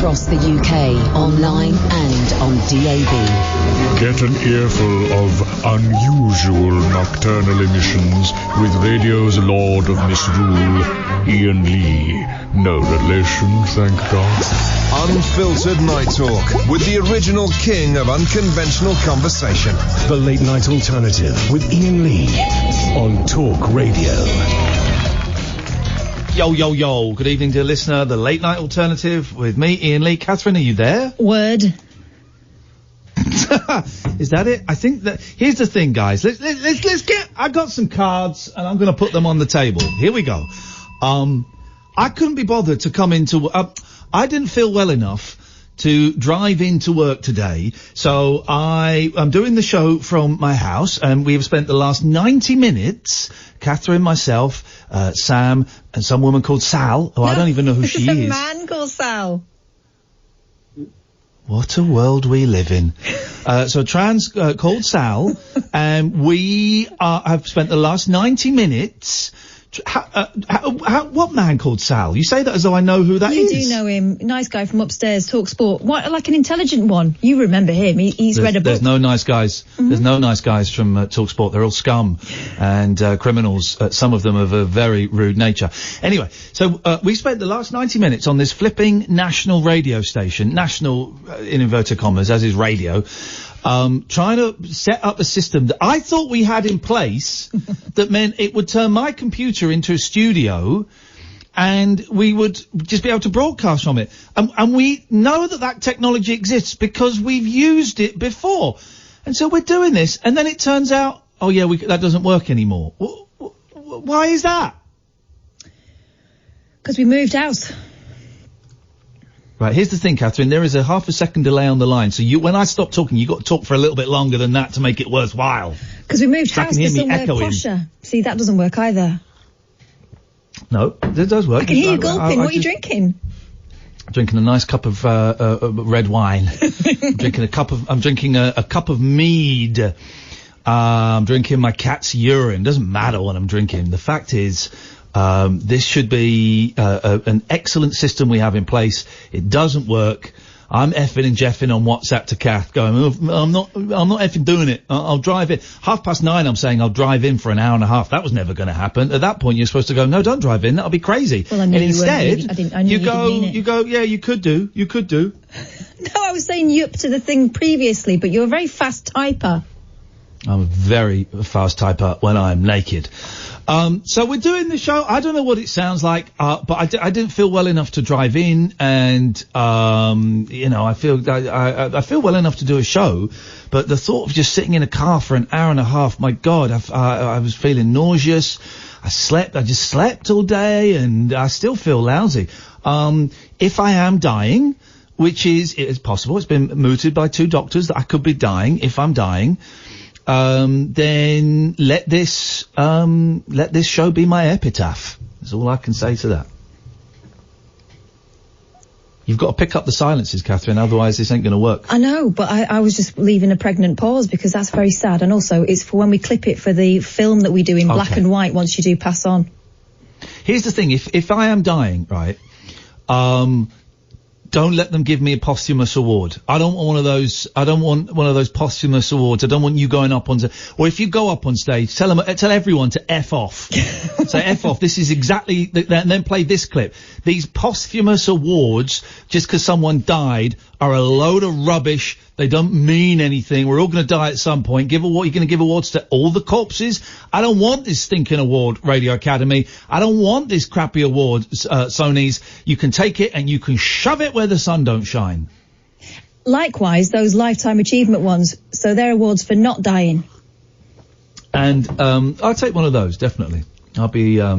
across the UK, online and on DAB. Get an earful of unusual nocturnal emissions with radio's Lord of Misrule, Iain Lee. No relation, thank God. Unfiltered Night Talk with the original king of unconventional conversation. The Late Night Alternative with Iain Lee on Talk Radio. Yo, yo, yo. Good evening, dear listener. The Late Night Alternative with me, Iain Lee. Catherine, are you there? Word. Is that it? I think that... Here's the thing, guys. Let's get... I got some cards, and I'm going to put them on the table. Here we go. I couldn't be bothered to come into... I didn't feel well enough to drive into work today, so I'm doing the show from my house, and we have spent the last 90 minutes, Catherine, myself, Sam, and some woman called Sal, who I don't even know who she is. It's a man called Sal. What a world we live in. So trans called Sal, and we have spent the last 90 minutes... what man called Sal? You say that as though I know who that is. You do know him. Nice guy from upstairs, Talk Sport. What, like an intelligent one. You remember him. He's read a book. There's no nice guys. Mm-hmm. There's no nice guys from Talk Sport. They're all scum and criminals. Some of them of a very rude nature. Anyway, so we spent the last 90 minutes on this flipping national radio station, national in inverted commas, as is radio, trying to set up a system that I thought we had in place that meant it would turn my computer into a studio and we would just be able to broadcast from it. And we know that technology exists because we've used it before. And so we're doing this, and then it turns out, oh yeah, that doesn't work anymore. Why is that? Because we moved house. Right, here's the thing, Catherine. There is a half a second delay on the line, so when I stop talking, you've got to talk for a little bit longer than that to make it worthwhile. Because we moved house to somewhere posher. See, that doesn't work either. No, it does work. I can hear you gulping. What are you drinking? I'm drinking a nice cup of red wine. I'm drinking a cup of mead. I'm drinking my cat's urine. Doesn't matter what I'm drinking. The fact is, this should be an excellent system we have in place. It doesn't work. I'm effing and jeffing on WhatsApp to Kath, going, I'm not effing doing it. I'll drive in. 9:30, I'm saying I'll drive in for an hour and a half. That was never going to happen. At that point, you're supposed to go, no, don't drive in. That'll be crazy. Well, I knew and instead, you go, yeah, you could do. No, I was saying you up to the thing previously, but you're a very fast typer. I'm a very fast typer when I'm naked. So we're doing the show. I don't know what it sounds like, but I didn't feel well enough to drive in, and I feel well enough to do a show, but the thought of just sitting in a car for an hour and a half, my God, I was feeling nauseous. I just slept all day, and I still feel lousy. If I am dying, which it is possible, it's been mooted by 2 doctors that I could be dying. If I'm dying, then let this show be my epitaph. That's all I can say to that. You've got to pick up the silences, Catherine, otherwise this ain't going to work. I know, but I was just leaving a pregnant pause because that's very sad, and also it's for when we clip it for the film that we do in black and white once you do pass on. Here's the thing, if I am dying, right, don't let them give me a posthumous award. I don't want one of those posthumous awards. I don't want you going up on stage. Or if you go up on stage, tell everyone to F off. Say F off. This is exactly, and then play this clip. These posthumous awards, just because someone died, are a load of rubbish. They don't mean anything. We're all going to die at some point. You're going to give awards to all the corpses? I don't want this stinking award, Radio Academy. I don't want this crappy award, Sony's. You can take it and you can shove it where the sun don't shine. Likewise, those lifetime achievement ones. So they're awards for not dying. And I'll take one of those, definitely. I'll be up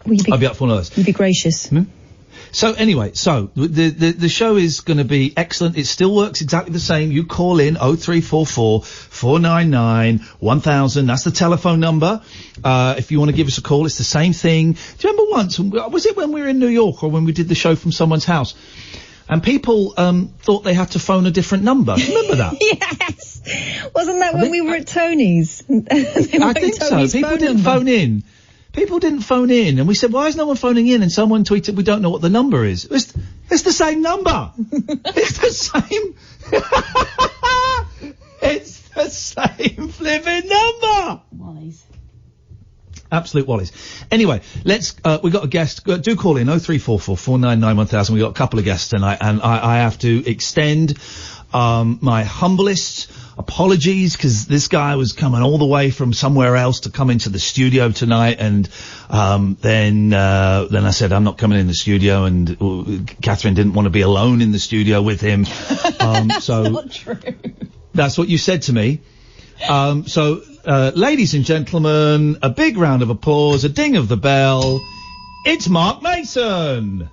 for one of those. You'd be gracious. Hmm? So anyway, the show is going to be excellent. It still works exactly the same. You call in 0344 499 1000. That's the telephone number. If you want to give us a call, it's the same thing. Do you remember once? Was it when we were in New York or when we did the show from someone's house? And people thought they had to phone a different number. Remember that? Yes. Wasn't that when we were at Tony's? I think so. People didn't phone in. People didn't phone in, and we said, why is no one phoning in? And someone tweeted, we don't know what the number is. It's It's the same number. It's the same. It's the same flipping number. Wally's. Absolute Wally's. Anyway, we've got a guest. Do call in 0344 499 1000. We've got a couple of guests tonight, and I have to extend my humblest apologies, because this guy was coming all the way from somewhere else to come into the studio tonight, and then I said I'm not coming in the studio, and Catherine didn't want to be alone in the studio with him. So not true. That's what you said to me. Ladies and gentlemen, a big round of applause, a ding of the bell. It's Mark Mason.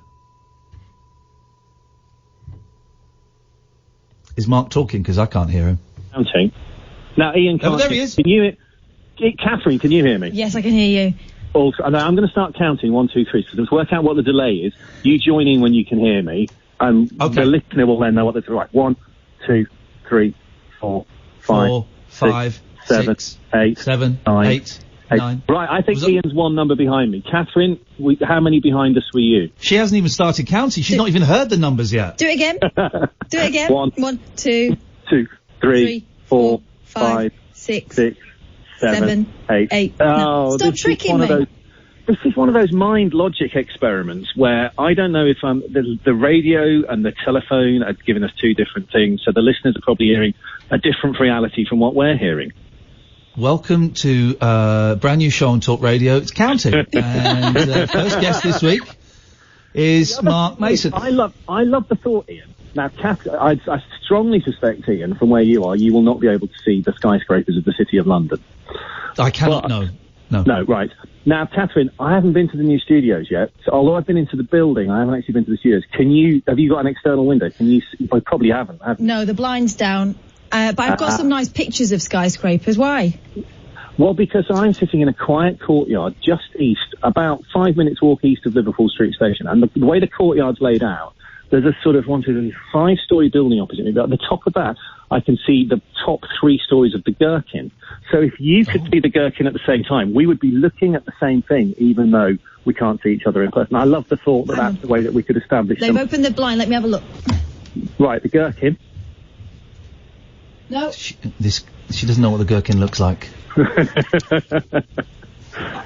Is Mark talking? Because I can't hear him. Counting. Now, Iain can't. Oh, there he is. Catherine, can you hear me? Yes, I can hear you. Also, I'm going to start counting 1, 2, 3. So let's work out what the delay is. You join in when you can hear me, and the listener will then know what that's right. 1, 2, 3, 4, 5, 6, 7, 8, 7, 9, 8, 9. Right, I think Ian's one number behind me. Catherine, how many behind us were you? She hasn't even started counting. She's not even heard the numbers yet. Do it again. Do it again. 1, 2, 3, 4, 5, 6, 7, 8. No, stop tricking me. This is one of those mind logic experiments where I don't know if the radio and the telephone are giving us two different things, so the listeners are probably hearing a different reality from what we're hearing. Welcome to a brand new show on Talk Radio. It's Counting. And first guest this week is Mark Mason. I love the thought, Iain. Now, I strongly suspect, Iain, from where you are, you will not be able to see the skyscrapers of the City of London. I cannot, No, right. Now, Catherine, I haven't been to the new studios yet. So although I've been into the building, I haven't actually been to the studios. Have you got an external window? I probably haven't. No, the blind's down. But I've got some nice pictures of skyscrapers. Why? Well, because I'm sitting in a quiet courtyard just east, about 5 minutes walk east of Liverpool Street Station. And the way the courtyard's laid out, there's a sort of 5-story building opposite me. But at the top of that, I can see the top 3 stories of the Gherkin. So if you could see the Gherkin at the same time, we would be looking at the same thing, even though we can't see each other in person. I love the thought that that's the way that we could establish. They've opened the blind. Let me have a look. Right, the Gherkin. No. She doesn't know what the Gherkin looks like.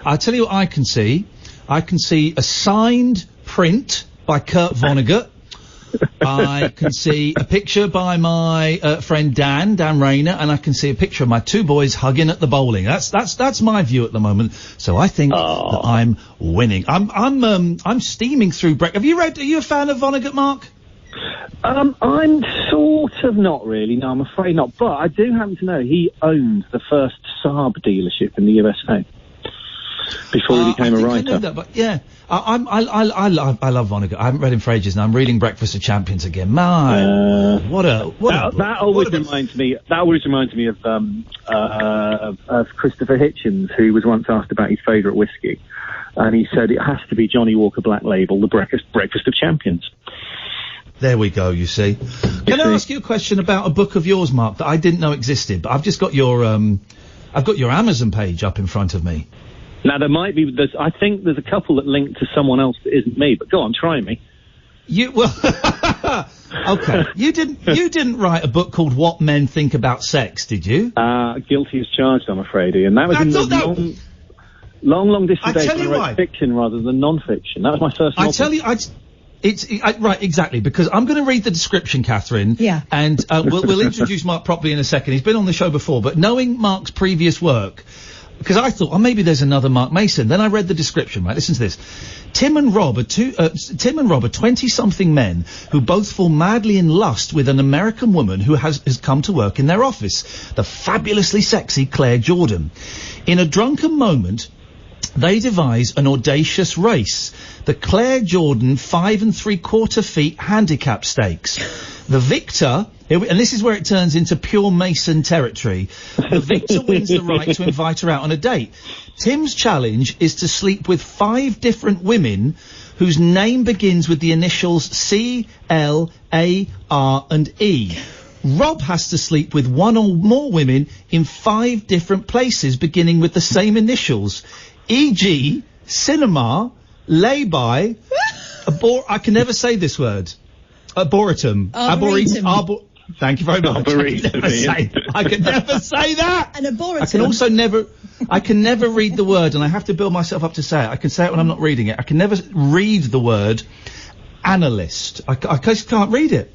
I'll tell you what I can see. I can see a signed print by Kurt Vonnegut. I can see a picture by my friend Dan Rayner, and I can see a picture of my 2 boys hugging at the bowling. That's my view at the moment. So I think that I'm winning. I'm steaming through breakfast. Are you a fan of Vonnegut, Mark? I'm sort of not really. No, I'm afraid not. But I do happen to know he owned the first Saab dealership in the USA before he became a writer. I know that, but yeah, I love Vonnegut. I haven't read him for ages, and I'm reading Breakfast of Champions again. That always reminds me of Christopher Hitchens, who was once asked about his favourite whiskey, and he said it has to be Johnny Walker Black Label, the Breakfast of Champions. There we go, you see. Can I ask you a question about a book of yours, Mark, that I didn't know existed, but I've just got your Amazon page up in front of me. Now, there might be, I think there's a couple that link to someone else that isn't me, but go on, try me. Okay. You didn't write a book called What Men Think About Sex, did you? Guilty as charged, I'm afraid, Iain. That was long distance days when I wrote fiction rather than non-fiction. That was my first novel. I tell you, right, exactly, because I'm going to read the description, Catherine. Yeah. And we'll introduce Mark properly in a second. He's been on the show before, but knowing Mark's previous work, because I thought, maybe there's another Mark Mason. Then I read the description, right? Listen to this. Tim and Rob are 20-something men who both fall madly in lust with an American woman who has come to work in their office, the fabulously sexy Claire Jordan. In a drunken moment, they devise an audacious race, the Claire Jordan 5 3/4 feet handicap stakes. The victor, and this is where it turns into pure Mason territory, the victor wins the right to invite her out on a date. Tim's challenge is to sleep with 5 different women whose name begins with the initials C, L, A, R and E. Rob has to sleep with 1 or more women in 5 different places beginning with the same initials, e.g. cinema, lay-by, I can never say this word. Arboretum. Arboretum. Thank you very much. I can never say that. An arboretum. I can never read the word, and I have to build myself up to say it. I can say it when I'm not reading it. I can never read the word analyst. I just can't read it.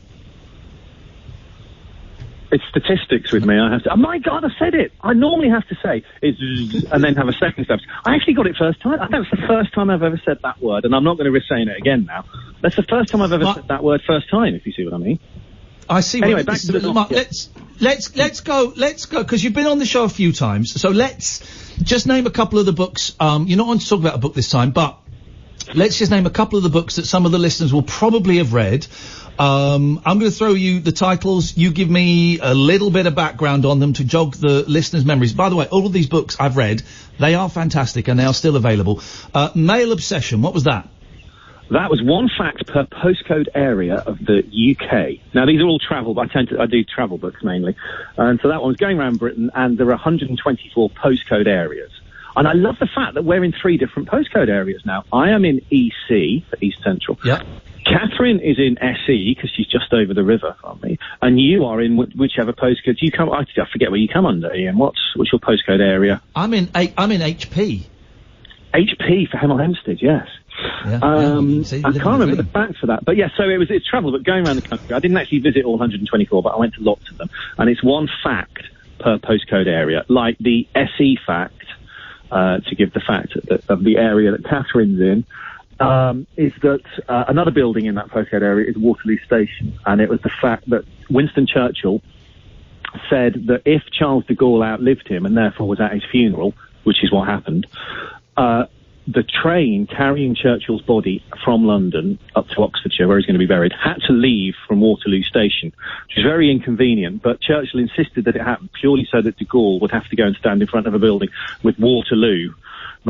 It's statistics with me. I have to. Oh my God, I said it. I normally have to say is and then have a second step. I actually got it first time. I think it's the first time I've ever said that word, and I'm not going to risk saying it again now. That's the first time I've ever said that word first time. If you see what I mean. I see. Anyway, back to the Mark, let's go, because you've been on the show a few times, so let's just name a couple of the books. You're not on to talk about a book this time, but let's just name a couple of the books that some of the listeners will probably have read. I'm going to throw you the titles. You give me a little bit of background on them to jog the listeners' memories. By the way, all of these books I've read, they are fantastic and they are still available. Male Obsession, what was that? That was one fact per postcode area of the UK. Now, these are all travel, but I do travel books mainly. And so that one was going around Britain, and there are 124 postcode areas. And I love the fact that we're in 3 different postcode areas now. I am in EC, for East Central. Yeah. Catherine is in SE, because she's just over the river from me. And you are in whichever postcode you come. I forget where you come under, Ian. What's your postcode area? I'm in HP. HP for Hemel Hempstead, yes. Yeah, I can't remember the facts for that, but yeah, so it's travel, but going around the country. I didn't actually visit all 124, but I went to lots of them, and it's one fact per postcode area, like the SE fact, to give the fact of the area that Catherine's in, is that another building in that postcode area is Waterloo Station, and it was the fact that Winston Churchill said that if Charles de Gaulle outlived him and therefore was at his funeral, which is what happened, the train carrying Churchill's body from London up to Oxfordshire, where he's going to be buried, had to leave from Waterloo Station, which is very inconvenient, but Churchill insisted that it happened purely so that de Gaulle would have to go and stand in front of a building with Waterloo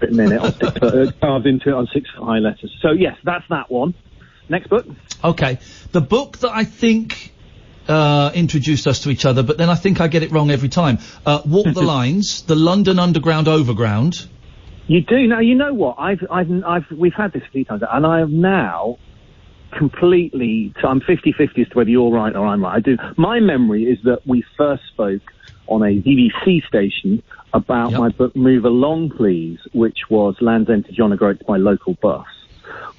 written in it, carved into it on 6-foot high letters. So yes, that's that one. Next book. Okay. The book that I think introduced us to each other, but then I think I get it wrong every time. Walk the Lines, the London Underground Overground. You do. Now, you know what? We've had this a few times, and I have now completely, I'm 50-50 as to whether you're right or I'm right. My memory is that we first spoke on a BBC station about my book Move Along Please, which was Land's End to John O'Groats by local bus.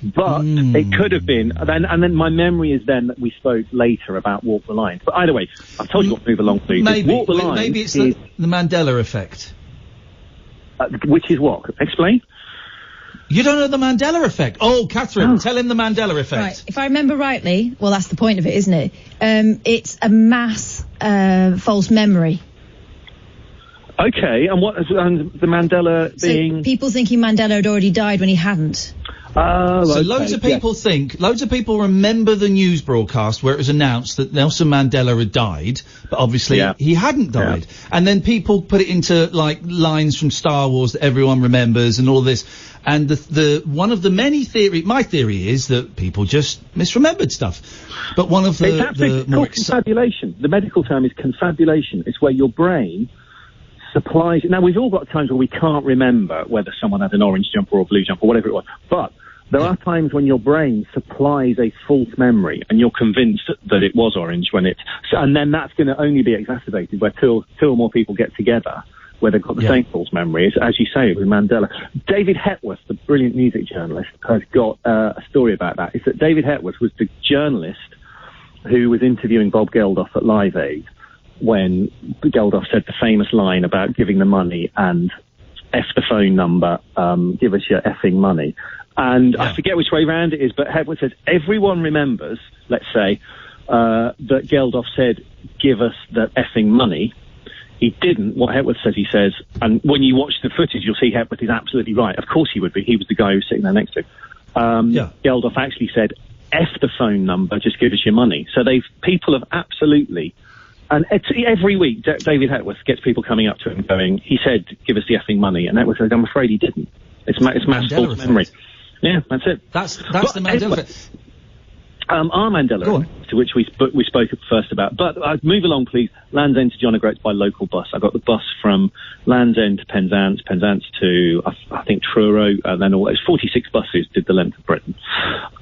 But it could have been, and then my memory is then that we spoke later about Walk the Line. But either way, I've told you what Move Along Please is. Walk the Line. Maybe it's the Mandela effect. Which is what? Explain. You don't know the Mandela effect? Oh, Catherine, tell him the Mandela effect. Right. If I remember rightly, well, that's the point of it, isn't it? It's a mass false memory. Okay, and what is the Mandela being? So people thinking Mandela had already died when he hadn't. So loads of people remember the news broadcast where it was announced that Nelson Mandela had died, but obviously he hadn't died. Yeah. And then people put it into like lines from Star Wars that everyone remembers and all this. And the one of the many my theory is that people just misremembered stuff. But one of the more confabulation. The medical term is confabulation. It's where your brain supplies. Now, we've all got times where we can't remember whether someone had an orange jumper or a blue jumper or whatever it was. But there are times when your brain supplies a false memory and you're convinced that it was orange when and then that's going to only be exacerbated where two or more people get together where they've got the same false memory, as you say, with Mandela. David Hepworth, the brilliant music journalist, has got a story about that. It's that David Hepworth was the journalist who was interviewing Bob Geldof at Live Aid when Geldof said the famous line about giving the money and F the phone number, give us your effing money. And I forget which way round it is, but Hepworth says everyone remembers, let's say, that Geldof said, give us the effing money. He didn't. What Hepworth says, he says, and when you watch the footage, you'll see Hepworth is absolutely right. Of course he would be. He was the guy who was sitting there next to him. Geldof actually said, F the phone number, just give us your money. So people have absolutely... And every week, David Hepworth gets people coming up to him going, he said, give us the effing money. And Hepworth says, I'm afraid he didn't. It's mass false memory. Yeah, that's it. That's the Mandela effect. Our Mandela effect to which we spoke at first about. But move along, please. Land's End to John O'Groats by local bus. I got the bus from Land's End to Penzance to, I think, Truro, and then 46 buses did the length of Britain.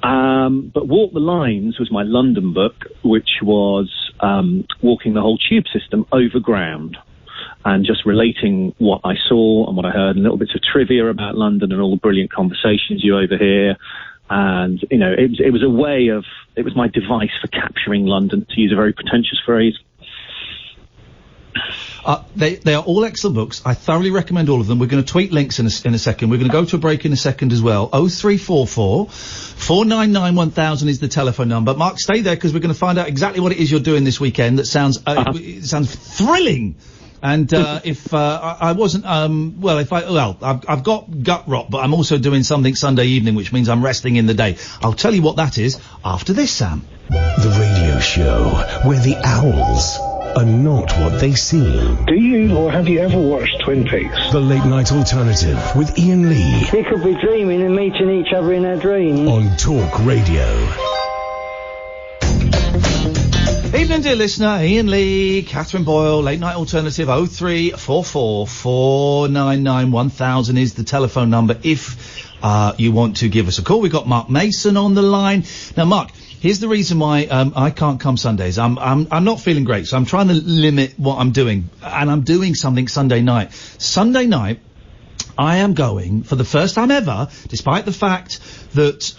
But Walk the Lines was my London book, which was walking the whole tube system overground and just relating what I saw and what I heard, and little bits of trivia about London and all the brilliant conversations you overhear. And, you know, it was a way of, it was my device for capturing London, to use a very pretentious phrase. They are all excellent books. I thoroughly recommend all of them. We're going to tweet links in a second. We're going to go to a break in a second as well. 0344 499 1000 is the telephone number. Mark, stay there because we're going to find out exactly what it is you're doing this weekend. That sounds it sounds thrilling. And if I wasn't, I've got gut rot, but I'm also doing something Sunday evening, which means I'm resting in the day. I'll tell you what that is after this, Sam. The radio show where the owls are not what they seem. Do you or have you ever watched Twin Peaks? The Late Night Alternative with Iain Lee. We could be dreaming and meeting each other in our dreams. On Talk Radio. Evening, dear listener. Iain Lee, Catherine Boyle, Late Night Alternative. 0344 499 1000 is the telephone number if you want to give us a call. We've got Mark Mason on the line. Now, Mark, here's the reason why I can't come Sundays. I'm not feeling great, so I'm trying to limit what I'm doing, and I'm doing something Sunday night. Sunday night, I am going, for the first time ever, despite the fact that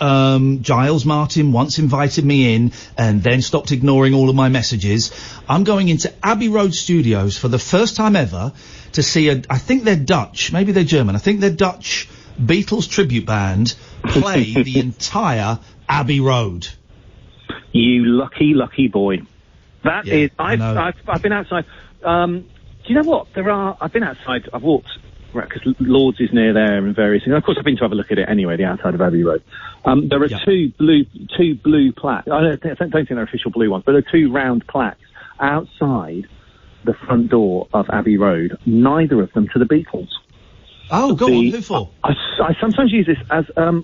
Giles Martin once invited me in and then stopped ignoring all of my messages, I'm going into Abbey Road Studios for the first time ever to see I think they're Dutch, maybe they're German, I think they're Dutch Beatles tribute band play the entire Abbey Road. You lucky, lucky boy. That is, I've been outside. Do you know what? I've been outside, I've walked, because Lord's is near there and various things. Of course, I've been to have a look at it anyway, the outside of Abbey Road. There are two blue plaques. I don't think they're official blue ones, but there are two round plaques outside the front door of Abbey Road, neither of them to the Beatles. Oh, go on, who for? I sometimes use this as a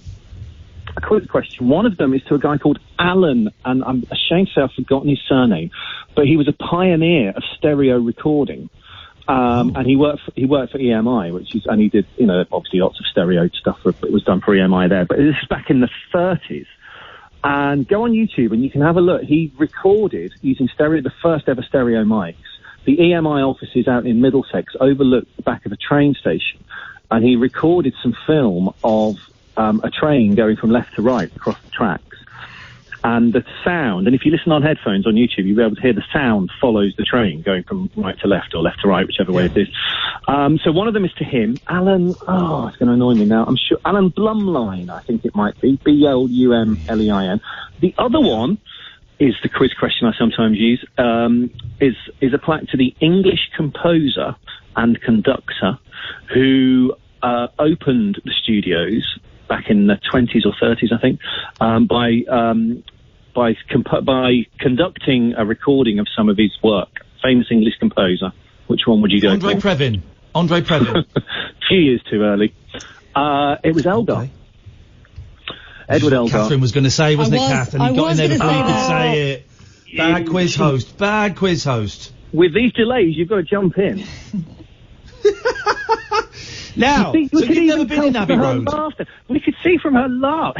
quiz question. One of them is to a guy called Alan, and I'm ashamed to say I've forgotten his surname, but he was a pioneer of stereo recording. And he worked for EMI, and he did, you know, obviously lots of stereo stuff that was done for EMI there, but this is back in the 30s. And go on YouTube and you can have a look. He recorded using the first ever stereo mics. The EMI offices out in Middlesex overlooked the back of a train station, and he recorded some film of a train going from left to right across the tracks. And the sound, and if you listen on headphones on YouTube, you'll be able to hear the sound follows the train going from right to left or left to right, whichever way it is. So one of them is to him, Alan, it's going to annoy me now, I'm sure, Alan Blumlein, I think it might be, Blumlein. The other one is the quiz question I sometimes use, is a plaque to the English composer and conductor who opened the studios back in the 20s or 30s, I think, by conducting a recording of some of his work. Famous English composer. Which one would you go for? Andre Previn. Few years too early. It was Elgar. Okay. Edward Elgar. Catherine was going to say, wasn't it, Kath? And he got in there before you could say it. Bad quiz host. With these delays, you've got to jump in. Now, so you've never been in Abbey Road? We could hear from her laugh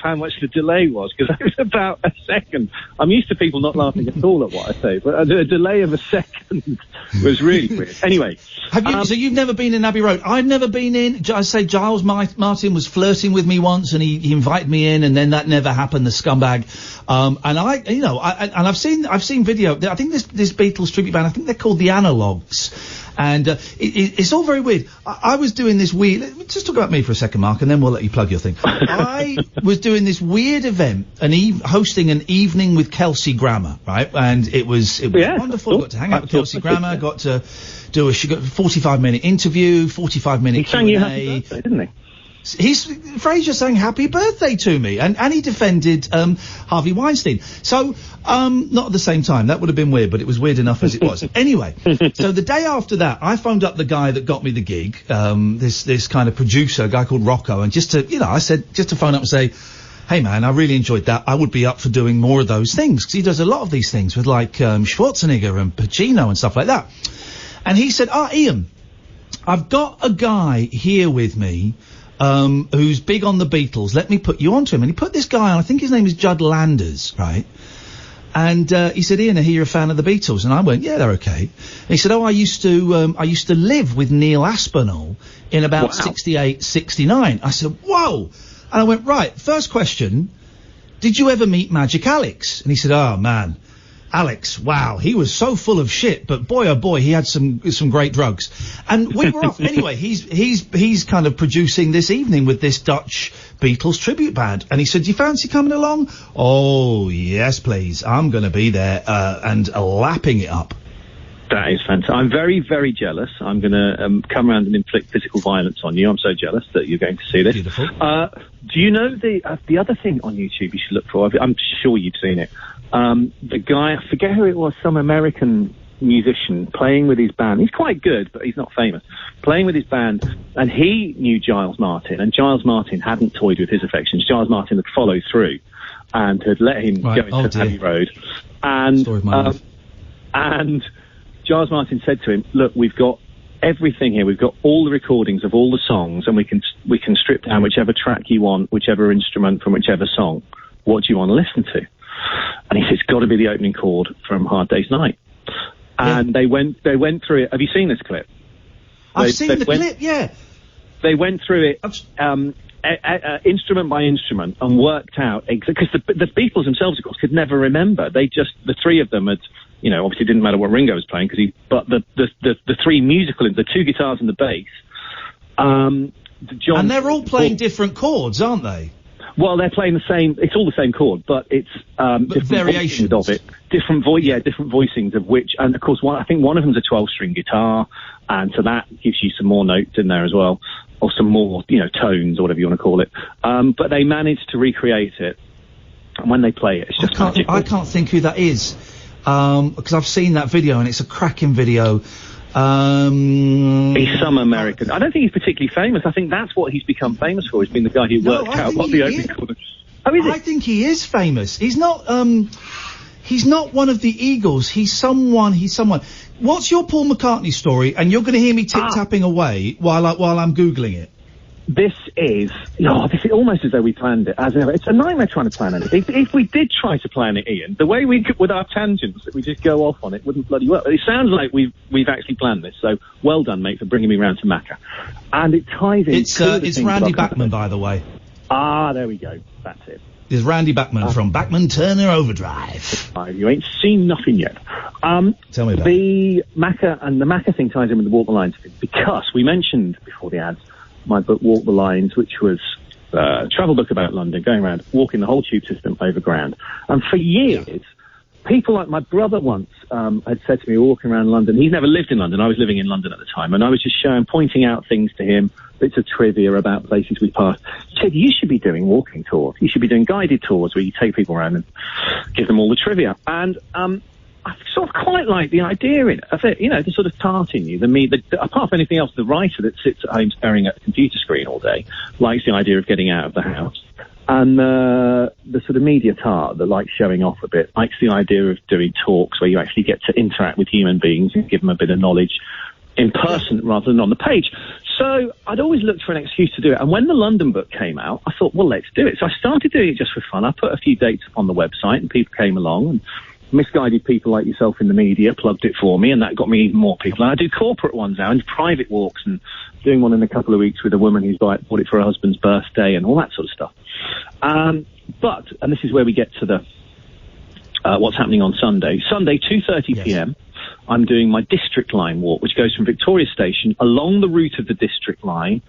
how much the delay was, because it was about a second. I'm used to people not laughing at all at what I say, but a delay of a second was really weird. Anyway. So you've never been in Abbey Road? I've never been in. I say Giles Martin was flirting with me once, and he invited me in, and then that never happened, the scumbag. And I've seen video. I think this Beatles tribute band, I think they're called the Analogues. And it's all very weird. I was doing this weird... Let's just talk about me for a second, Mark, and then we'll let you plug your thing. I was doing this weird event, hosting an evening with Kelsey Grammer, right? And it was wonderful. I got to hang out with Kelsey Grammer, got to do a 45-minute interview, 45-minute Q&A. He sang you happy birthday, didn't he? Frasier sang happy birthday to me, and he defended Harvey Weinstein. So not at the same time, that would have been weird, but it was weird enough as it was. Anyway, so the day after that, I phoned up the guy that got me the gig, this kind of producer, a guy called Rocco, and I said to phone up and say, hey man, I really enjoyed that. I would be up for doing more of those things, because he does a lot of these things with like Schwarzenegger and Pacino and stuff like that. And he said, Ian, I've got a guy here with me who's big on the Beatles. Let me put you onto him. And he put this guy on, I think his name is Judd Landers, right? And he said, Ian, I hear you're a fan of the Beatles. And I went, yeah, they're okay. And he said, I used to live with Neil Aspinall in about 68, 69. I said, whoa. And I went, right, first question, did you ever meet Magic Alex? And he said, oh man, Alex, wow, he was so full of shit, but boy oh boy, he had some great drugs. And we were off. Anyway, he's kind of producing this evening with this Dutch Beatles tribute band. And he said, do you fancy coming along? Oh, yes, please. I'm going to be there, and lapping it up. That is fantastic. I'm very, very jealous. I'm going to come around and inflict physical violence on you. I'm so jealous that you're going to see this. Beautiful. Do you know the other thing on YouTube you should look for? I'm sure you've seen it. The guy, I forget who it was, some American musician playing with his band. He's quite good, but he's not famous. Playing with his band, and he knew Giles Martin, and Giles Martin hadn't toyed with his affections. Giles Martin had followed through and had let him go into Abbey Road. And, story of my life. And Giles Martin said to him, look, we've got everything here. We've got all the recordings of all the songs, and we can strip down whichever track you want, whichever instrument from whichever song. What do you want to listen to? And he said, it's got to be the opening chord from Hard Day's Night. And they went through it. Have you seen this clip? I've seen the clip, yeah. They went through it instrument by instrument and worked out, because the Beatles themselves, of course, could never remember. The three of them had, obviously it didn't matter what Ringo was playing, but the three musical, the two guitars and the bass. And they're all playing different chords, aren't they? Well, they're playing the same. It's all the same chord, but it's different variations of it. Different voicings of which, and of course, I think one of them's a 12-string guitar, and so that gives you some more notes in there as well, or some more, tones or whatever you want to call it. But they managed to recreate it, and when they play it, it's just magical. I can't think who that is, because I've seen that video and it's a cracking video. He's some American. I don't think he's particularly famous. I think that's what he's become famous for. He's been the guy who worked out what the opening chord. Oh, is it? I think he is famous. He's not one of the Eagles. He's someone. What's your Paul McCartney story? And you're going to hear me tip-tapping away while I'm Googling it. This is almost as though we planned it. As ever, it's a nightmare trying to plan it. If we did try to plan it, Ian, the way we could, with our tangents, that we just go off on it, wouldn't bloody work. But it sounds like we've actually planned this. So well done, mate, for bringing me round to Macca. And it ties in. It's Randy Bachman, by the way. Ah, there we go. That's it. It's Randy Bachman from Bachman Turner Overdrive. You ain't seen nothing yet. Tell me about the Macca, and the Macca thing ties in with the Walk the Lines thing, because we mentioned before the ads my book Walk the Lines, which was a travel book about London, going around walking the whole tube system overground. And for years, people like my brother once had said to me, walking around London, he's never lived in London, I was living in London at the time, and I was just pointing out things to him, bits of trivia about places we passed. He said, you should be doing walking tours. You should be doing guided tours where you take people around and give them all the trivia. And I sort of quite like the idea of it, the sort of tarting you. Apart from anything else, the writer that sits at home staring at a computer screen all day likes the idea of getting out of the house. And the sort of media tart that likes showing off a bit likes the idea of doing talks where you actually get to interact with human beings and give them a bit of knowledge in person rather than on the page. So I'd always looked for an excuse to do it. And when the London book came out, I thought, well, let's do it. So I started doing it just for fun. I put a few dates up on the website and people came along, and misguided people like yourself in the media plugged it for me, and that got me even more people. And I do corporate ones now and private walks, and doing one in a couple of weeks with a woman who's bought it for her husband's birthday and all that sort of stuff. But this is where we get to the what's happening on Sunday. Sunday, 2:30 p.m. I'm doing my District Line walk, which goes from Victoria Station along the route of the District Line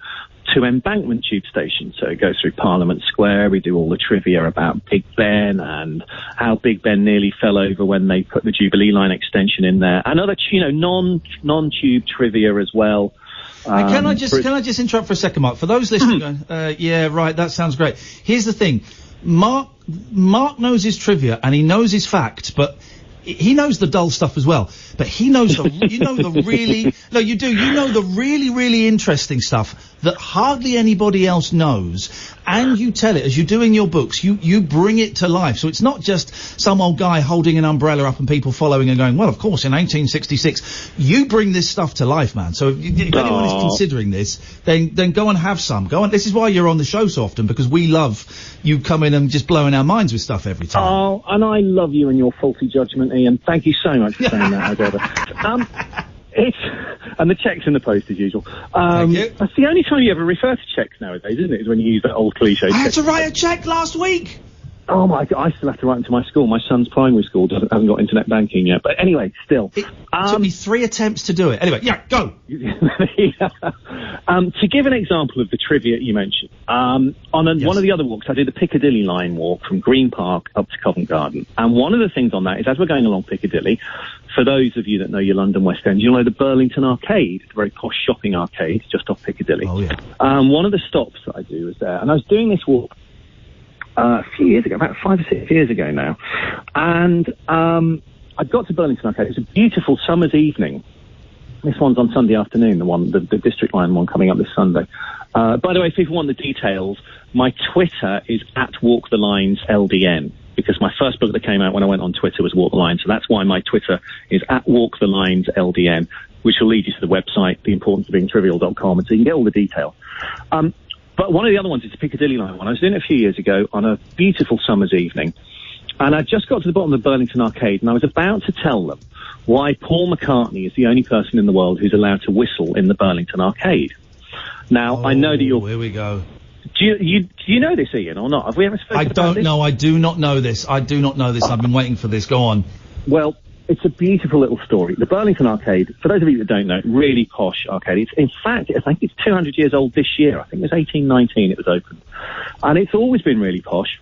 to Embankment Tube Station. So it goes through Parliament Square. We do all the trivia about Big Ben and how Big Ben nearly fell over when they put the Jubilee Line extension in there, and other, non-tube trivia as well. Can I just interrupt for a second, Mark? For those listening going, yeah, right, that sounds great. Here's the thing. Mark knows his trivia and he knows his facts, but he knows the dull stuff as well, but he knows the really interesting stuff that hardly anybody else knows, and you tell it as you do in your books. You bring it to life. So it's not just some old guy holding an umbrella up and people following and going, well, of course, in 1866. You bring this stuff to life, man. So if anyone is considering this, then go and have some. Go on. This is why you're on the show so often, because we love you coming and just blowing our minds with stuff every time. Oh, and I love you and your faulty judgment, Ian. Thank you so much for saying that, I got it. And the check's in the post as usual. Thank you. That's the only time you ever refer to checks nowadays, isn't it? Is when you use that old cliche. I had to write a check last week. Oh my God, I still have to write into my school. My son's primary school hasn't got internet banking yet. But anyway, still. It took me 3 attempts to do it. Anyway, yeah, go. To give an example of the trivia you mentioned, one of the other walks, I did the Piccadilly line walk from Green Park up to Covent Garden. And one of the things on that is, as we're going along Piccadilly, for those of you that know your London West End, you'll know the Burlington Arcade, a very posh shopping arcade just off Piccadilly. Oh, yeah. One of the stops that I do was there, and I was doing this walk a few years ago, about 5 or 6 years ago now, and I got to Burlington Arcade. It was a beautiful summer's evening. This one's on Sunday afternoon, the District Line one coming up this Sunday. By the way, if people want the details, my Twitter is @WalkTheLinesLDN, because my first book that came out when I went on Twitter was Walk the Line, so that's why my Twitter is @WalkTheLinesLDN, which will lead you to the website, theimportanceofbeingtrivial.com, and so you can get all the details. But one of the other ones is the Piccadilly Line one. I was doing it a few years ago on a beautiful summer's evening, and I just got to the bottom of the Burlington Arcade, and I was about to tell them why Paul McCartney is the only person in the world who's allowed to whistle in the Burlington Arcade. Now, I know that you're... Here we go. Do you know this, Ian, or not? Have we ever spoken about this? I don't know. I do not know this. I've been waiting for this. Go on. Well, it's a beautiful little story. The Burlington Arcade, for those of you that don't know, really posh arcade. In fact, I think it's 200 years old this year. I think it was 1819 it was opened. And it's always been really posh.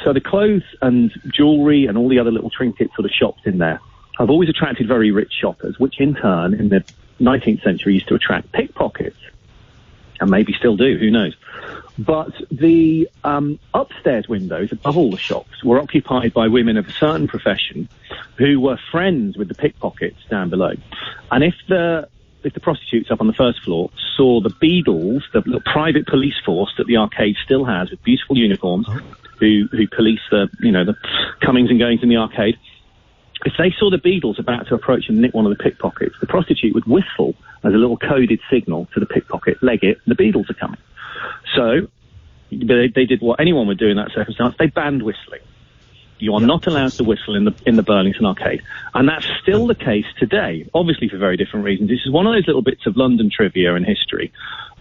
So the clothes and jewellery and all the other little trinket sort of shops in there have always attracted very rich shoppers, which in turn, in the 19th century, used to attract pickpockets. And maybe still do, who knows. But the upstairs windows above all the shops were occupied by women of a certain profession who were friends with the pickpockets down below. And if the prostitutes up on the first floor saw the Beatles, the little private police force that the arcade still has with beautiful uniforms, who police the comings and goings in the arcade, if they saw the Beatles about to approach and nick one of the pickpockets, the prostitute would whistle as a little coded signal to the pickpocket, leg it, the Beatles are coming. So they did what anyone would do in that circumstance. They banned whistling. You are not allowed to whistle in the Burlington Arcade. And that's still the case today, obviously for very different reasons. This is one of those little bits of London trivia and history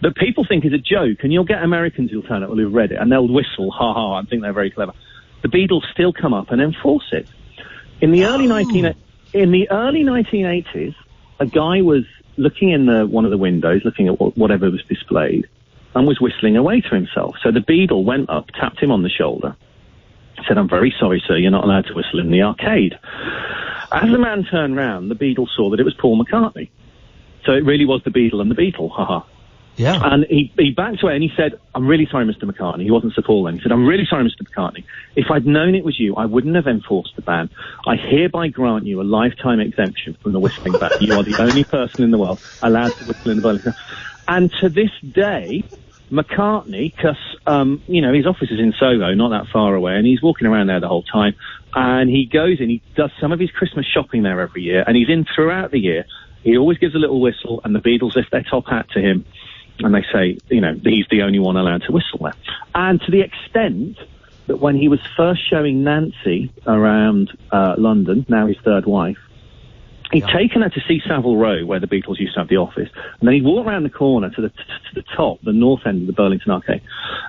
that people think is a joke, and you'll get Americans who'll turn up who've read it, and they'll whistle, ha ha, and think they're very clever. The Beatles still come up and enforce it. In the early 1980s, a guy was looking in one of the windows, looking at whatever was displayed, and was whistling away to himself. So the Beatle went up, tapped him on the shoulder, said, "I'm very sorry, sir, you're not allowed to whistle in the arcade." As the man turned round, the Beatle saw that it was Paul McCartney. So it really was the Beatle and the Beatle, haha. Yeah. And he backed away and he said, "I'm really sorry, Mr. McCartney." He wasn't Sir Paul then. He said, "I'm really sorry, Mr. McCartney. If I'd known it was you, I wouldn't have enforced the ban. I hereby grant you a lifetime exemption from the whistling ban. You are the only person in the world allowed to whistle in the Burlington." And to this day, McCartney, because, his office is in Soho, not that far away, and he's walking around there the whole time, and he goes in, he does some of his Christmas shopping there every year, and he's in throughout the year. He always gives a little whistle, and the Beatles lift their top hat to him, and they say, he's the only one allowed to whistle there. And to the extent that when he was first showing Nancy around London, now his third wife, he'd taken her to see Savile Row, where the Beatles used to have the office, and then he'd walk around the corner to the top, the north end of the Burlington Arcade,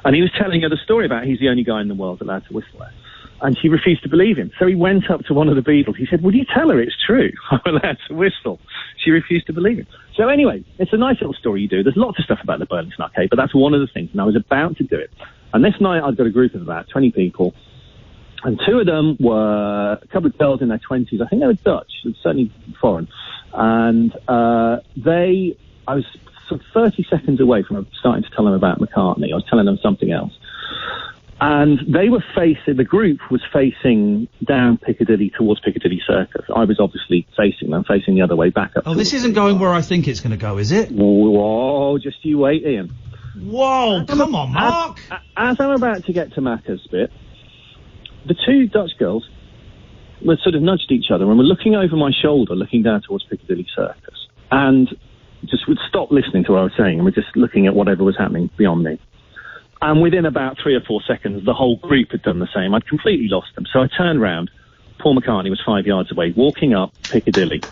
and he was telling her the story about he's the only guy in the world allowed to whistle there. And she refused to believe him. So he went up to one of the Beatles. He said, "Will you tell her it's true? I'm allowed to whistle." She refused to believe him. So anyway, it's a nice little story you do. There's lots of stuff about the Burlington Arcade, but that's one of the things. And I was about to do it. And this night I'd got a group of about 20 people. And two of them were a couple of girls in their 20s. I think they were Dutch, certainly foreign. And I was sort of 30 seconds away from starting to tell them about McCartney. I was telling them something else. And the group was facing down Piccadilly towards Piccadilly Circus. I was obviously facing them, facing the other way back up. Oh, this isn't going where I think it's going to go, is it? Whoa, just you wait, Ian. Whoa, come on, Mark! As I'm about to get to Macca's bit, the two Dutch girls were sort of nudged each other and were looking over my shoulder, looking down towards Piccadilly Circus, and just would stop listening to what I was saying and were just looking at whatever was happening beyond me. And within about 3 or 4 seconds, the whole group had done the same. I'd completely lost them. So I turned round. Paul McCartney was 5 yards away, walking up Piccadilly.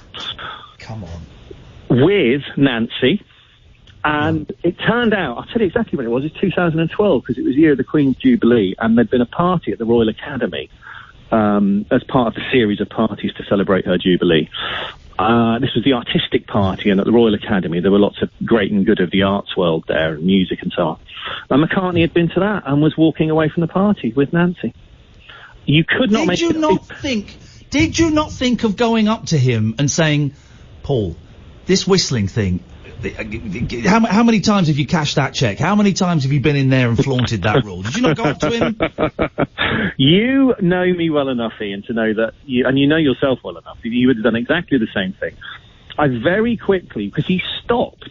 Come on. With Nancy. And it turned out, I'll tell you exactly what it was, it's 2012, because it was the year of the Queen's Jubilee, and there'd been a party at the Royal Academy as part of the series of parties to celebrate her Jubilee. This was the artistic party, and at the Royal Academy there were lots of great and good of the arts world there, and music and so on. And McCartney had been to that and was walking away from the party with Nancy. You could not Did you not think of going up to him and saying, Paul, this whistling thing, how many times have you cashed that cheque? How many times have you been in there and flaunted that rule? Did you not go up to him? You know me well enough, Ian, to know that, and you know yourself well enough, you would have done exactly the same thing. I very quickly, because he stopped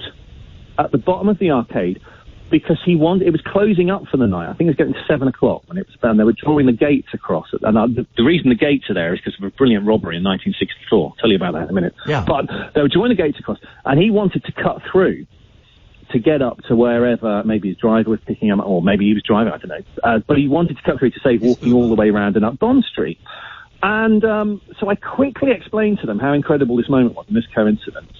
at the bottom of the arcade, because it was closing up for the night. I think it was getting to 7 o'clock when it was done. They were drawing the gates across it. And the reason the gates are there is because of a brilliant robbery in 1964. I'll tell you about that in a minute. Yeah. But they were drawing the gates across, and he wanted to cut through to get up to wherever maybe his driver was picking him up, or maybe he was driving, I don't know. But he wanted to cut through to save walking all the way around and up Bond Street. And so I quickly explained to them how incredible this moment was and this coincidence.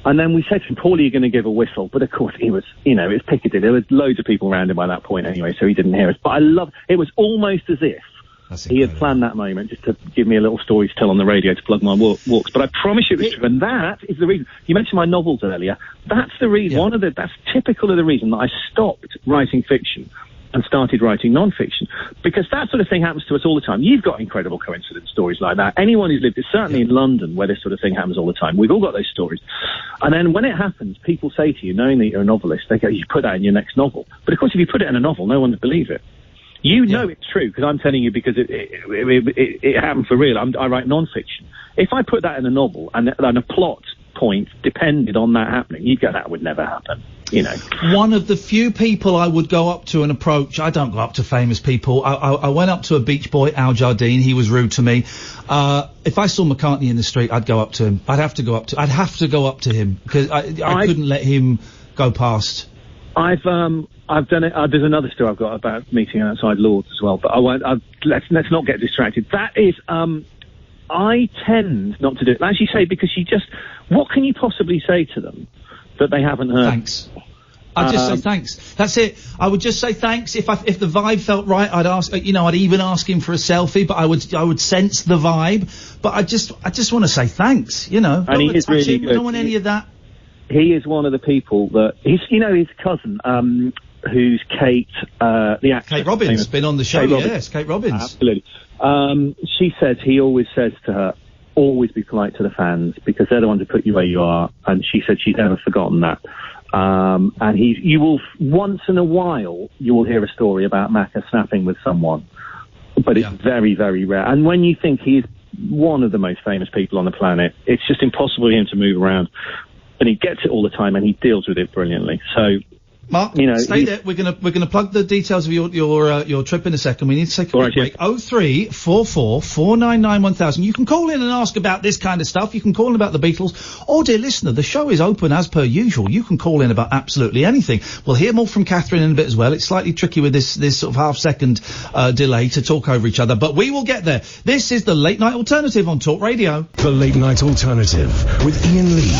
And then we said to him, Paul, are you going to give a whistle? But of course, he was, it's Piccadilly. There was loads of people around him by that point anyway, so he didn't hear us. But it was almost as if he had planned that moment just to give me a little story to tell on the radio to plug my walks. But I promise you it was true. And that is the reason. You mentioned my novels earlier. That's the reason. Yeah. That's typical of the reason that I stopped writing fiction and started writing non-fiction, because that sort of thing happens to us all the time. You've got incredible coincidence stories like that. Anyone who's lived, certainly in London, where this sort of thing happens all the time, we've all got those stories. And then when it happens, people say to you, knowing that you're a novelist, they go, you put that in your next novel. But of course, if you put it in a novel, no one would believe it. You know it's true, because I'm telling you because it happened for real. I write non-fiction. If I put that in a novel and a plot point depended on that happening, you'd go, that would never happen. One of the few people I would go up to and approach, I don't go up to famous people. I went up to a beach boy, Al Jardine. He was rude to me. If I saw McCartney in the street, I'd go up to him. I'd have to go up to him because I couldn't let him go past. I've done it. There's another story I've got about meeting outside Lord's as well, but I won't. Let's not get distracted. That is, I tend not to do it. As you say, because what can you possibly say to them that they haven't heard? Thanks. I'd just say thanks. That's it. I would just say thanks. If the vibe felt right, I'd ask. I'd even ask him for a selfie. But I would sense the vibe. But I just want to say thanks. And he is really good. I don't want any of that. He is one of the people that his cousin, who's Kate, the actress. Kate Robbins, been on the show. Yes, Kate Robbins. Absolutely. She says he always says to her, always be polite to the fans because they're the ones who put you where you are. And she said she's never forgotten that. And you will, once in a while, you will hear a story about Macca snapping with someone, but it's very, very rare. And when you think he is one of the most famous people on the planet, it's just impossible for him to move around. And he gets it all the time, and he deals with it brilliantly. So, Mark, stay there. We're gonna plug the details of your trip in a second. We need to take a quick break. 0344 499 1000. You can call in and ask about this kind of stuff. You can call in about the Beatles. Or, dear listener, the show is open as per usual. You can call in about absolutely anything. We'll hear more from Catherine in a bit as well. It's slightly tricky with this sort of half-second delay to talk over each other, but we will get there. This is the Late Night Alternative on Talk Radio. The Late Night Alternative with Iain Lee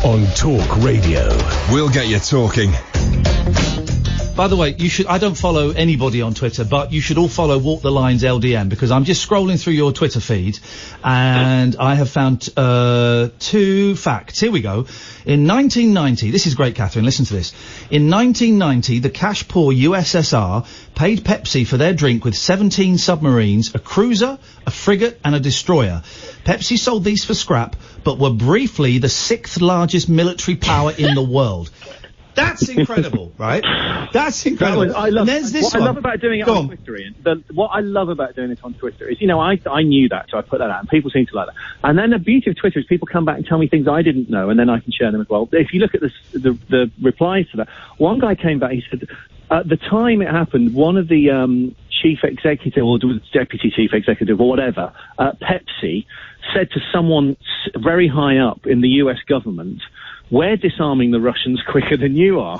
on Talk Radio. We'll get you talking. By the way, I don't follow anybody on Twitter, but you should all follow Walk the Lines LDN, because I'm just scrolling through your Twitter feed, and I have found, 2 facts. Here we go. In 1990, this is great, Catherine, listen to this. In 1990, the cash-poor USSR paid Pepsi for their drink with 17 submarines, a cruiser, a frigate, and a destroyer. Pepsi sold these for scrap, but were briefly the 6th largest military power in the world. That's incredible, right? That's incredible. I love. And there's this what I love about doing it on Twitter, Ian. What I love about doing it on Twitter is, I knew that, so I put that out, and people seem to like that. And then the beauty of Twitter is people come back and tell me things I didn't know, and then I can share them as well. If you look at the replies to that, one guy came back. He said, at the time it happened, one of the chief executive or deputy chief executive or whatever, Pepsi, said to someone very high up in the US government, "We're disarming the Russians quicker than you are,"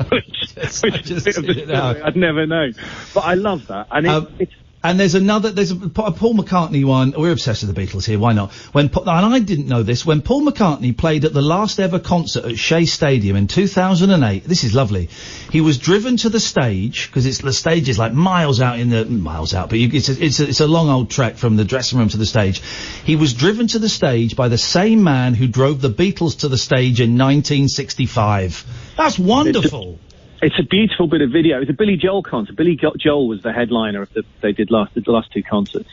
which is a bit of the story I'd never known. But I love that, and it's. And there's a Paul McCartney one. We're obsessed with the Beatles here. Why not? And I didn't know this. When Paul McCartney played at the last ever concert at Shea Stadium in 2008, this is lovely. He was driven to the stage because the stage is like miles out, but it's a long old trek from the dressing room to the stage. He was driven to the stage by the same man who drove the Beatles to the stage in 1965. That's wonderful. It's a beautiful bit of video. It was a Billy Joel concert. Billy Joel was the headliner of they did the last two concerts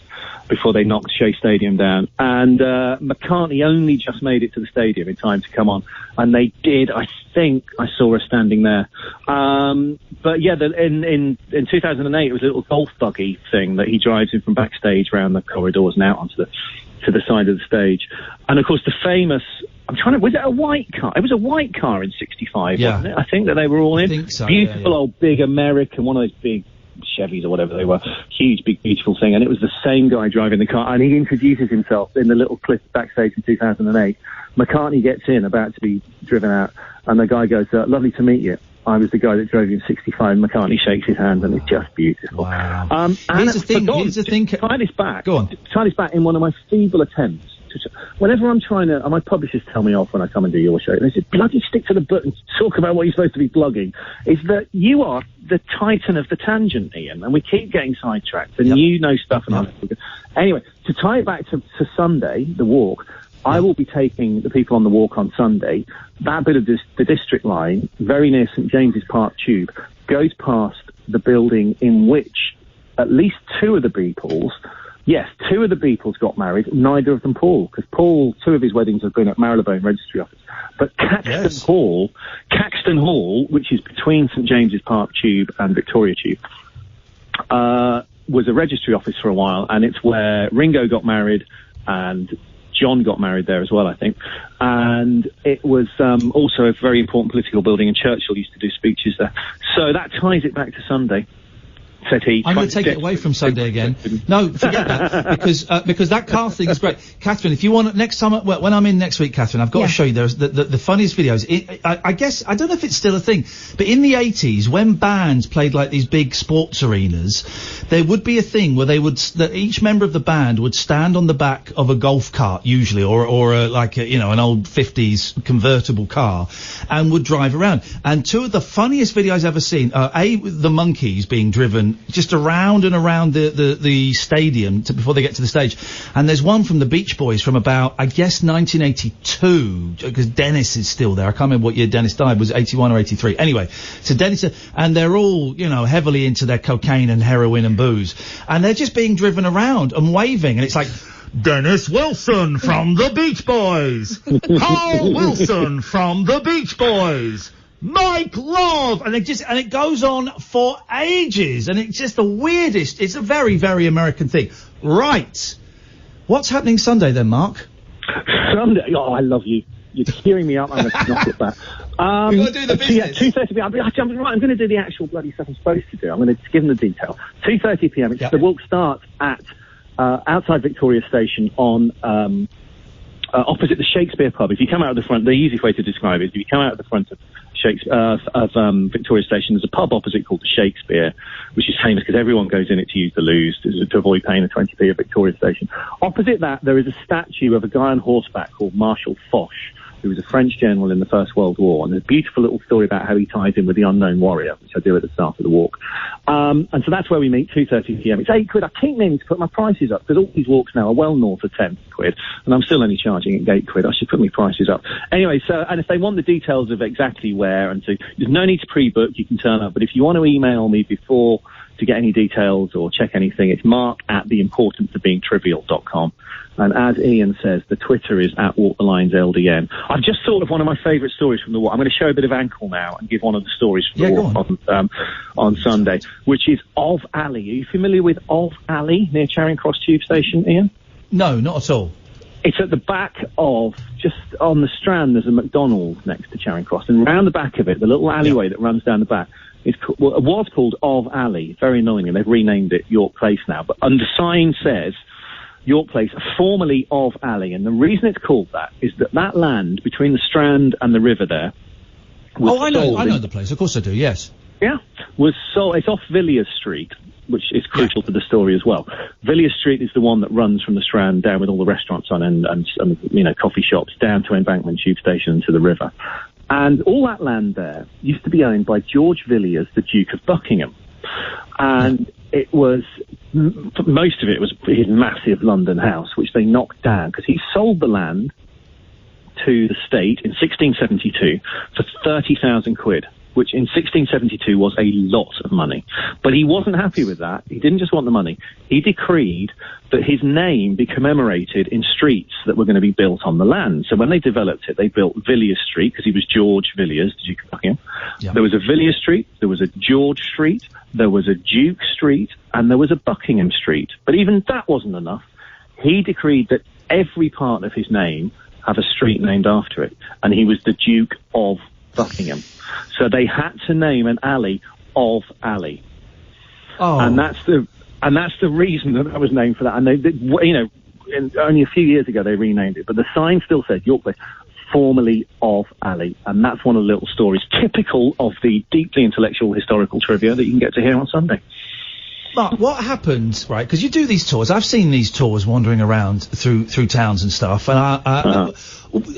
before they knocked Shea Stadium down. And McCartney only just made it to the stadium in time to come on. And they did. I think I saw her standing there. But yeah, in 2008, it was a little golf buggy thing that he drives in from backstage around the corridors and out onto the side of the stage. And of course, the famous. Was it a white car? It was a white car in 65, wasn't it? I think that they were all in. I think so, beautiful old big American, one of those big Chevys or whatever they were. Huge, big, beautiful thing. And it was the same guy driving the car. And he introduces himself in the little clip backstage in 2008. McCartney gets in, about to be driven out. And the guy goes, "Lovely to meet you. I was the guy that drove you in 65." And McCartney shakes his hand, and it's just beautiful. Wow. And here's the thing. Tie this back. Go on. Tie this back in one of my feeble attempts. Whenever I'm trying to, my publishers tell me off when I come and do your show, they say, "Bloody stick to the book and talk about what you're supposed to be blogging," is that you are the titan of the tangent, Ian, and we keep getting sidetracked, and you know stuff. And anyway, to tie it back to Sunday, the walk, I will be taking the people on the walk on Sunday. That bit of the district line, very near St James's Park Tube, goes past the building in which at least two of the Beatles got married, neither of them Paul, because Paul, two of his weddings have been at Marylebone Registry Office. But Caxton Hall, which is between St James's Park Tube and Victoria Tube, was a registry office for a while, and it's where Ringo got married and John got married there as well, I think. And it was also a very important political building, and Churchill used to do speeches there. So that ties it back to Sunday. Said he. I'm going to take it away from Sunday again. No, forget that, because that car thing is great. Catherine, if you want, next time, when I'm in next week, Catherine, I've got to show you the funniest videos. I guess, I don't know if it's still a thing, but in the 80s, when bands played like these big sports arenas, there would be a thing where that each member of the band would stand on the back of a golf cart, usually, or an old 50s convertible car, and would drive around. And two of the funniest videos I've ever seen are the monkeys being driven just around and around the stadium before they get to the stage. And there's one from the Beach Boys from about, I guess, 1982, because Dennis is still there. I can't remember what year Dennis died. Was it 81 or 83? Anyway, so Dennis, and they're all, heavily into their cocaine and heroin and booze. And they're just being driven around and waving. And it's like, Dennis Wilson from the Beach Boys. Carl Wilson from the Beach Boys. Mike Love, and it goes on for ages, and it's just the weirdest. It's a very, very American thing. Right. What's happening Sunday then, Mark? Sunday? Oh, I love you. You're tearing me up. I'm going to knock it back. We've got to do the business. 2:30 p.m. I'm going to do the actual bloody stuff I'm supposed to do. I'm going to give them the detail. 2:30 p.m. The walk starts at outside Victoria Station on opposite the Shakespeare pub. If you come out of the front, the easiest way to describe it is if you come out of the front of Victoria Station, there's a pub opposite called the Shakespeare, which is famous because everyone goes in it to use the loos to avoid paying the 20p at Victoria Station. Opposite that, there is a statue of a guy on horseback called Marshal Foch, who was a French general in the First World War, and there's a beautiful little story about how he ties in with the unknown warrior, which I do at the start of the walk. And so that's where we meet, 2:30 p.m. It's £8. I keep meaning to put my prices up, because all these walks now are well north of £10, and I'm still only charging £8. I should put my prices up. Anyway, and if they want the details of exactly where, there's no need to pre-book, you can turn up, but if you want to email me before to get any details or check anything, it's mark@theimportanceofbeingtrivial.com. And as Ian says, the Twitter is at @WalkTheLinesLDN. I've just thought of one of my favourite stories from the walk. I'm going to show a bit of ankle now and give one of the stories from the walk on Sunday, which is Of Alley. Are you familiar with Of Alley near Charing Cross Tube Station, Ian? No, not at all. It's at the back of, just on the Strand, there's a McDonald's next to Charing Cross, and round the back of it, the little alleyway that runs down the back, was called Of Alley. Very annoyingly, they've renamed it York Place now, but under sign says York Place, formerly Of Alley, and the reason it's called that is that land between the Strand and the river there was I know the place, of course I do, yes. Yeah, it's off Villiers Street, which is crucial to the story as well. Villiers Street is the one that runs from the Strand down with all the restaurants on and coffee shops down to Embankment Tube Station to the river. And all that land there used to be owned by George Villiers, the Duke of Buckingham. And it was, most of it was his massive London house, which they knocked down because he sold the land to the state in 1672 for 30,000 quid. Which in 1672 was a lot of money. But he wasn't happy with that. He didn't just want the money. He decreed that his name be commemorated in streets that were going to be built on the land. So when they developed it, they built Villiers Street, because he was George Villiers, the Duke of Buckingham. Yep. There was a Villiers Street, there was a George Street, there was a Duke Street, and there was a Buckingham Street. But even that wasn't enough. He decreed that every part of his name have a street named after it. And he was the Duke of Buckingham. So they had to name an alley Of Alley. Oh. And that's the reason that was named for that. And they only a few years ago they renamed it, but the sign still said York Place, formerly Of Alley. And that's one of the little stories typical of the deeply intellectual historical trivia that you can get to hear on Sunday. Mark, what happens, right, because you do these tours, I've seen these tours wandering around through towns and stuff, and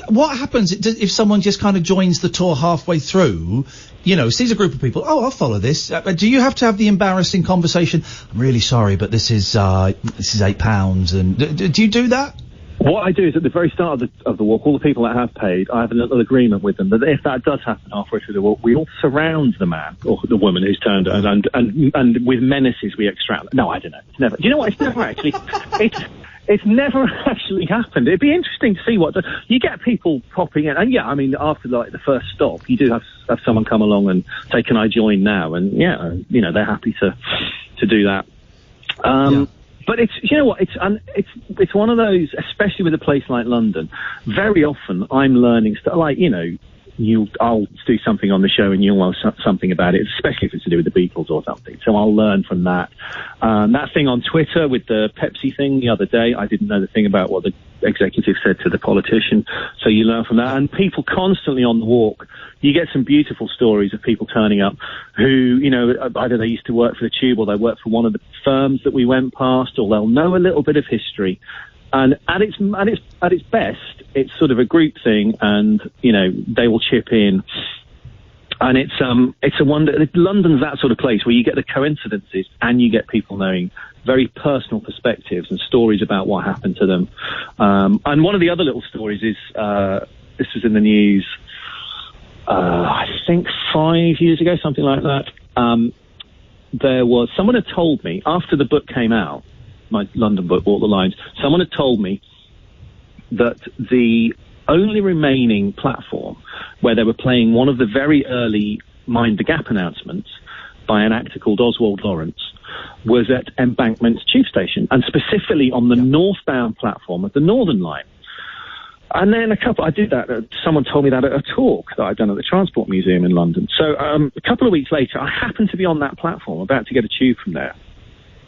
what happens if someone just kind of joins the tour halfway through, sees a group of people, I'll follow this, do you have to have the embarrassing conversation, I'm really sorry, but this is £8, and do you do that? What I do is at the very start of the walk, all the people that have paid, I have a little agreement with them that if that does happen halfway through the walk, we all surround the man or the woman who's turned and with menaces we extract. No, I don't know. It's never. Do you know what? It's never actually. It's never actually happened. It'd be interesting to see you get people popping in, and after the first stop, you do have someone come along and say, "Can I join now?" And they're happy to do that. But it's one of those, especially with a place like London. Very often I'm learning stuff, I'll do something on the show and you'll know something about it, especially if it's to do with the Beatles or something. So I'll learn from that. That thing on Twitter with the Pepsi thing the other day, I didn't know the thing about what the executive said to the politician. So you learn from that. And people constantly on the walk, you get some beautiful stories of people turning up who, either they used to work for the Tube or they work for one of the firms that we went past, or they'll know a little bit of history. And at its best, it's sort of a group thing, and they will chip in. And it's a wonder. London's that sort of place where you get the coincidences and you get people knowing very personal perspectives and stories about what happened to them. And one of the other little stories is this was in the news, I think 5 years ago, something like that. There was someone had told me after the book came out, my London book, Walk the Lines, someone had told me that the only remaining platform where they were playing one of the very early Mind the Gap announcements by an actor called Oswald Lawrence was at Embankment Tube Station, and specifically on the northbound platform of the Northern Line. And then someone told me that at a talk that I'd done at the Transport Museum in London. So a couple of weeks later, I happened to be on that platform, about to get a tube from there.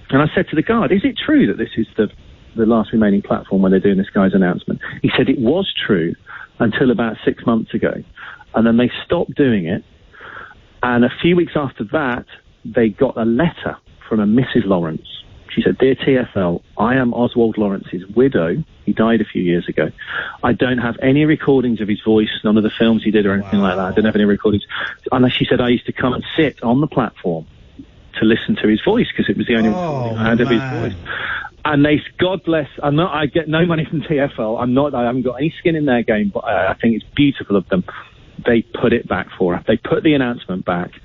And I said to the guard, is it true that this is the last remaining platform where they're doing this guy's announcement? He said it was true until about 6 months ago. And then they stopped doing it. And a few weeks after that, they got a letter from a Mrs. Lawrence. She said, "Dear TFL, I am Oswald Lawrence's widow. He died a few years ago. I don't have any recordings of his voice, none of the films he did or anything like that. I don't have any recordings." And she said, "I used to come and sit on the platform to listen to his voice because it was the only recording I had of his voice." And God bless, I get no money from TFL. I haven't got any skin in their game, but I think it's beautiful of them. They put it back for her. They put the announcement back.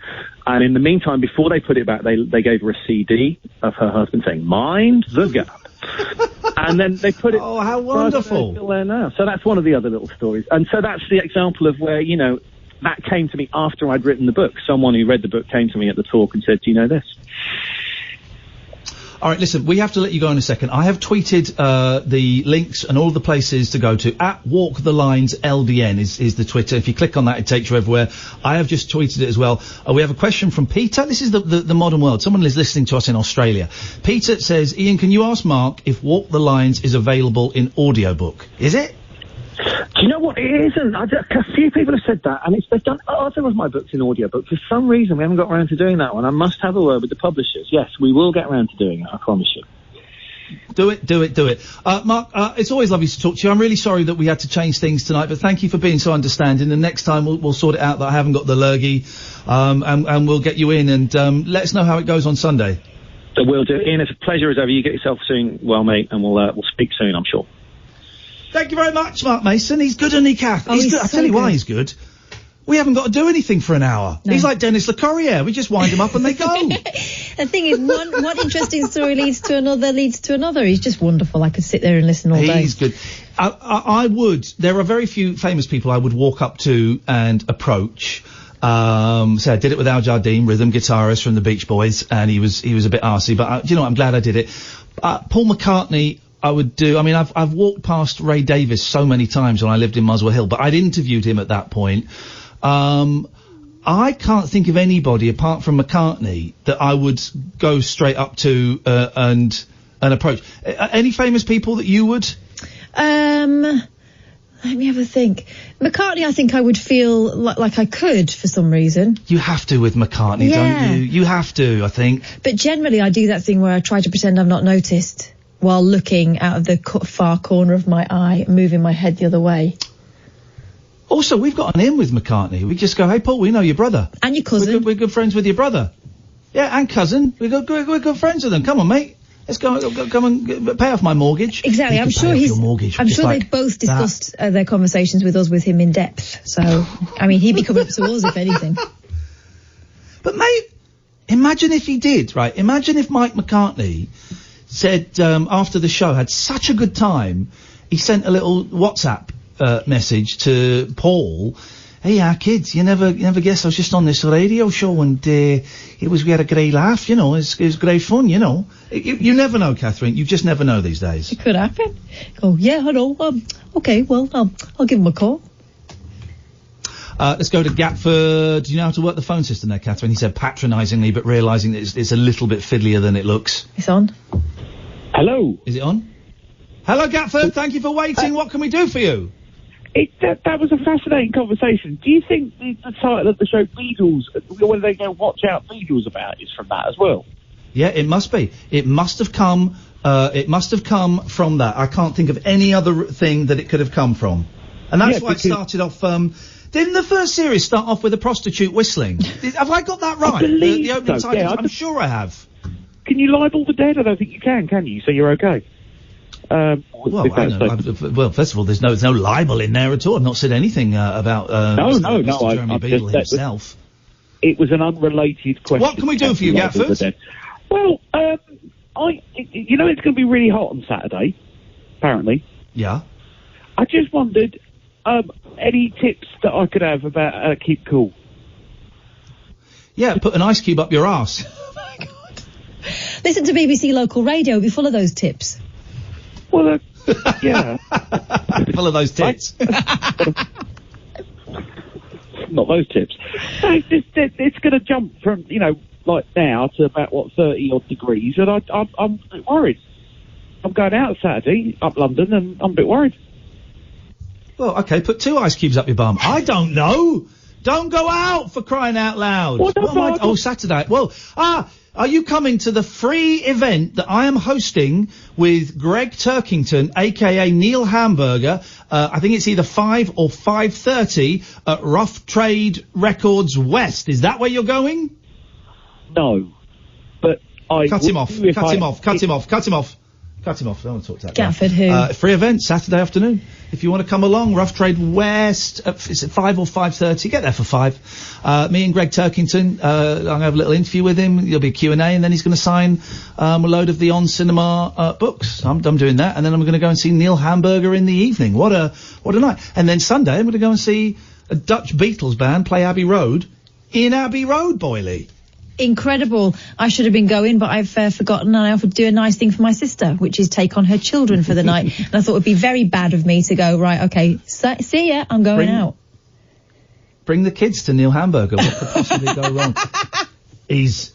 And in the meantime, before they put it back, they gave her a CD of her husband saying, "Mind the Gap." And then they put it... Oh, how wonderful. Still there now. So that's one of the other little stories. And so that's the example of where, you know, that came to me after I'd written the book. Someone who read the book came to me at the talk and said, do you know this? All right, listen, we have to let you go in a second. I have tweeted the links and all the places to go to. At Walk the Lines LDN is the Twitter. If you click on that, it takes you everywhere. I have just tweeted it as well. We have a question from Peter. This is the modern world. Someone is listening to us in Australia. Peter says, Ian, can you ask Mark if Walk the Lines is available in audiobook? Is it? Do you know what? It isn't. A few people have said that, and they've done other of my books in audiobook. For some reason, we haven't got around to doing that one. I must have a word with the publishers. Yes, we will get around to doing it, I promise you. Do it. Mark, it's always lovely to talk to you. I'm really sorry that we had to change things tonight, but thank you for being so understanding. And next time we'll sort it out that I haven't got the lurgy, and we'll get you in and let us know how it goes on Sunday. So we'll do. Ian, it's a pleasure as ever. You get yourself soon well, mate, and we'll speak soon, I'm sure. Thank you very much, Mark Mason. He's good, isn't he, Kath? Oh, he's good. I'll so tell you why good. he's good. We haven't got to do anything for an hour. No. He's like Dennis Le Corriere. We just wind him up and they go. The thing is, one interesting story leads to another. He's just wonderful. I could sit there and listen all day. He's good. I would. There are very few famous people I would walk up to and approach. Say I did it with Al Jardine, rhythm guitarist from the Beach Boys, and he was a bit arsey, but you know what, I'm glad I did it. Paul McCartney, I would do. I mean, I've walked past Ray Davies so many times when I lived in Muswell Hill, but I'd interviewed him at that point. I can't think of anybody apart from McCartney that I would go straight up to and approach. Any famous people that you would? Let me have a think. McCartney, I think I would feel like I could for some reason. You have to with McCartney, don't you? You have to, I think. But generally, I do that thing where I try to pretend I'm not noticed while looking out of the far corner of my eye, moving my head the other way. Also, we've got an in with McCartney. We just go, hey, Paul, we know your brother. And your cousin. We're good friends with your brother. Yeah, and cousin. We're good friends with them. Come on, mate. Let's go and pay off my mortgage. Exactly. I'm sure they both discussed their conversations with us with him in depth. So, I mean, he'd be coming up to us if anything. But mate, imagine if he did, right? Imagine if Mike McCartney said, after the show, had such a good time, he sent a little WhatsApp message to Paul. Hey, kids, you never guessed I was just on this radio show and we had a great laugh, you know, it was great fun, you know. You never know, Catherine, you just never know these days. It could happen. Oh, yeah, I know. Okay, well, I'll give him a call. Let's go to Gatford. Do you know how to work the phone system there, Catherine? He said patronisingly, but realising that it's a little bit fiddlier than it looks. It's on. Hello. Is it on? Hello, Gatford. Thank you for waiting. What can we do for you? That was a fascinating conversation. Do you think the title of the show, Beatles, when they go watch out Beatles about, is from that as well? Yeah, it must be. It must have come from that. I can't think of any other thing that it could have come from. And that's why it started off, didn't the first series start off with a prostitute whistling? Have I got that right? I believe the opening so. titles? Yeah, I'm sure I have. Can you libel the dead? I don't think you can you? So you're okay. Well, first of all, there's no libel in there at all. I've not said anything about Mr. Jeremy Beadle himself. It was an unrelated question. What can we do for you, Gatford? Well, you know it's going to be really hot on Saturday, apparently. Yeah. I just wondered, any tips that I could have about keep cool? Yeah, put an ice cube up your arse. Oh my God. Listen to BBC local radio. It'll be full of those tips. Well, yeah. Full of those tits. Not those tips. No, it's going to jump from, you know, like now to about, 30 odd degrees, and I'm a bit worried. I'm going out Saturday, up London, and I'm a bit worried. Well, okay, put 2 ice cubes up your bum. I don't know. Don't go out, for crying out loud. Saturday. Well, are you coming to the free event that I am hosting with Greg Turkington, a.k.a. Neil Hamburger? I think it's either 5 or 5:30 at Rough Trade Records West. Is that where you're going? No. But I... Cut him off. Cut him off. I don't want to talk to that guy. Gatford who? Free event, Saturday afternoon. if you want to come along, Rough Trade West, is it 5 or 5:30? Get there for 5. Me and Greg Turkington, I'm going to have a little interview with him. There'll be a Q&A, and then he's going to sign a load of the On Cinema books. I'm doing that, and then I'm going to go and see Neil Hamburger in the evening. What a night. And then Sunday, I'm going to go and see a Dutch Beatles band play Abbey Road in Abbey Road, Boyley. Incredible. I should have been going, but I've forgotten, and I offered to do a nice thing for my sister, which is take on her children for the night. And I thought it would be very bad of me to go, right, okay, see ya, I'm going out. Bring the kids to Neil Hamburger. What could possibly go wrong? He's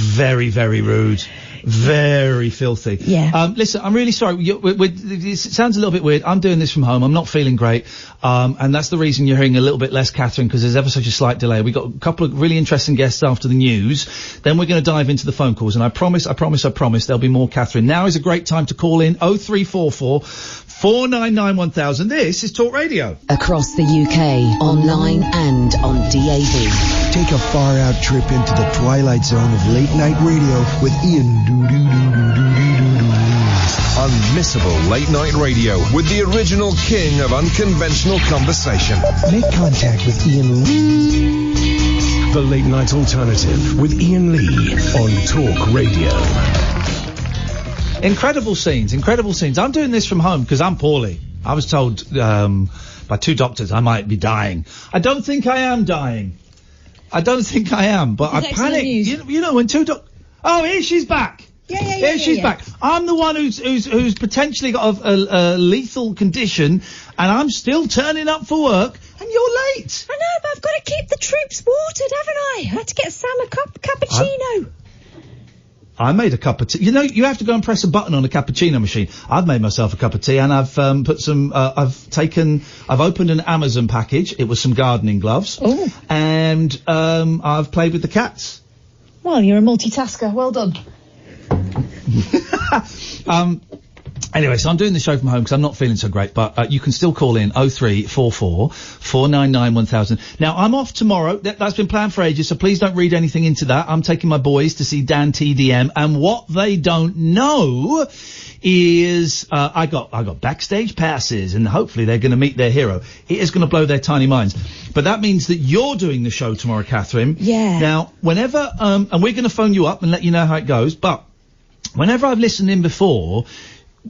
very, very rude. Very filthy. Yeah. Listen, I'm really sorry. It sounds a little bit weird. I'm doing this from home. I'm not feeling great. And that's the reason you're hearing a little bit less Catherine, because there's ever such a slight delay. We've got a couple of really interesting guests after the news. Then we're going to dive into the phone calls. And I promise there'll be more Catherine. Now is a great time to call in 0344 499 1000. This is Talk Radio. Across the UK, online and on DAB. Take a far-out trip into the twilight zone of late-night radio with Iain. Unmissable late-night radio with the original king of unconventional conversation. Make contact with Iain Lee. The Late Night Alternative with Iain Lee on Talk Radio. Incredible scenes. I'm doing this from home because I'm poorly. I was told by 2 doctors I might be dying. I don't think I am dying. I don't think I am, but I panic. You know, when 2 doctors... Oh, here she's back. Yeah, she's back. I'm the one who's potentially got a lethal condition, and I'm still turning up for work, and you're late. I know, but I've got to keep the troops watered, haven't I? I had to get Sam a cappuccino. I made a cup of tea. You know, you have to go and press a button on a cappuccino machine. I've made myself a cup of tea, and I've put some. I've opened an Amazon package. It was some gardening gloves. Oh. And I've played with the cats. Well, you're a multitasker. Well done. Anyway, so I'm doing the show from home because I'm not feeling so great, but you can still call in 0344 499 1000. Now, I'm off tomorrow. That's been planned for ages, so please don't read anything into that. I'm taking my boys to see Dan TDM, and what they don't know is I got backstage passes, and hopefully they're going to meet their hero. It is going to blow their tiny minds. But that means that you're doing the show tomorrow, Catherine. Yeah. Now, whenever and we're going to phone you up and let you know how it goes, but whenever I've listened in before,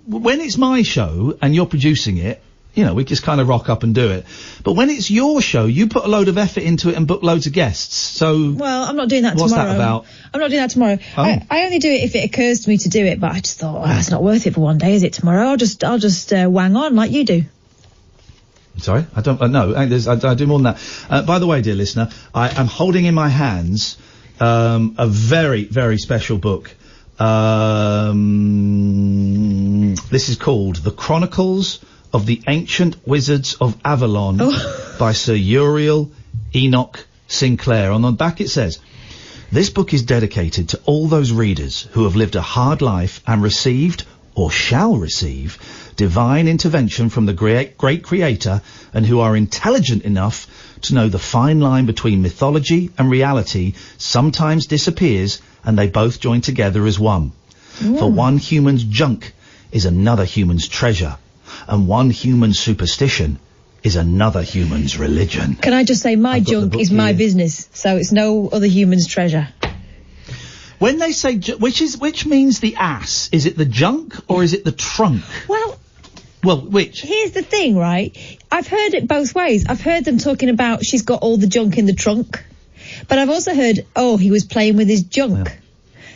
when it's my show and you're producing it, you know, we just kind of rock up and do it. But when it's your show, you put a load of effort into it and book loads of guests. So, well, I'm not doing that what's tomorrow. What's that about? I'm not doing that tomorrow. Oh. I only do it if it occurs to me to do it. But I just thought, it's not worth it for one day, is it? Tomorrow, I'll just wang on like you do. Sorry, I don't. No, I do more than that. By the way, dear listener, I am holding in my hands a very, very special book. This is called The Chronicles of the Ancient Wizards of Avalon by Sir Uriel Enoch Sinclair. On the back it says, this book is dedicated to all those readers who have lived a hard life and received, or shall receive, divine intervention from the great Creator, and who are intelligent enough to know the fine line between mythology and reality sometimes disappears, and they both join together as one. For one human's junk is another human's treasure, and one human's superstition is another human's religion. Can I just say my junk is my business, so it's no other human's treasure. When they say which means the ass, is it the junk or is it the trunk? Well, which? Here's the thing, right? I've heard it both ways. I've heard them talking about she's got all the junk in the trunk, but I've also heard, he was playing with his junk. Yeah.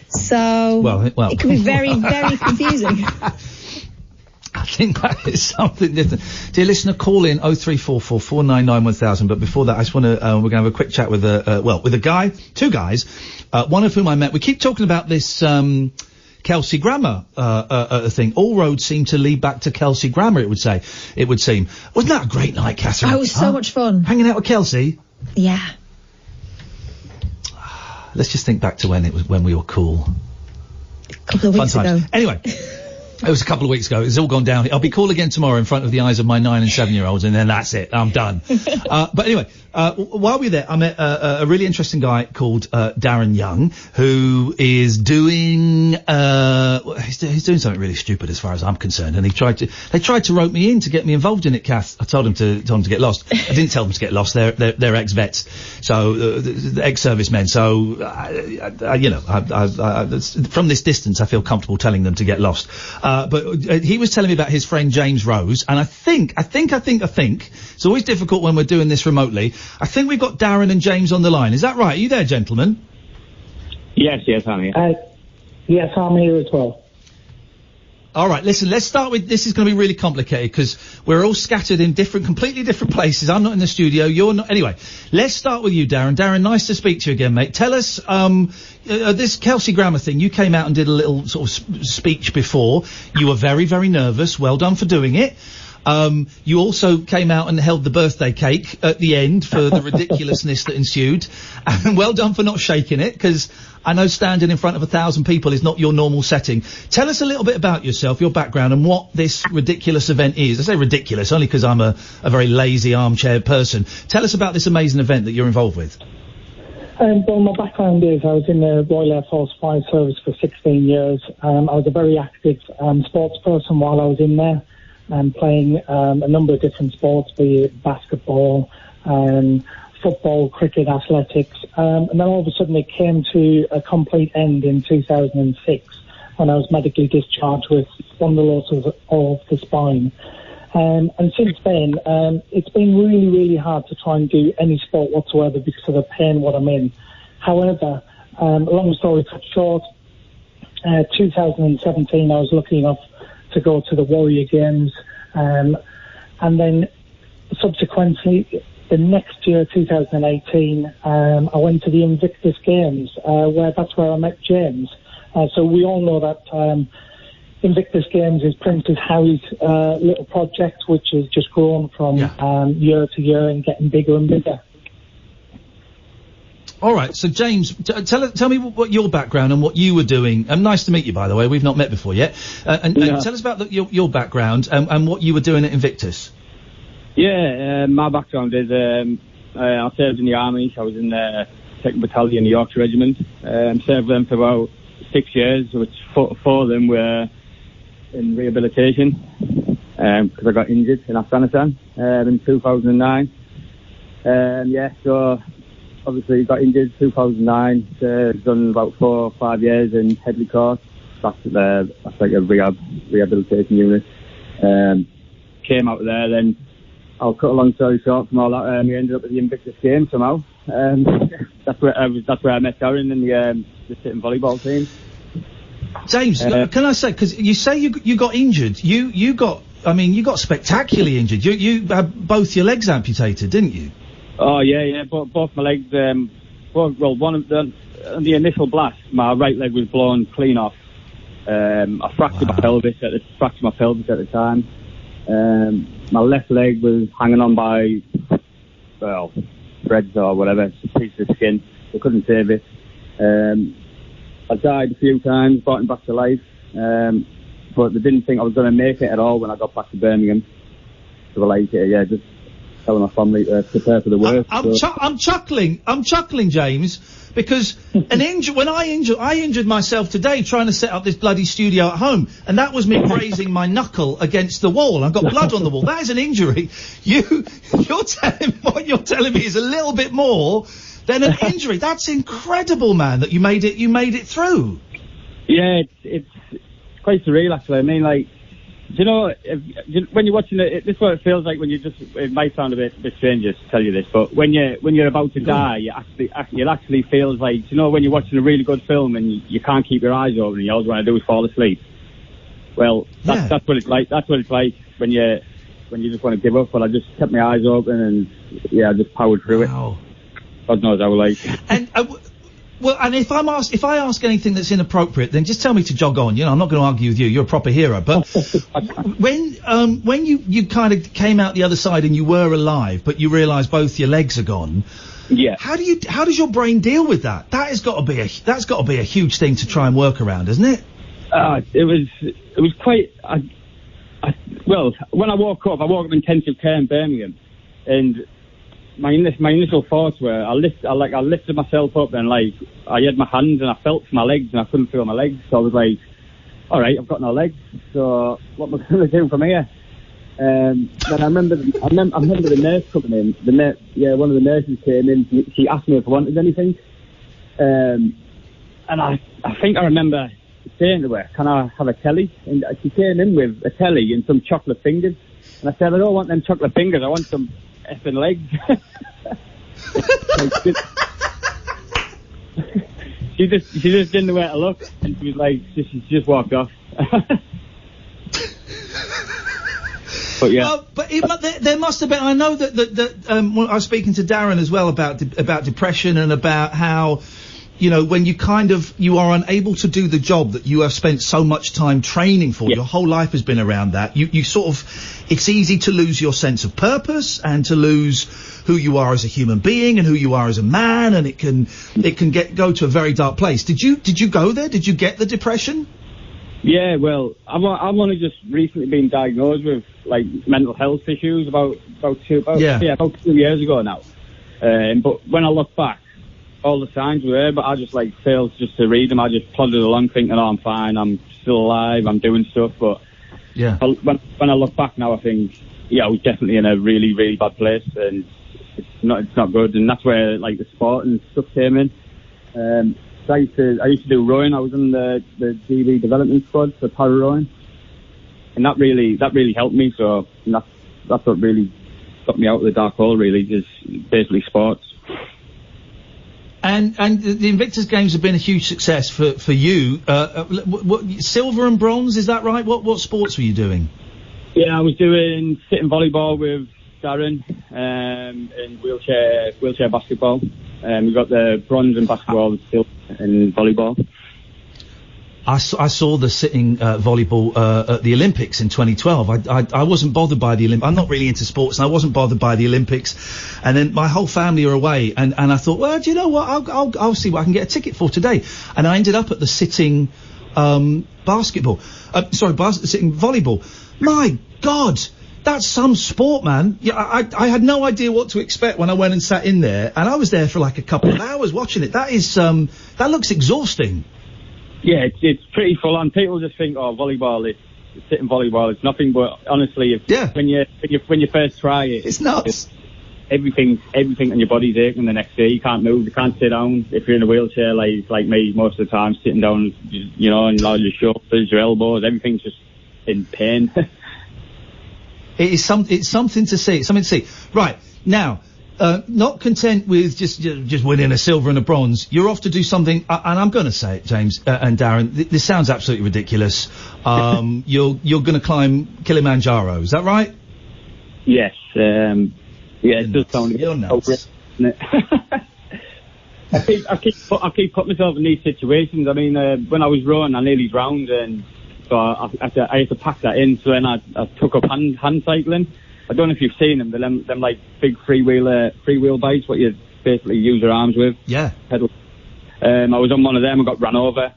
So it can be very, very confusing. I think that is something different. Dear listener, call in 0344 499 1000. But before that, I just want to, we're going to have a quick chat with with a guy, 2 guys, one of whom I met. We keep talking about this, Kelsey Grammer, thing. All roads seem to lead back to Kelsey Grammer, it would seem. Wasn't that a great night, Catherine? Oh, it was so much fun. Hanging out with Kelsey? Yeah. Let's just think back to when we were cool. A couple of weeks ago. Anyway. It was a couple of weeks ago. It's all gone down. I'll be cool again tomorrow in front of the eyes of my 9 and 7-year-olds, and then that's it. I'm done. But anyway, while we were there, I met a really interesting guy called Darren Young, who is doing he's doing something really stupid as far as I'm concerned. And they tried to rope me in to get me involved in it, Kath. I told him to get lost. I didn't tell them to get lost. They're ex-vets, so ex-servicemen. So from this distance, I feel comfortable telling them to get lost. But he was telling me about his friend James Rose, and I think it's always difficult when we're doing this remotely. I think we've got Darren and James on the line. Is that right? Are you there, gentlemen? Yes, I'm here. Yes, I'm here as well. All right, listen, let's start with, this is going to be really complicated because we're all scattered in completely different places. I'm not in the studio, you're not. Anyway, let's start with you, Darren. Darren, nice to speak to you again, mate. Tell us, this Kelsey Grammer thing, you came out and did a little sort of speech before. You were very, very nervous. Well done for doing it. You also came out and held the birthday cake at the end for the ridiculousness that ensued. And well done for not shaking it, because I know standing in front of 1,000 people is not your normal setting. Tell us a little bit about yourself, your background, and what this ridiculous event is. I say ridiculous only because I'm a very lazy armchair person. Tell us about this amazing event that you're involved with. Well, my background is I was in the Royal Air Force Fire Service for 16 years. I was a very active sports person while I was in there. Playing a number of different sports, be it basketball, football, cricket, athletics. And then all of a sudden it came to a complete end in 2006 when I was medically discharged with spondylosis of the spine. And since then, it's been really, really hard to try and do any sport whatsoever because of the pain what I'm in. However, long story cut short, 2017 I was lucky enough to go to the Warrior Games, and then subsequently the next year, 2018, I went to the Invictus Games, that's where I met James. So we all know that Invictus Games is Princess Harry's little project, which has just grown from year to year and getting bigger and bigger. All right, so James, tell me what your background and what you were doing. Nice to meet you, by the way. We've not met before yet. And tell us about your background and what you were doing at Invictus. Yeah, my background is I served in the army. I was in the 2nd Battalion, the Yorkshire Regiment. Served them for about 6 years, which four of them were in rehabilitation because I got injured in Afghanistan in 2009. So obviously got injured 2009, done about 4 or 5 years in Headley Court. That's like a rehabilitation unit. Came out of there, then I'll cut a long story short from all that. We ended up at the Invictus Games somehow. That's where I met Darren and the sitting volleyball team. James, can I say, because you say you got injured, you got spectacularly injured. You had both your legs amputated, didn't you? Oh yeah, both my legs. One of the initial blast, my right leg was blown clean off. I fractured my pelvis at the time. My left leg was hanging on by threads or whatever, it's a piece of skin. They couldn't save it. I died a few times, brought him back to life, but they didn't think I was going to make it at all when I got back to Birmingham. So just telling my family to prepare for the worst. I'm chuckling, James, because when I injured myself today trying to set up this bloody studio at home, and that was me grazing my knuckle against the wall. I've got blood on the wall. That is an injury. What you're telling me is a little bit more than an injury. That's incredible, man, that you made it through. Yeah, it's quite surreal, actually. I mean, like, do you know, when you're watching it, this is what it feels like when it might sound a bit strange to tell you this, but when you're about to die, it actually feels like, you know, when you're watching a really good film and you can't keep your eyes open and all you want to do is fall asleep. Well, that's what it's like. That's what it's like when you just want to give up. But I just kept my eyes open and I just powered through it. God knows how like. And and if I ask anything that's inappropriate, then just tell me to jog on. You know, I'm not going to argue with you. You're a proper hero. But when you kind of came out the other side and you were alive, but you realised both your legs are gone. Yeah. How does your brain deal with that? That's got to be a huge thing to try and work around, isn't it? It was quite. Well, when I woke up in intensive care in Birmingham, and my initial thoughts were I lifted myself up and like I had my hands and I felt for my legs and I couldn't feel my legs, so I was like, all right, I've got no legs, so what am I going to do from here? Then I remember the nurse coming in. One of the nurses came in. She asked me if I wanted anything, and I think I remember saying to her, "Can I have a telly?" And she came in with a telly and some chocolate fingers, and I said, "I don't want them chocolate fingers. I want some effing legs." She just didn't know where to look, and she was like, she just walked off. But yeah, but there must have been. I know that when I was speaking to Darren as well about depression and about how, you know, when you are unable to do the job that you have spent so much time training for, your whole life has been around that. You sort of, it's easy to lose your sense of purpose and to lose who you are as a human being and who you are as a man, and it can go to a very dark place. Did you go there? Did you get the depression? Yeah, well, I've only just recently been diagnosed with like mental health issues about 2 years ago now. But when I look back, all the signs were there, but I just like failed just to read them. I just plodded along thinking, "Oh, I'm fine, I'm still alive, I'm doing stuff." But yeah, when I look back now, I think I was definitely in a really, really bad place, and it's not good. And that's where like the sport and stuff came in. So I used to do rowing. I was in the DB development squad for para rowing, and that really helped me. So that's what really got me out of the dark hole. Really, just basically sports. And the Invictus Games have been a huge success for you. What, silver and bronze, is that right? What sports were you doing? Yeah, I was doing sitting volleyball with Darren, and wheelchair basketball. We got the bronze in basketball and silver in volleyball. I saw the sitting volleyball at the Olympics in 2012. I wasn't bothered by the Olympics. I'm not really into sports, and I wasn't bothered by the Olympics. And then my whole family are away, and I thought, well, do you know what? I'll see what I can get a ticket for today. And I ended up at the sitting sitting volleyball. My God, that's some sport, man. Yeah, I had no idea what to expect when I went and sat in there, and I was there for like a couple of hours watching it. That is that looks exhausting. Yeah, it's pretty full on. People just think, oh, sitting volleyball is nothing, but honestly, when you first try it, it's nuts. Everything on your body's aching the next day. You can't move, you can't sit down. If you're in a wheelchair, like me, most of the time, sitting down, you know, and all your shoulders, your elbows, everything's just in pain. It's something to see. Right now. Not content with just winning a silver and a bronze, you're off to do something, and I'm going to say it, James and Darren. This sounds absolutely ridiculous. You're going to climb Kilimanjaro, is that right? Yes. It does sound. You're nuts. I keep putting myself in these situations. I mean, when I was rowing, I nearly drowned, and so I had to pack that in. So then I took up hand cycling. I don't know if you've seen them. They're them like big freewheel bikes, what you basically use your arms with. Yeah. Pedal. I was on one of them and got run over.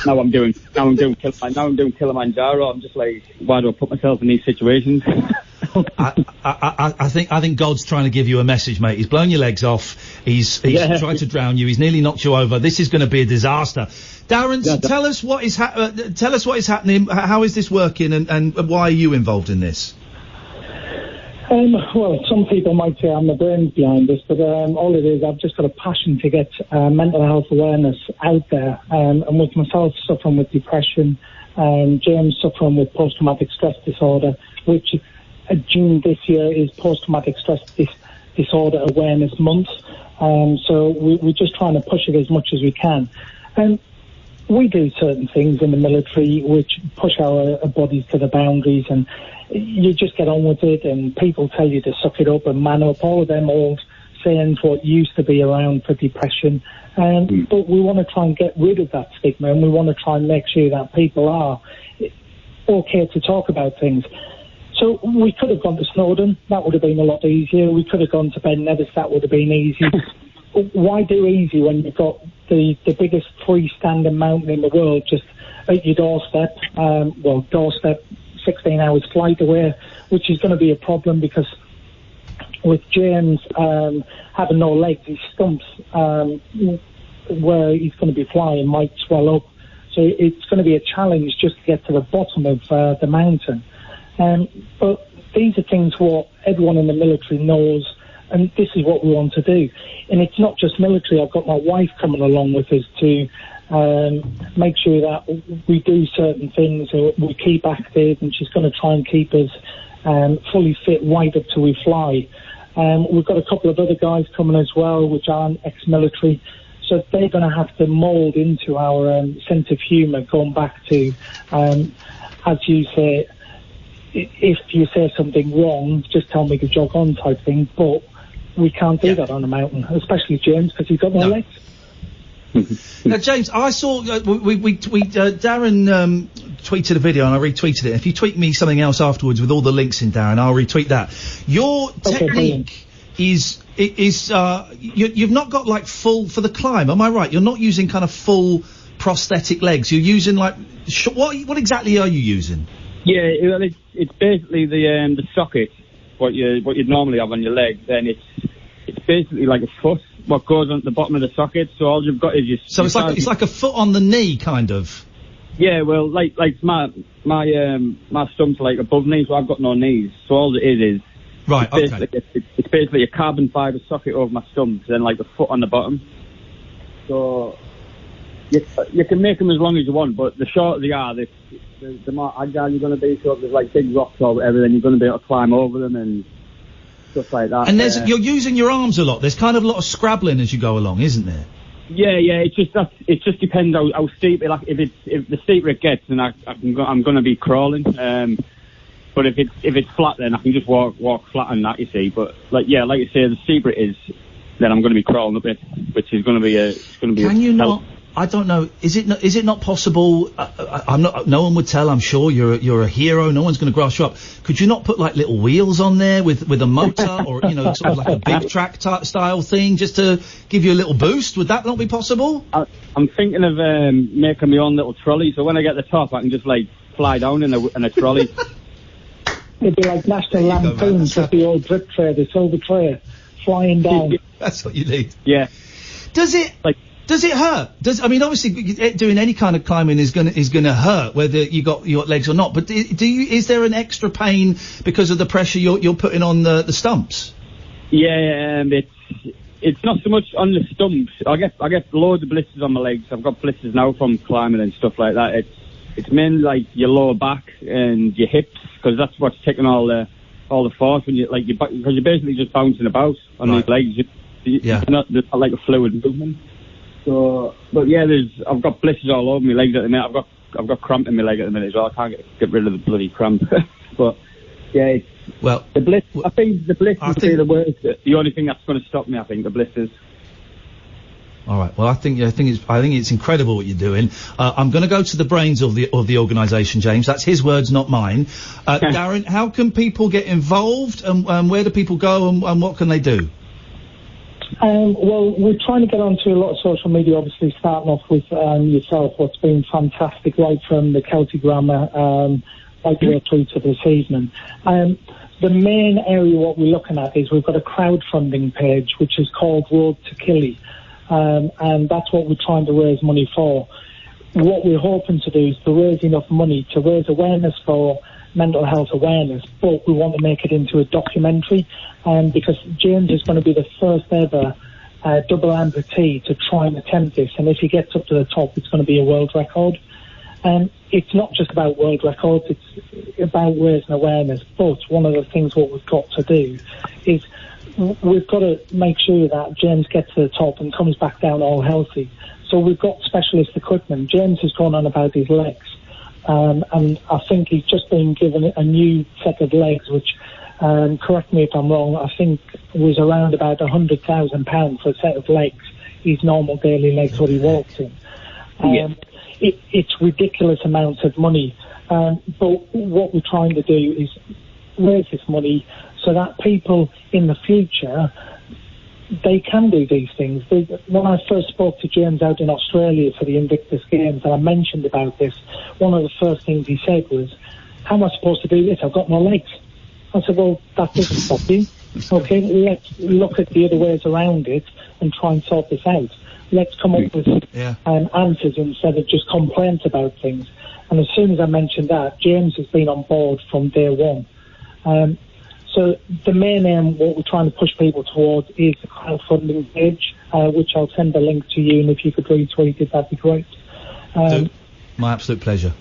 Now I'm doing Kilimanjaro. I'm just like, why do I put myself in these situations? I think God's trying to give you a message, mate. He's blown your legs off. He's tried to drown you. He's nearly knocked you over. This is going to be a disaster. Darren, tell us what is happening. How is this working, and why are you involved in this? Well, some people might say I'm the brains behind this, but all it is, I've just got a passion to get mental health awareness out there. And with myself suffering with depression, James suffering with post-traumatic stress disorder, which June this year is post-traumatic stress disorder awareness month. So we're just trying to push it as much as we can. We do certain things in the military which push our bodies to the boundaries, and you just get on with it, and people tell you to suck it up and man up, all of them old sayings what used to be around for depression. But we want to try and get rid of that stigma, and we want to try and make sure that people are okay to talk about things. So we could have gone to Snowdon, that would have been a lot easier. We could have gone to Ben Nevis, that would have been easy. Why do easy when you've got the biggest freestanding mountain in the world, just at your doorstep. Doorstep, 16 hours flight away, which is going to be a problem because with James having no legs, his stumps where he's going to be flying might swell up. So it's going to be a challenge just to get to the bottom of the mountain. But these are things what everyone in the military knows, and this is what we want to do. And it's not just military. I've got my wife coming along with us to make sure that we do certain things, we keep active, and she's going to try and keep us fully fit right up till we fly. We've got a couple of other guys coming as well, which aren't ex-military, so they're going to have to mould into our sense of humour, going back to, as you say, if you say something wrong, just tell me to jog on type thing, but we can't do that on a mountain, especially James, because he's got no legs. Now, James, I saw Darren tweeted a video and I retweeted it. If you tweet me something else afterwards with all the links in, Darren, I'll retweet that. Your technique is you've not got like full for the climb. Am I right? You're not using kind of full prosthetic legs. You're using like what exactly are you using? Yeah, it's basically the socket. What you'd normally have on your leg. Then it's basically like a foot. What goes on the bottom of the socket, so all you've got is your... So it's like a foot on the knee, kind of? Yeah, well, like my stump's like above knee, so I've got no knees, so all it is... Right, it's basically a carbon fibre socket over my stump, then like a foot on the bottom. So, you can make them as long as you want, but the shorter they are, the more agile you're going to be, so if there's like big rocks or whatever, then you're going to be able to climb over them and... stuff like that. And you're using your arms a lot. There's kind of a lot of scrabbling as you go along, isn't there? Yeah. It just depends how steep. Like if the steeper it gets, then I'm going to be crawling. But if it's flat, then I can just walk flat on that. You see. But like you say, the steeper it is, then I'm going to be crawling up it, which is going to be a. Can you not? I don't know. Is it not possible? I'm not. No one would tell. I'm sure you're a hero. No one's going to grass you up. Could you not put like little wheels on there with a motor or sort of like a big track style thing just to give you a little boost? Would that not be possible? I'm thinking of making my own little trolley. So when I get the top, I can just like fly down in a trolley. It'd be like National Lampoons with the old drip tray, the silver tray, flying down. That's what you need. Yeah. Does it hurt? Obviously, doing any kind of climbing is gonna hurt, whether you got legs or not. But is there an extra pain because of the pressure you're putting on the stumps? Yeah, it's not so much on the stumps. I get loads of blisters on my legs. I've got blisters now from climbing and stuff like that. It's mainly like your lower back and your hips, because that's what's taking all the force when because you're basically just bouncing about on these legs. It's not like a fluid movement. So, but yeah, I've got blisters all over my legs at the minute. I've got cramp in my leg at the minute as well. I can't get rid of the bloody cramp. But yeah, the blisters. I think the blisters will be the worst. The only thing that's going to stop me, I think, the blisters. All right. Well, I think it's incredible what you're doing. I'm going to go to the brains of the organisation, James. That's his words, not mine. Darren, how can people get involved, and where do people go, and what can they do? Well, we're trying to get onto a lot of social media, obviously, starting off with yourself, what's been fantastic, right from the Celtic Grammar, right the way through to this evening. The main area what we're looking at is we've got a crowdfunding page, which is called Road to Killy, and that's what we're trying to raise money for. What we're hoping to do is to raise enough money to raise awareness for mental health awareness, but we want to make it into a documentary, because James is going to be the first ever double amputee to try and attempt this, and if he gets up to the top, it's going to be a world record. It's not just about world records, it's about raising awareness, but one of the things what we've got to do is we've got to make sure that James gets to the top and comes back down all healthy. So we've got specialist equipment. James has gone on about his legs, and I think he's just been given a new set of legs, which, correct me if I'm wrong, I think was around about £100,000 for a set of legs, his normal daily legs, what he walks in. It's ridiculous amounts of money, but what we're trying to do is raise this money so that people in the future they can do these things. When I first spoke to James out in Australia for the Invictus Games, and I mentioned about this, one of the first things he said was, how am I supposed to do this? I've got no legs. I said, well, that doesn't stop you. Okay, let's look at the other ways around it and try and sort this out. Let's come up with answers instead of just complaints about things. And as soon as I mentioned that, James has been on board from day one. So the main aim, what we're trying to push people towards, is the crowdfunding page, which I'll send a link to you, and if you could retweet it, that'd be great. My absolute pleasure.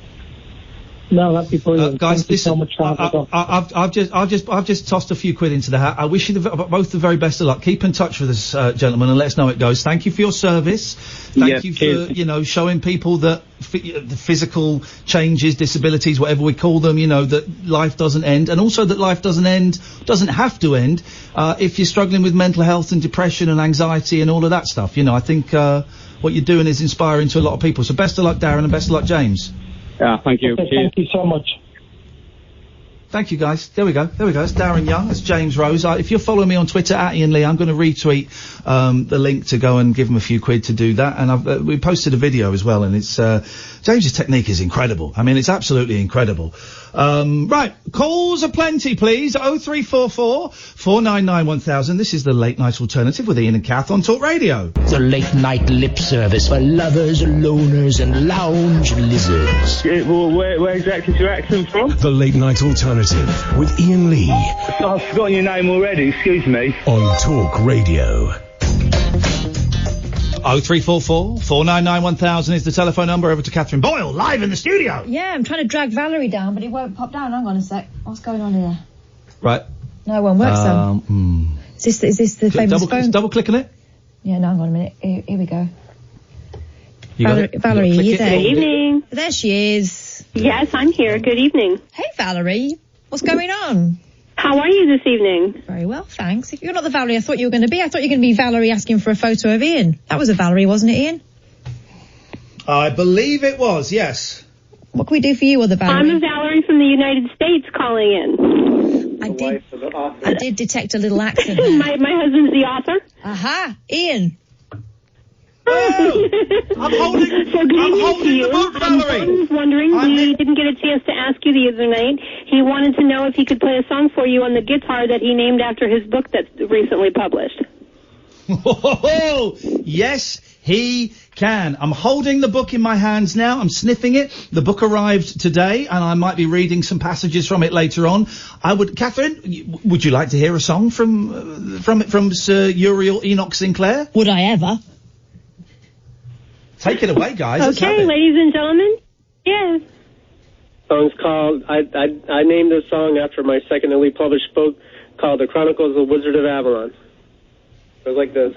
No, that'd be brilliant. Guys, Thank you so much for having me. I've just tossed a few quid into the hat. I wish you both the very best of luck. Keep in touch with us, gentlemen, and let us know how it goes. Thank you for your service. Thank you for, showing people that the physical changes, disabilities, whatever we call them, that life doesn't end, and also that life doesn't have to end, if you're struggling with mental health and depression and anxiety and all of that stuff. I think, what you're doing is inspiring to a lot of people. So best of luck, Darren, and best of luck, James. Yeah, thank you. Okay, thank you so much. Thank you, guys. There we go. It's Darren Young. That's James Rose. If you're following me on Twitter, @Iain Lee, I'm going to retweet the link to go and give him a few quid to do that. And we posted a video as well, and it's James's technique is incredible. I mean, it's absolutely incredible. Right, calls are plenty, please. 0344 499 1000. This is the Late Night Alternative with Iain and Kath on Talk Radio. The late night lip service for lovers, loners, and lounge lizards. Where exactly is your accent from? The Late Night Alternative with Iain Lee. I've forgotten your name already, excuse me. On Talk Radio. 0344 499 1000 is the telephone number. Over to Catherine Boyle, live in the studio. Yeah, I'm trying to drag Valerie down, but it won't pop down. Hang on a sec. What's going on here? Right. No, it won't work, so. Is this the famous phone? Double click on it? Yeah, no, hang on a minute. Here we go. Valerie, are you there? Good evening. There she is. Yes, I'm here. Good evening. Hey, Valerie. What's going on? How are you this evening? Very well, thanks. If you're not the Valerie I thought you were going to be, I thought you were going to be Valerie asking for a photo of Iain. That was a Valerie, wasn't it, Iain? I believe it was, yes. What can we do for you, other Valerie? I'm a Valerie from the United States calling in. I did detect a little accent there. my husband's the author. Aha, Iain. Oh, I'm holding the book, Valerie. I was wondering, we didn't get a chance to ask you the other night. He wanted to know if he could play a song for you on the guitar that he named after his book that's recently published. Oh, yes, he can. I'm holding the book in my hands now. I'm sniffing it. The book arrived today, and I might be reading some passages from it later on. Catherine, would you like to hear a song from Sir Uriel Enoch Sinclair? Would I ever? Take it away, guys. Okay, ladies and gentlemen. Yes. Song's called, I named this song after my secondly published book called The Chronicles of the Wizard of Avalon. It goes like this.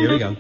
Here we go.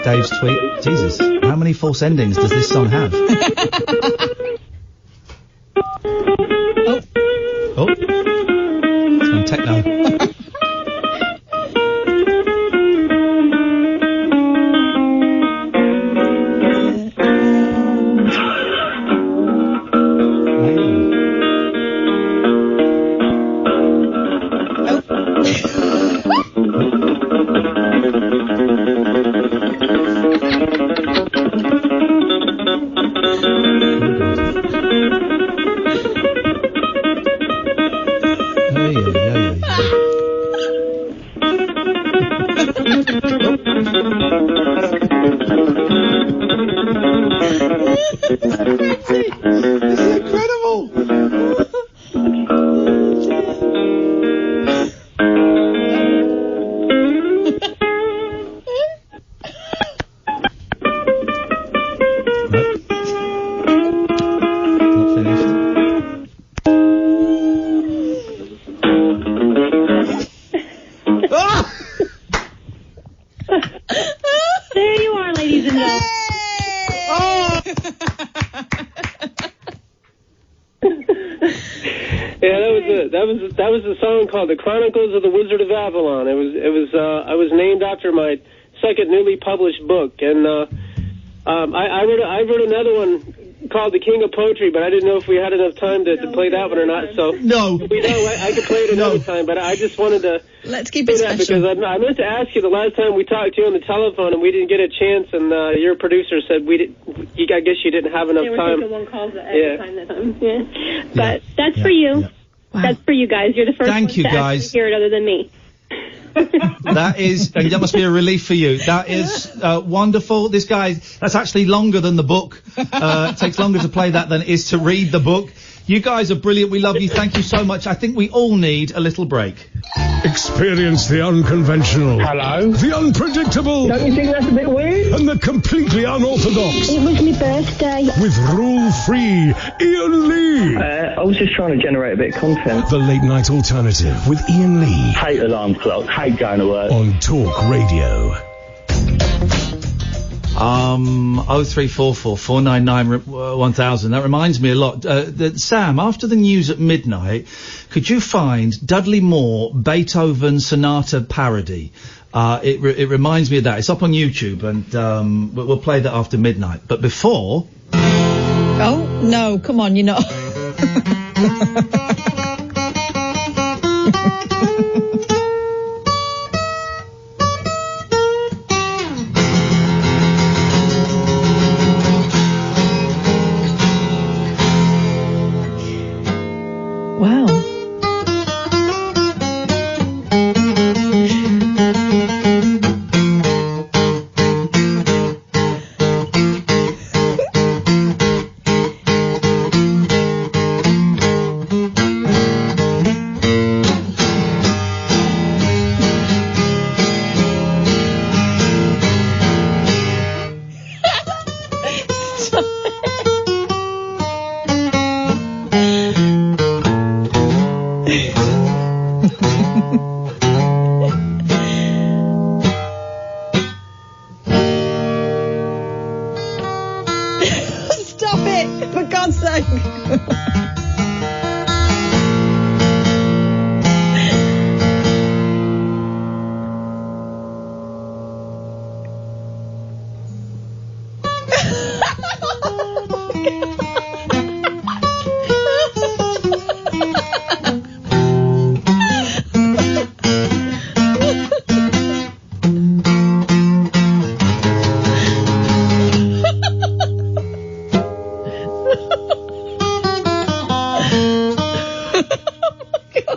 Dave's tweet. Jesus, how many false endings does this song have? Oh. It's gone techno. That was a song called "The Chronicles of the Wizard of Avalon." I was named after my second newly published book, and I wrote another one called "The King of Poetry," but I didn't know if we had enough time to play that one or not. So no, we know I could play it another time, but I just wanted to let's keep it special because I meant to ask you the last time we talked to you on the telephone and we didn't get a chance, and your producer said I guess you didn't have enough time. Taking one call at a time. Yeah, but that's for you. Wow. That's for you guys. You're the first Thank ones you, to guys. actually hear it other than me. That must be a relief for you. That is wonderful. This guy, that's actually longer than the book. It takes longer to play that than it is to read the book. You guys are brilliant. We love you. Thank you so much. I think we all need a little break. Experience the unconventional. Hello. The unpredictable. Don't you think that's a bit weird? And the completely unorthodox. It was my birthday. With rule-free Iain Lee. I was just trying to generate a bit of content. The Late Night Alternative with Iain Lee. Hate alarm clock, hate going to work. On Talk Radio. 0344 499 1000. That reminds me a lot. Sam, after the news at midnight, could you find Dudley Moore Beethoven Sonata parody? It reminds me of that. It's up on YouTube, and we'll play that after midnight. But before... Oh, no, come on, you're not. Wow.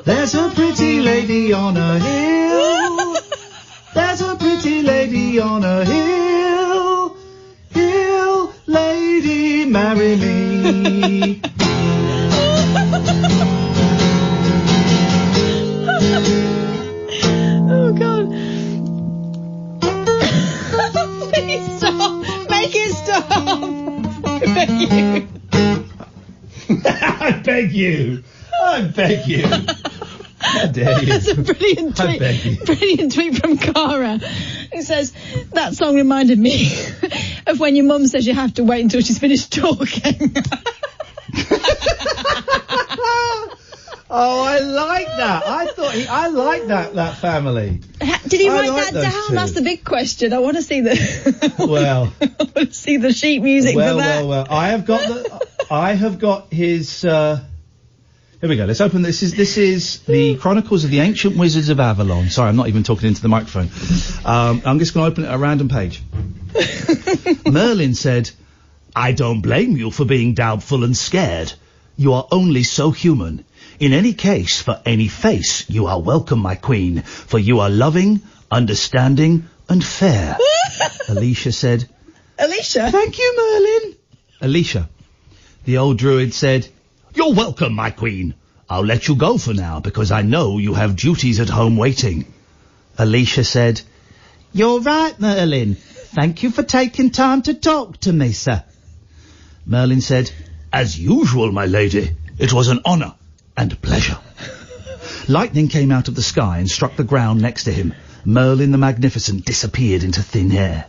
There's a pretty lady on a hill. There's a pretty lady on a hill. Hill lady, marry me. Oh, God. Please stop. Make it stop. I beg you. I beg you. I beg you. How dare you? That's a brilliant tweet. Brilliant tweet from Cara, who says, that song reminded me of when your mum says you have to wait until she's finished talking. Oh, I like that. I like that family. Did he write that down? That's the big question. I want to see the. Well, I want to see the sheet music for that. Well. I have got his. Here we go. Let's open this. This is the Chronicles of the Ancient Wizards of Avalon. Sorry, I'm not even talking into the microphone. I'm just going to open it at a random page. Merlin said, "I don't blame you for being doubtful and scared. You are only so human. In any case, for any face, you are welcome, my queen, for you are loving, understanding, and fair." Alicia said, Alicia? "Thank you, Merlin." Alicia. The old druid said, "You're welcome, my queen. I'll let you go for now, because I know you have duties at home waiting." Alicia said, "You're right, Merlin. Thank you for taking time to talk to me, sir." Merlin said, "As usual, my lady. It was an honour and pleasure." Lightning came out of the sky and struck the ground next to him. Merlin the Magnificent disappeared into thin air.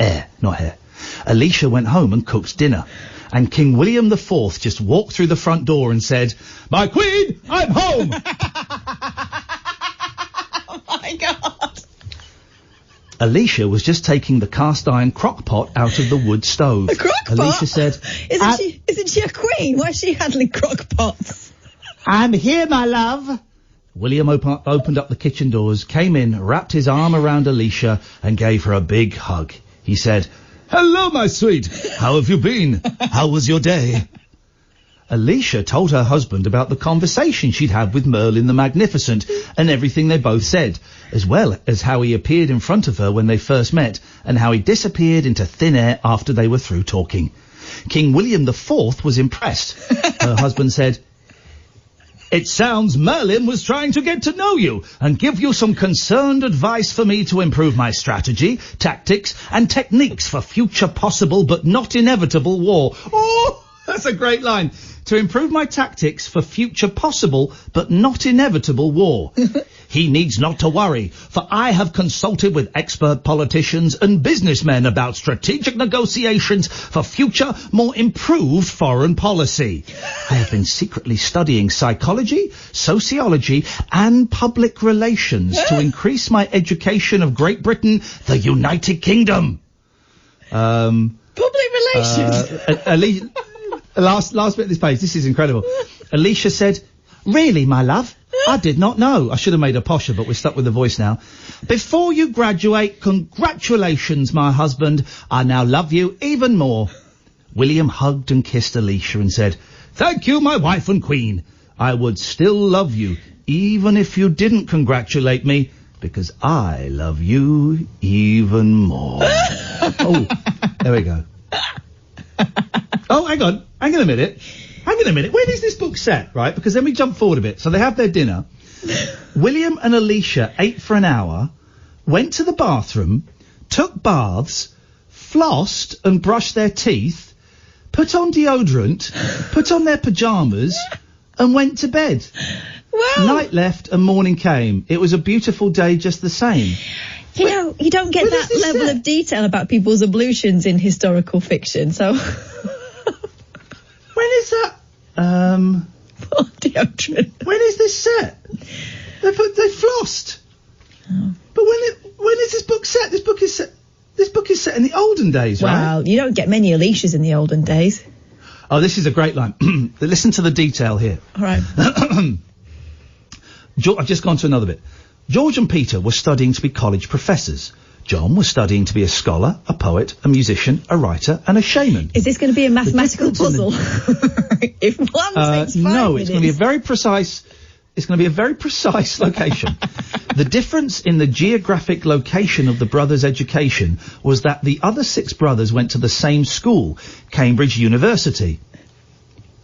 Air, not hair. Alicia went home and cooked dinner. And King William IV just walked through the front door and said, "My queen, I'm home!" Oh, my God. Alicia was just taking the cast-iron crock-pot out of the wood stove. A crock-pot? Alicia said, Isn't she a queen? Why is she handling crock-pots? "I'm here, my love." William opened up the kitchen doors, came in, wrapped his arm around Alicia, and gave her a big hug. He said, "Hello, my sweet. How have you been? How was your day?" Alicia told her husband about the conversation she'd had with Merlin the Magnificent and everything they both said, as well as how he appeared in front of her when they first met and how he disappeared into thin air after they were through talking. King William IV was impressed. Her husband said, It sounds Merlin was trying to get to know you and give you some concerned advice for me to improve my strategy, tactics, and techniques for future possible but not inevitable war. Oh, that's a great line. To improve my tactics for future possible but not inevitable war. He needs not to worry, for I have consulted with expert politicians and businessmen about strategic negotiations for future, more improved foreign policy. I have been secretly studying psychology, sociology, and public relations to increase my education of Great Britain, the United Kingdom. Public relations. Last bit of this page. This is incredible. Alicia said, "Really, my love? I did not know." I should have made her posher, but we're stuck with the voice now. "Before you graduate, congratulations, my husband. I now love you even more." William hugged and kissed Alicia and said, "Thank you, my wife and queen. I would still love you, even if you didn't congratulate me, because I love you even more." Oh, there we go. Oh, hang on a minute. When is this book set, right? Because then we jump forward a bit. So they have their dinner. William and Alicia ate for an hour, went to the bathroom, took baths, flossed and brushed their teeth, put on deodorant, put on their pyjamas, and went to bed. Wow. Night left and morning came. It was a beautiful day just the same. You know, you don't get that level of detail about people's ablutions in historical fiction, so... When is that? Deodorant. When is this set? They flossed. Oh. But when is this book set? This book is set in the olden days, right? Wow, you don't get many Alicias in the olden days. Oh, this is a great line. Listen to the detail here. All right. I've just gone to another bit. George and Peter were studying to be college professors. John was studying to be a scholar, a poet, a musician, a writer, and a shaman. Is this going to be a mathematical puzzle? If one takes 5 no, minutes. it's going to be a very precise. It's going to be a very precise location. The difference in the geographic location of the brothers' education was that the other 6 brothers went to the same school, Cambridge University.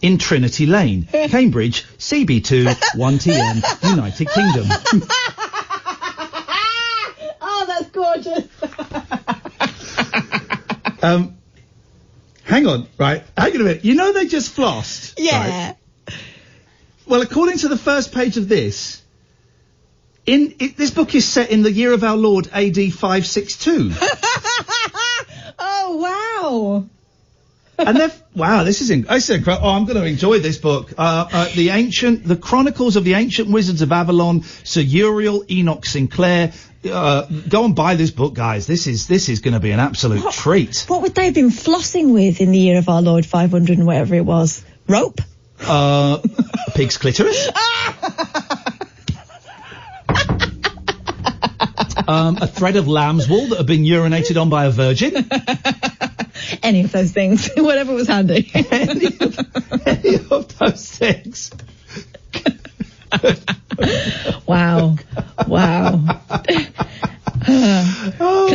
In Trinity Lane, Cambridge, CB2, 1TN, United Kingdom. Oh, that's gorgeous. Hang on a minute. You know they just flossed? Yeah. Right? Well, according to the first page of this, this book is set in the year of our Lord AD 562. Oh, wow. And this is incredible. Oh, I'm going to enjoy this book. The Chronicles of the Ancient Wizards of Avalon, Sir Uriel Enoch Sinclair. Go and buy this book, guys. This is going to be an absolute treat. What would they have been flossing with in the year of our Lord 500 and whatever it was? Rope? A pig's clitoris. A thread of lamb's wool that had been urinated on by a virgin. Any of those things. Whatever was handy. any of those things. Wow. Can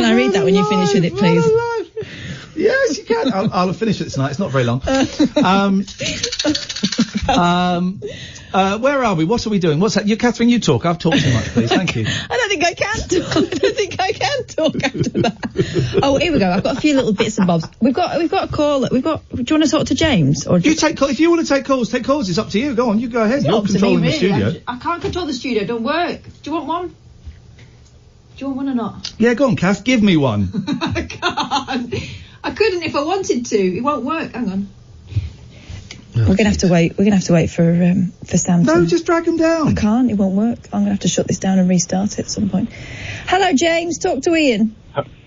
I read that when you finish with it, please? Yes, you can. I'll finish it tonight. It's not very long. Where are we? What are we doing? What's that? Catherine, you talk. I've talked too much, please. Thank you. I don't think I can talk after that. Oh, here we go. I've got a few little bits and bobs. We've got a call. Do you want to talk to James? Or you take call. If you want to take calls, It's up to you. Go on. You go ahead. You're controlling the studio. I can't control the studio. Don't work. Do you want one? Do you want one or not? Yeah, go on, Kath. Give me one. I can't. I couldn't if I wanted to. It won't work. Hang on. We're gonna have to wait. We're gonna have to wait for Sam. No, just drag him down. I can't. It won't work. I'm gonna have to shut this down and restart it at some point. Hello, James. Talk to Ian.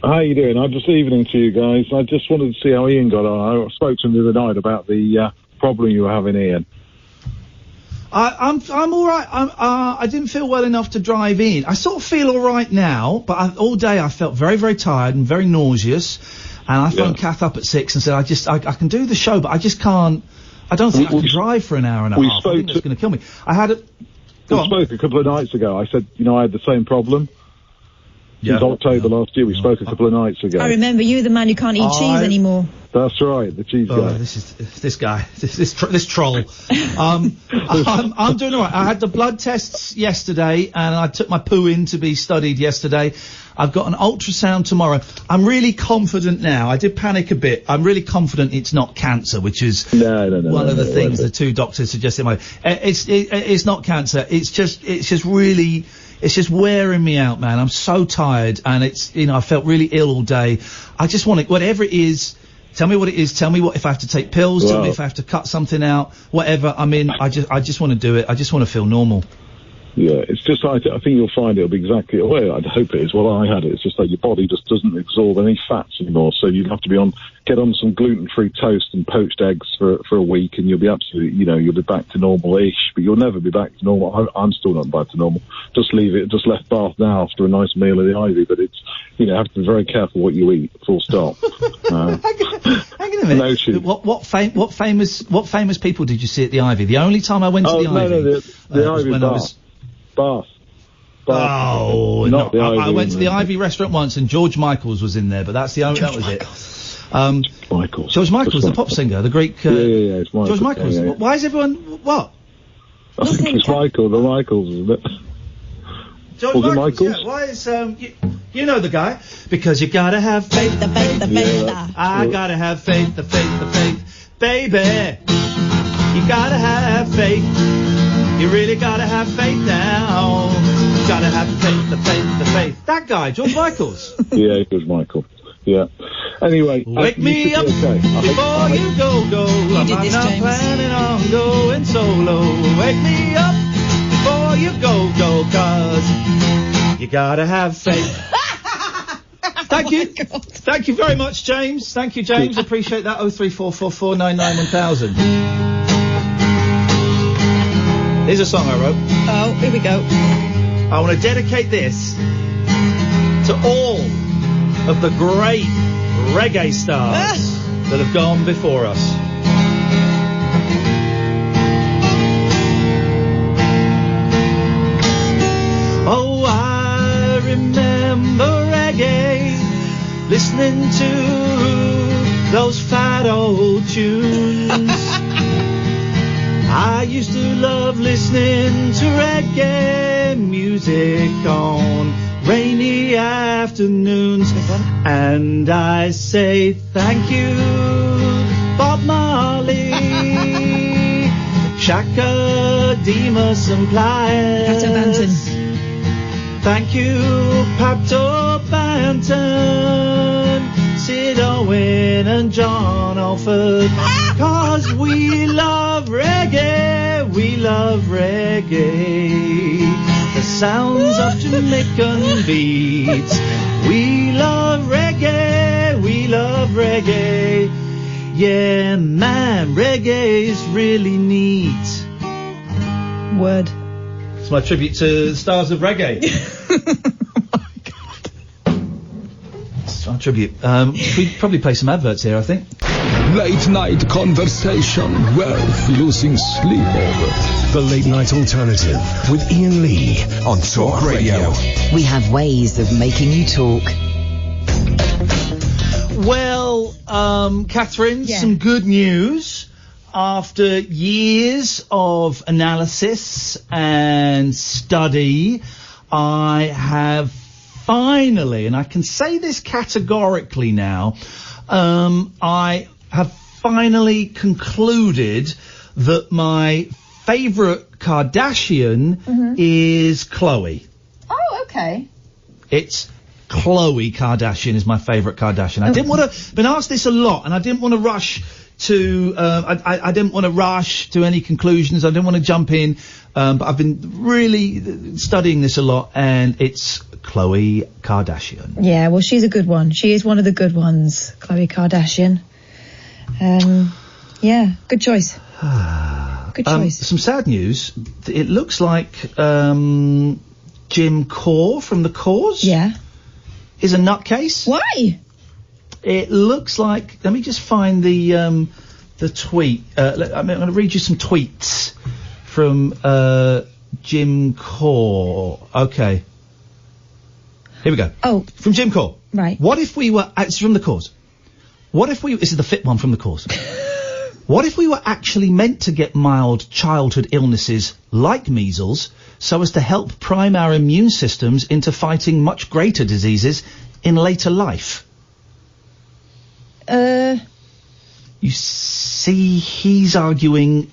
How you doing? Just evening to you guys. I just wanted to see how Ian got on. I spoke to him the other night about the problem you were having, Ian. I'm all right. I didn't feel well enough to drive in. I sort of feel all right now, but all day I felt very, very tired and very nauseous. And I phoned Kath up at 6 and said, I can do the show, but I just can't. I don't think I can drive for an hour and a half. I think that's going to kill me. We spoke a couple of nights ago. I said, I had the same problem. Yeah. Since October last year, we spoke a couple of nights ago. I remember you, the man who can't eat cheese anymore. That's right, the cheese guy. This troll. I'm doing all right. I had the blood tests yesterday, and I took my poo in to be studied yesterday. I've got an ultrasound tomorrow. I'm really confident now. I did panic a bit. I'm really confident it's not cancer, which is one of the things the two doctors suggested. It's not cancer. It's just wearing me out, man. I'm so tired, and I felt really ill all day. I just want it, whatever it is. Tell me what it is. Tell me if I have to take pills. Tell me if I have to cut something out. Whatever. I mean, I just want to do it. I just want to feel normal. Yeah, it's just I think you'll find it'll be exactly the way I'd hope it is. Well, I had it. It's just like your body just doesn't absorb any fats anymore. So you'd have to get on some gluten-free toast and poached eggs for a week, and you'll be absolutely, you'll be back to normal-ish. But you'll never be back to normal. I'm still not back to normal. Just leave it. Just left Bath now after a nice meal of the Ivy. But it's, have to be very careful what you eat. Full stop. Hang on a minute. No, what famous people did you see at the Ivy? The only time I went to the Ivy, the Ivy when Bath. I was. Bath. Oh, not the Ivy. I went to the Ivy restaurant once, and George Michaels was in there, but that's the only. That was it. Michaels. George Michaels, the pop singer, the Greek. Yeah, it's Michaels. George Michaels. Yeah. Why is everyone what? I think it's Michael. The Michaels, isn't it? George Michaels. Yeah. Why is you know the guy? Because you gotta have faith. The faith. I gotta have faith. The faith, baby. You gotta have faith. You really gotta have faith now. You gotta have faith, the faith. That guy, George Michaels. Yeah, it was Michael. Yeah. Anyway. Wake me up before you go. I'm not planning on going solo. Wake me up before you go, cause you gotta have faith. Thank you. Thank you very much, James. Thank you, James. Appreciate that. 03444991000. Here's a song I wrote. Oh, here we go. I want to dedicate this to all of the great reggae stars that have gone before us. Oh, I remember reggae, listening to those fat old tunes. I used to love listening to reggae music on rainy afternoons. And I say thank you, Bob Marley, Shaka, Demas and Pliers. Pato Banton. Thank you, Pato Banton, Sid Owen and John Alford. Cause we love reggae, the sounds of Jamaican beats. We love reggae, yeah man, reggae is really neat. Word. It's my tribute to the stars of reggae. It's my tribute. We'd probably play some adverts here, I think. Late night conversation worth losing sleep over. The Late Night Alternative with Iain Lee on Talk Radio. We have ways of making you talk. Well, Catherine, some good news. After years of analysis and study, I have finally, and I can say this categorically now, I have finally concluded that my favourite Kardashian is Khloe. Oh, okay. It's Khloe Kardashian is my favourite Kardashian. I didn't want to, been asked this a lot, and I didn't want to rush to, I didn't want to rush to any conclusions. I didn't want to jump in, but I've been really studying this a lot, and it's Khloe Kardashian. Yeah, well, she's a good one. She is one of the good ones, Khloe Kardashian. Yeah, good choice. Good choice. Some sad news. It looks like Jim Core from The Cause is a nutcase. Why? It looks like. Let me just find the tweet. I'm going to read you some tweets from Jim Core. Okay. Here we go. Oh. From Jim Core. Right. What if we were... it's from The Cause. What if this is the fit one from the course. What if we were actually meant to get mild childhood illnesses like measles so as to help prime our immune systems into fighting much greater diseases in later life? You see, he's arguing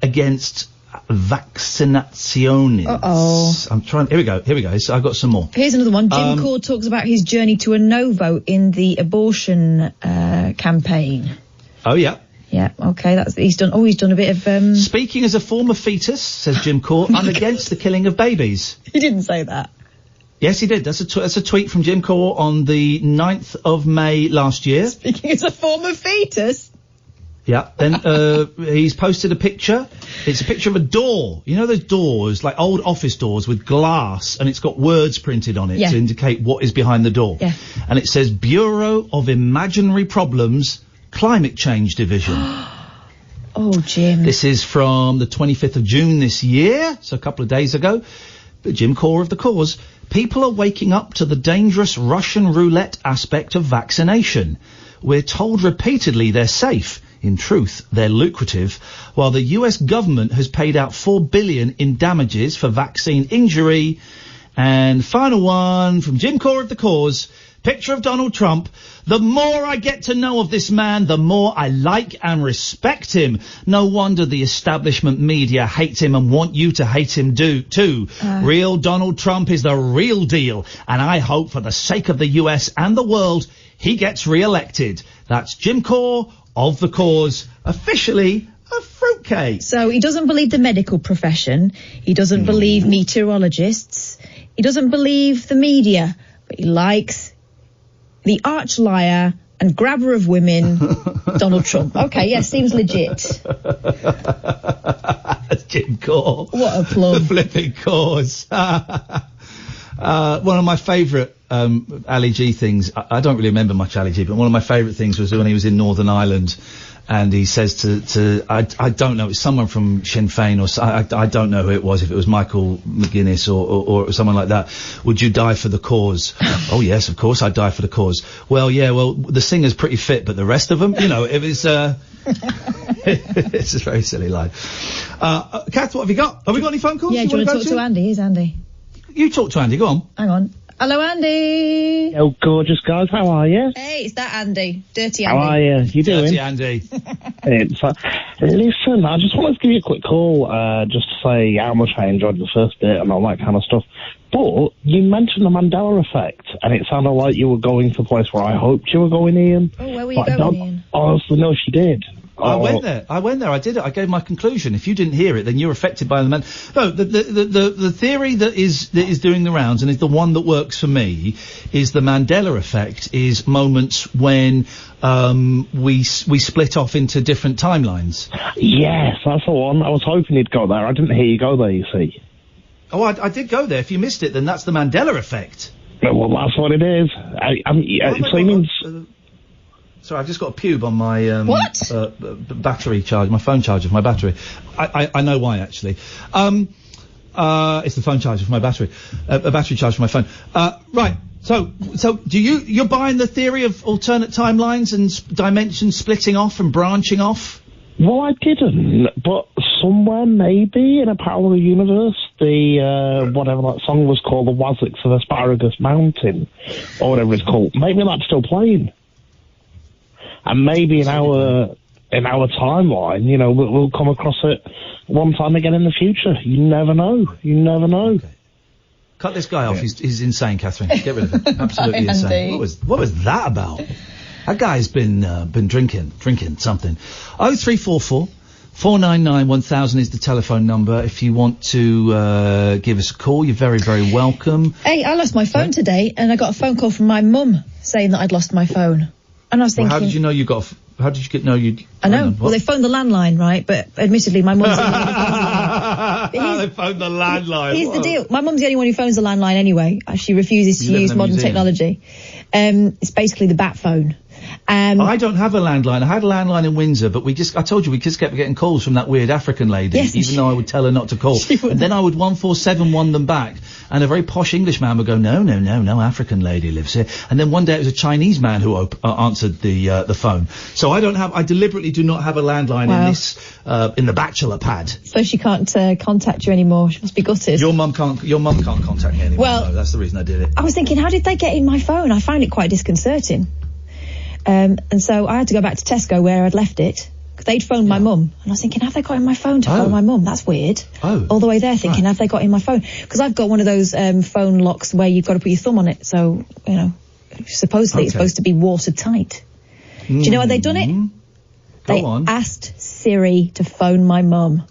against vaccinationes. Uh-oh. I'm trying. Here we go. So I've got some more. Here's another one. Jim Cord talks about his journey to a no vote in the abortion campaign. Oh, yeah. Yeah, okay, he's done a bit of, Speaking as a former fetus, says Jim Cord, I'm against the killing of babies. He didn't say that. Yes, he did. That's a tweet from Jim Cord on the 9th of May last year. Speaking as a former fetus? Yeah, then he's posted a picture. It's a picture of a door. You know those doors, like old office doors with glass, and it's got words printed on it to indicate what is behind the door. Yeah. And it says Bureau of Imaginary Problems, Climate Change Division. Oh, Jim. This is from the 25th of June this year, so a couple of days ago. But Jim Core of the cause. People are waking up to the dangerous Russian roulette aspect of vaccination. We're told repeatedly they're safe. In truth, they're lucrative. While the US government has paid out $4 billion in damages for vaccine injury. And final one from Jim Core of the cause. Picture of Donald Trump. The more I get to know of this man, the more I like and respect him. No wonder the establishment media hate him and want you to hate him too. Real Donald Trump is the real deal. And I hope for the sake of the US and the world, he gets re-elected. That's Jim Core of the cause, officially a fruitcake. So he doesn't believe the medical profession. He doesn't believe meteorologists. He doesn't believe the media. But he likes the arch liar and grabber of women, Donald Trump. Okay, yeah, seems legit. That's Jim Core. What a plum. The flipping cause. One of my favourite Ali G things, I don't really remember much Ali G, but one of my favourite things was when he was in Northern Ireland and he says I don't know, it's someone from Sinn Féin or I don't know who it was, if it was Michael McGuinness or someone like that. Would you die for the cause? Oh yes, of course I'd die for the cause. Well, yeah, the singer's pretty fit, but the rest of them, it was, it's a very silly line. Kath, what have you got? Have we got any phone calls? Yeah, do you want to talk to Andy? Here's Andy. You talk to Andy, go on. Hang on. Hello, Andy. Oh, gorgeous guys, how are you? Hey, it's that Andy. Dirty Andy. How are you? You doing? Dirty Andy. Listen, I just wanted to give you a quick call, just to say how much I enjoyed the first bit and all that kind of stuff. But you mentioned the Mandela effect, and it sounded like you were going to the place where I hoped you were going, Ian. Oh, where were you going, Ian? Honestly, no, she did. I went there. I did it. I gave my conclusion. If you didn't hear it, then you're affected by the man. No, the theory that is doing the rounds, and is the one that works for me, is the Mandela effect. Is moments when we split off into different timelines. Yes, that's the one. I was hoping you'd go there. I didn't hear you go there. You see. Oh, I did go there. If you missed it, then that's the Mandela effect. Well, that's what it is. Sorry, I've just got a pube on my battery charge, my phone charger for my battery. I know why, actually. It's the phone charger for my battery, a battery charge for my phone. Right. So you're buying the theory of alternate timelines and dimensions splitting off and branching off? Well, I didn't, but somewhere maybe in a parallel universe, the whatever that song was called, the Wazzicks of Asparagus Mountain, or whatever it's called, maybe that's still playing. And maybe in our timeline, we'll come across it one time again in the future. You never know. Okay. Cut this guy off. He's insane, Catherine. Get rid of him. Absolutely insane. What was that about? That guy's been drinking something. 0344 499 1000 is the telephone number. If you want to give us a call, you're very, very welcome. Hey, I lost my phone today, and I got a phone call from my mum saying that I'd lost my phone. And I was thinking... Well, how did you know you got... How did you get... No, you... I know. Well, they phoned the landline, right? But admittedly, my mum's... They phoned the landline. Here's the deal. My mum's the only one who phones the landline anyway. She refuses to use modern technology. It's basically the bat phone. I don't have a landline. I had a landline in Windsor, but I told you, we just kept getting calls from that weird African lady, even though I would tell her not to call. And then I would 1471 them back, and a very posh Englishman would go, no African lady lives here. And then one day it was a Chinese man who answered the phone. So I deliberately do not have a landline in the bachelor pad. So she can't contact you anymore. She must be gutted. Your mum can't contact me anymore. Well, no, that's the reason I did it. I was thinking, how did they get in my phone? I found it quite disconcerting. And so I had to go back to Tesco where I'd left it, because they'd phoned my mum. And I was thinking, have they got in my phone to phone my mum? That's weird. All the way there thinking, have they got in my phone? Because I've got one of those phone locks where you've got to put your thumb on it. So, supposedly it's supposed to be watertight. Do you know how they'd done it? They asked Siri to phone my mum.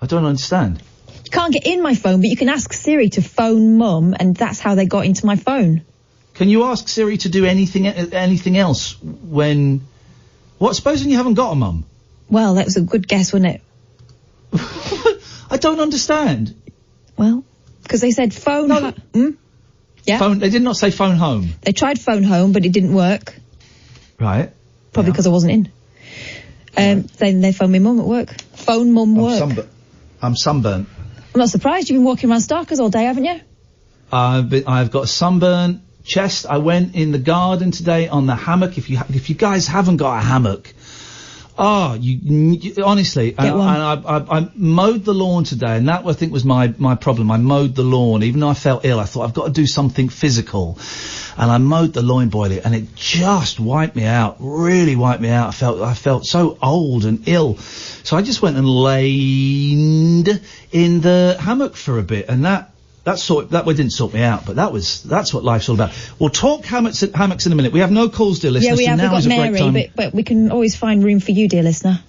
I don't understand. You can't get in my phone, but you can ask Siri to phone mum, and that's how they got into my phone. Can you ask Siri to do anything else when... What, supposing you haven't got a mum? Well, that was a good guess, wasn't it? I don't understand. Well, because they said phone... Yeah? Phone. They did not say phone home. They tried phone home, but it didn't work. Right. Probably because I wasn't in. Then they phoned me mum at work. Phone mum work. I'm sunburnt. I'm not surprised. You've been walking around Starkers all day, haven't you? I've got a sunburnt chest. I went in the garden today on the hammock. If you guys haven't got a hammock, you honestly, I mowed the lawn today, and that I think was my problem. I mowed the lawn, even though I felt ill. I thought I've got to do something physical, and I mowed the lawn, boy, and it just wiped me out. Really wiped me out. I felt so old and ill, so I just went and laid in the hammock for a bit, and that didn't sort me out, but that's what life's all about. We'll talk hammocks in a minute. We have no calls, dear listeners. Yeah, we have. So We've got Mary, but we can always find room for you, dear listener.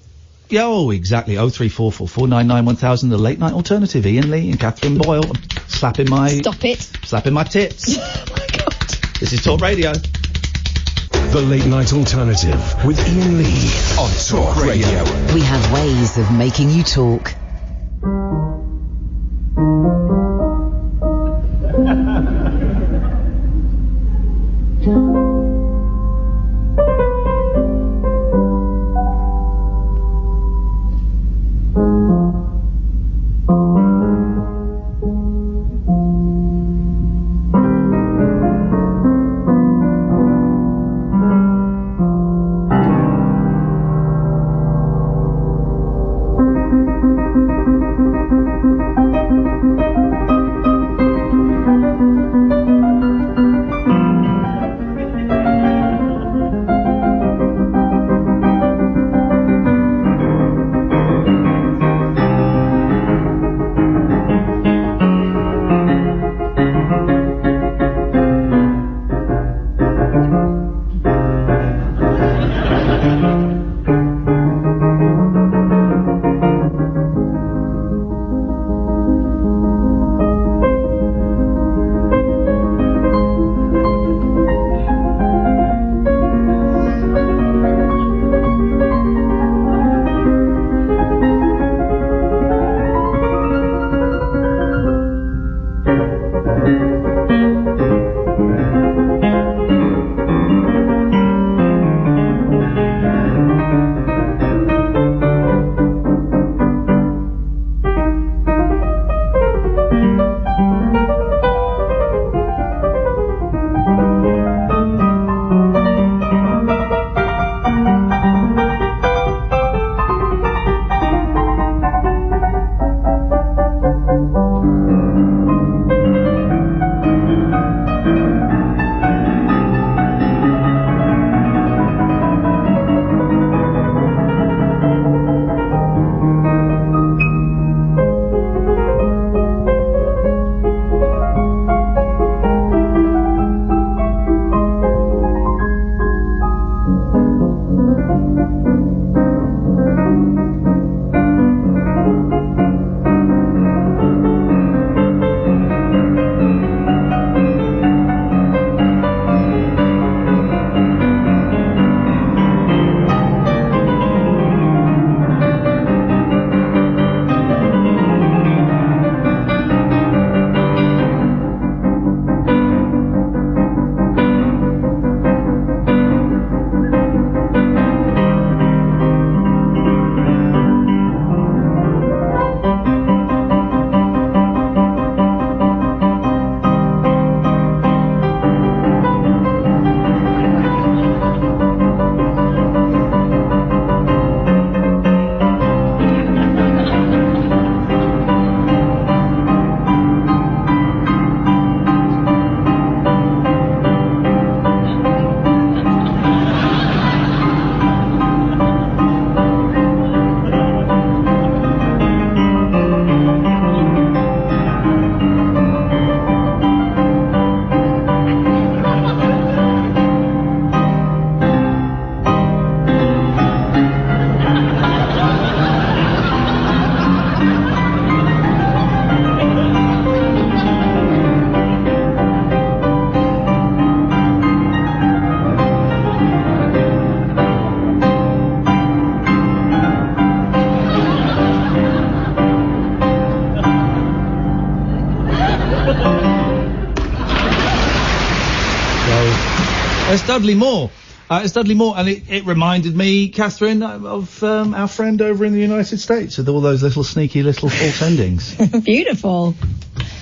Yeah, exactly. 0344499 1000, the late night alternative. Iain Lee and Catherine Boyle. Slapping my tits. Oh my God. This is Talk Radio. The late night alternative with Iain Lee on Talk Radio. We have ways of making you talk. It's Dudley Moore. It's Dudley Moore, and it reminded me, Catherine, of our friend over in the United States with all those little sneaky little false endings. Beautiful.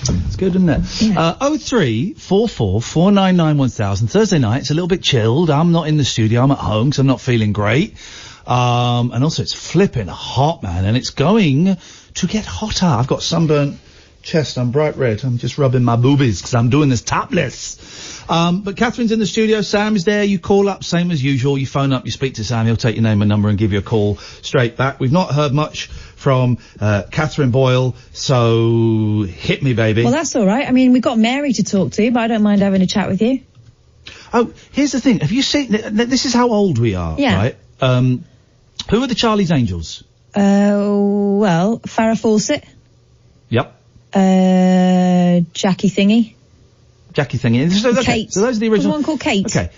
It's good, isn't it? Yeah. 0344 499 1000. Thursday night, it's a little bit chilled. I'm not in the studio. I'm at home because I'm not feeling great. And also it's flipping hot, man, and it's going to get hotter. I've got sunburnt chest. I'm bright red. I'm just rubbing my boobies because I'm doing this topless. But Catherine's in the studio. Sam is there. You call up, same as usual. You phone up, you speak to Sam. He'll take your name and number and give you a call straight back. We've not heard much from Catherine Boyle, so hit me, baby. Well, that's all right. I mean, we've got Mary to talk to, but I don't mind having a chat with you. Oh, here's the thing. Have you seen... This is how old we are, right? Who are the Charlie's Angels? Well, Farrah Fawcett. Yep. Jackie Thingy. Kate. So those are the original... There's one called Kate. Okay.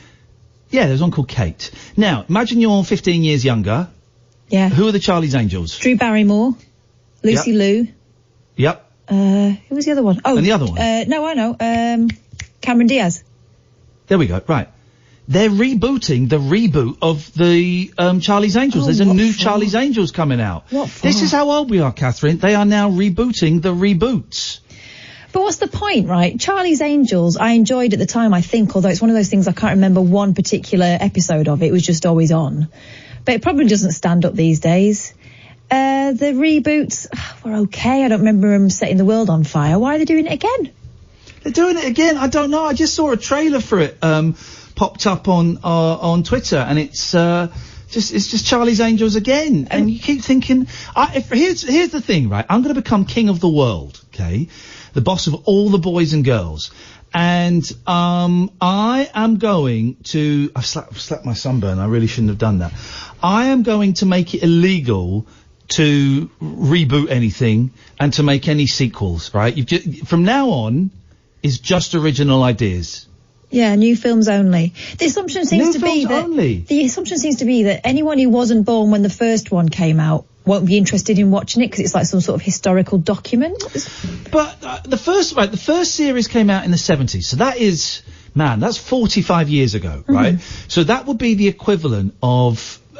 Yeah, there's one called Kate. Now, imagine you're 15 years younger. Yeah. Who are the Charlie's Angels? Drew Barrymore. Lucy Liu. Yep. Who was the other one? Oh. And the other one? No, I know. Cameron Diaz. There we go. Right. They're rebooting the reboot of the Charlie's Angels. There's a new Charlie's Angels coming out. What for? This is how old we are, Catherine. They are now rebooting the reboots. But what's the point, right? Charlie's Angels, I enjoyed at the time, I think, although it's one of those things I can't remember one particular episode of. It was just always on. But it probably doesn't stand up these days. The reboots were okay. I don't remember them setting the world on fire. Why are they doing it again? They're doing it again. I don't know. I just saw a trailer for it popped up on Twitter, and it's just Charlie's Angels again. And you keep thinking, here's the thing, right? I'm going to become king of the world, okay? The boss of all the boys and girls. And I am going to... I've slapped my sunburn. I really shouldn't have done that. I am going to make it illegal to reboot anything and to make any sequels, right? From now on, is just original ideas. Yeah, new films only. The assumption seems to be that anyone who wasn't born when the first one came out won't be interested in watching it because it's like some sort of historical document. But the first series came out in the 70s, so that is, man, that's 45 years ago, right? So that would be the equivalent of, me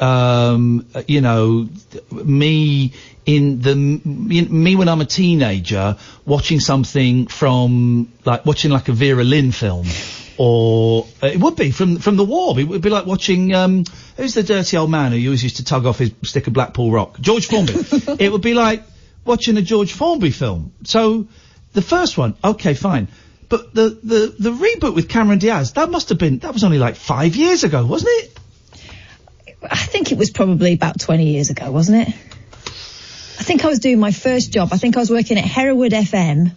when I'm a teenager watching something from, watching a Vera Lynn film. Or it would be from the war. It would be like watching who's the dirty old man who always used to tug off his stick of Blackpool Rock? George Formby. It would be like watching a George Formby film. So the first one, okay, fine, but the reboot with Cameron Diaz, that was only like 5 years ago, wasn't it? I think it was probably about 20 years ago, wasn't it? I think I was doing my first job. I think I was working at Hereward FM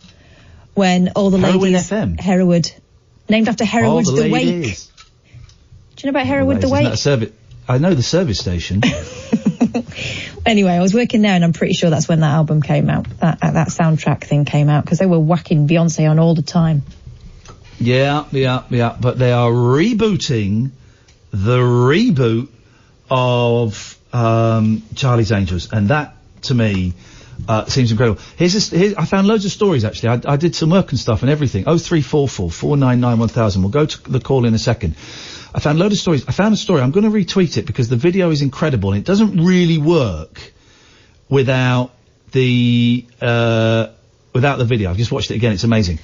when all the ladies... Hereward. Named after Hereward the Wake. Do you know about Hereward the Wake? I know the service station. Anyway, I was working there and I'm pretty sure that's when that album came out. That soundtrack thing came out because they were whacking Beyonce on all the time. Yeah. But they are rebooting the reboot of Charlie's Angels. And that, to me... seems incredible. I found loads of stories, actually. I did some work and stuff and everything. 0344 499 1000. We'll go to the call in a second. I found loads of stories. I found a story. I'm going to retweet it because the video is incredible and it doesn't really work without the video. I've just watched it again. It's amazing.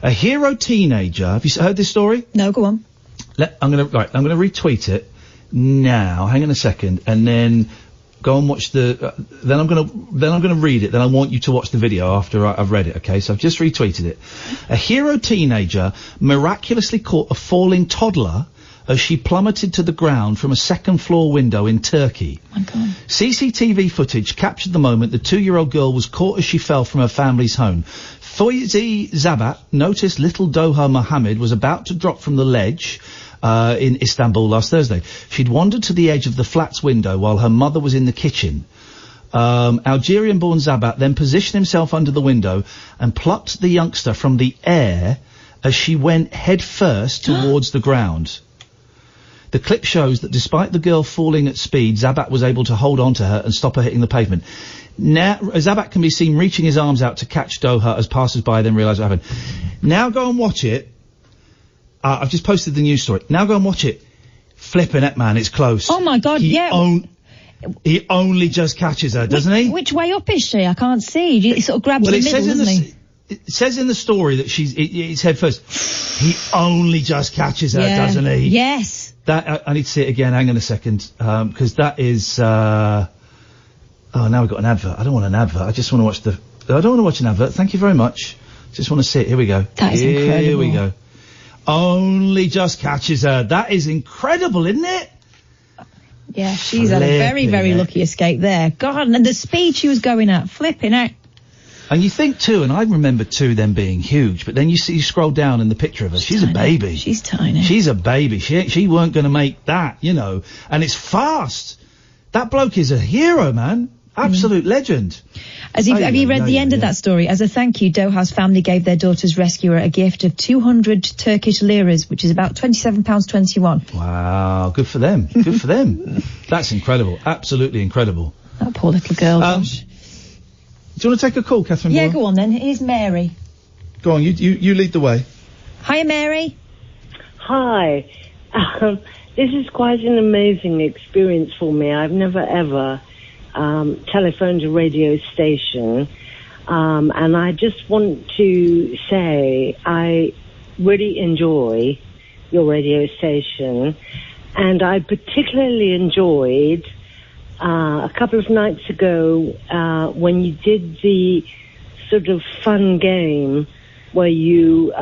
A hero teenager. Have you heard this story? No, go on. I'm going to retweet it now. Hang on a second. And then... go and watch then I'm gonna read it. Then I want you to watch the video after I've read it. Okay, so I've just retweeted it. A hero teenager miraculously caught a falling toddler as she plummeted to the ground from a second-floor window in Turkey. Oh my God. CCTV footage captured the moment the 2-year-old girl was caught as she fell from her family's home. Foyzi Zabat noticed little Doha Mohammed was about to drop from the ledge in Istanbul last Thursday. She'd wandered to the edge of the flat's window while her mother was in the kitchen. Algerian-born Zabat then positioned himself under the window and plucked the youngster from the air as she went head first towards the ground. The clip shows that despite the girl falling at speed, Zabat was able to hold on to her and stop her hitting the pavement. Now, Zabat can be seen reaching his arms out to catch Doha as passers-by then realise what happened. Now go and watch it. I've just posted the news story. Now go and watch it. Flipping it, man, it's close. Oh my God, He only just catches her, doesn't he? Which way up is she? I can't see. He sort of grabs the middle, doesn't he? It says in the story that it's head first. He only just catches her, doesn't he? Yes. That I need to see it again. Hang on a second, because that is. Oh, now we've got an advert. I don't want an advert. I just want to watch I don't want to watch an advert. Thank you very much. Just want to see it. Here we go. That is incredible. Here we go. Only just catches her. That is incredible, isn't it? Yeah, she's had a very, very lucky escape there. God, and the speed she was going at, flipping out. And you think too, and I remember too them being huge, but then you scroll down in the picture of her. She's tiny. A baby. She's tiny. She's a baby. She weren't going to make that, you know. And it's fast. That bloke is a hero, man. Absolute legend. Have you read the end of that story? As a thank you, Doha's family gave their daughter's rescuer a gift of 200 Turkish liras, which is about £27.21. Wow, good for them. Good for them. That's incredible. Absolutely incredible. That poor little girl. Gosh. Do you want to take a call, Catherine? Yeah, Boyle? go on then. Here's Mary. Go on, you lead the way. Hiya, Mary. Hi. This is quite an amazing experience for me. I've never ever telephoned a radio station, and I just want to say I really enjoy your radio station, and I particularly enjoyed a couple of nights ago when you did the sort of fun game where you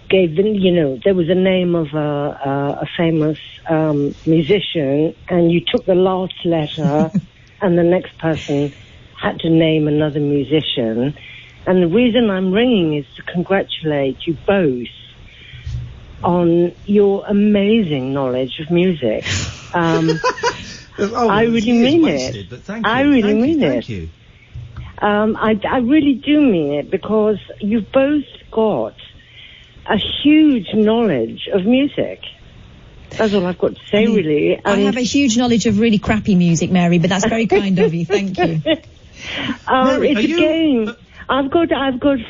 gave them, there was a name of a famous musician, and you took the last letter, and the next person had to name another musician. And the reason I'm ringing is to congratulate you both on your amazing knowledge of music. I really mean it. I really mean it. Thank you. I really do mean it, because you've both got a huge knowledge of music. That's all I've got to say, really. I have a huge knowledge of really crappy music, Mary, but that's very kind of you. Thank you. Mary, it's a game. I've got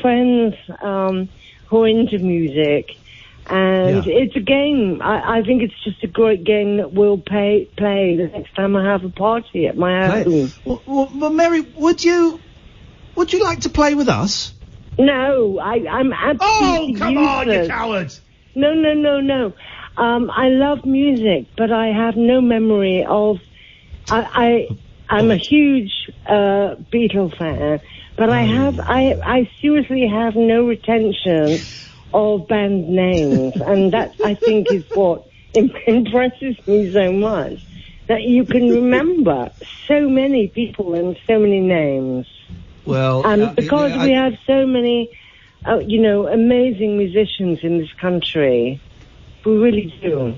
friends who are into music, and it's a game. I think it's just a great game that we'll play the next time I have a party at my house. Well, Mary, would you like to play with us? No, I'm absolutely useless. On, you coward! No. I love music, but I have no memory of. I'm a huge Beatles fan, but I seriously have no retention of band names, and that I think is what impresses me so much, that you can remember so many people and so many names. Well, because we have so many, amazing musicians in this country, we really do.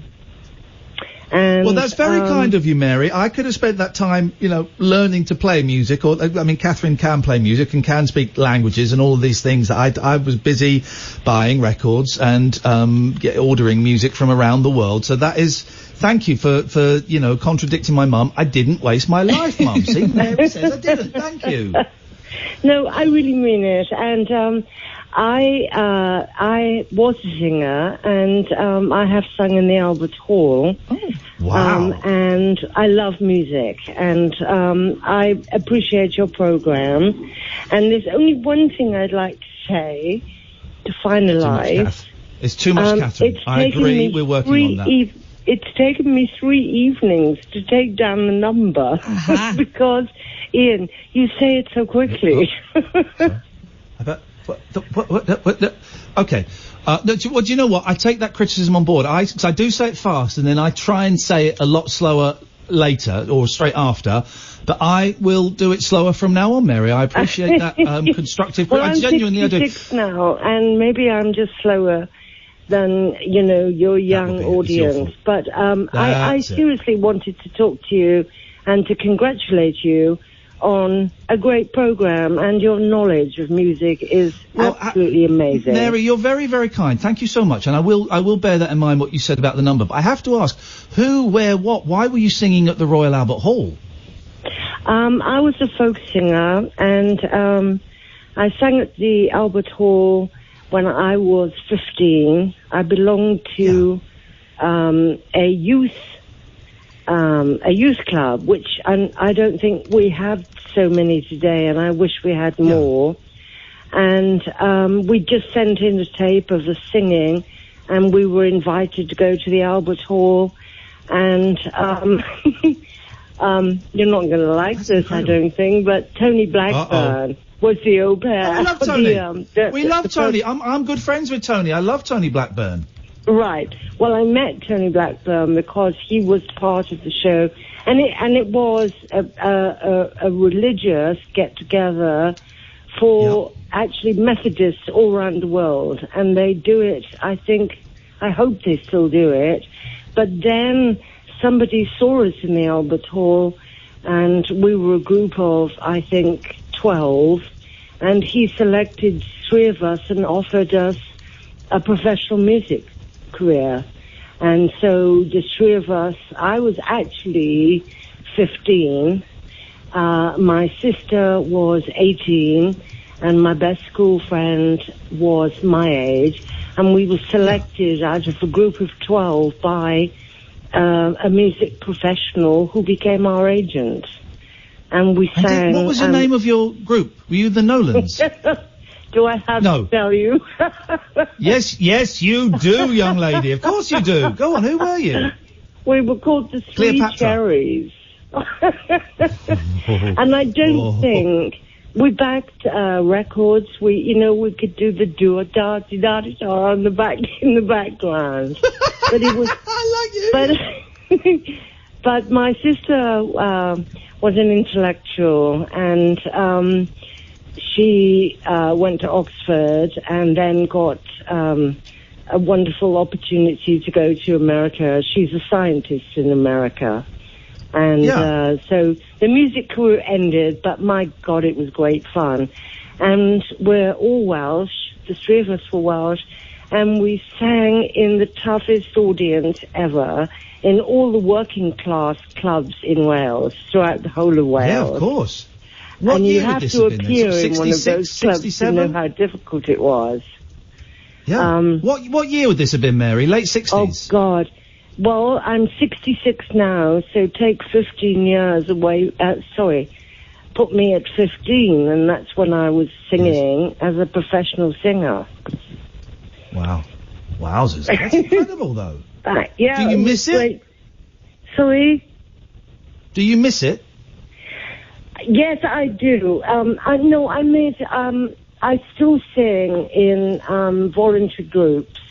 And, well, that's very kind of you, Mary. I could have spent that time, learning to play music, Catherine can play music and can speak languages and all of these things. I was busy buying records and ordering music from around the world. So that is, thank you for contradicting my mum. I didn't waste my life, Mum. See, Mary says I didn't. Thank you. No, I really mean it, and I was a singer, and I have sung in the Albert Hall. Oh, wow! And I love music, and I appreciate your program. And there's only one thing I'd like to say to finalise. It's too much, Catherine. I agree. We're working on that. It's taken me 3 evenings to take down the number because, Ian, you say it so quickly. Okay. Do you know what? I take that criticism on board. I do say it fast, and then I try and say it a lot slower later or straight after. But I will do it slower from now on, Mary. I appreciate that constructive. Well, I'm genuinely 66 now, and maybe I'm just slower than your young audience. But I seriously wanted to talk to you and to congratulate you on a great program, and your knowledge of music is absolutely amazing. Mary, you're very, very kind. Thank you so much, and I will bear that in mind, what you said about the number. But I have to ask, who, where, what? Why were you singing at the Royal Albert Hall? I was a folk singer, and I sang at the Albert Hall when I was 15, I belonged to a youth club, which I don't think we have so many today, and I wish we had more. And we just sent in a tape of the singing, and we were invited to go to the Albert Hall. And you're not going to like this, I don't think, but Tony Blackburn was the au pair. I love Tony. We love Tony. I'm good friends with Tony. I love Tony Blackburn. Right. Well, I met Tony Blackburn because he was part of the show, and it was a religious get-together for actually Methodists all around the world, and they do it, I hope they still do it, but then somebody saw us in the Albert Hall, and we were a group of, I think, 12, and he selected 3 of us and offered us a professional music career. And so the 3 of us, I was actually 15, my sister was 18, and my best school friend was my age, and we were selected out of a group of 12 by a music professional who became our agent. And we sang... What was the name of your group? Were you the Nolans? Do I have to tell you? Yes, you do, young lady. Of course you do. Go on, who were you? We were called the Three Cherries. And I don't think... We backed records. We could do the do-a-da-di-da-di-da in the background. But it was... I like you. But my sister was an intellectual, and she went to Oxford and then got a wonderful opportunity to go to America. She's a scientist in America. And so the music career ended, but my God, it was great fun. And we're all Welsh, the 3 of us were Welsh, and we sang in the toughest audience ever in all the working class clubs in Wales, throughout the whole of Wales. Yeah, of course. What year you have to appear in one of those clubs to know how difficult it was. Yeah. What year would this have been, Mary? Late 60s? Oh, God. Well, I'm 66 now, so take 15 years away. Put me at 15, and that's when I was singing as a professional singer. Wow. Wowzers. That's incredible, though. Yeah. Do you miss it? Sorry? Do you miss it? Yes, I do. I still sing in voluntary groups.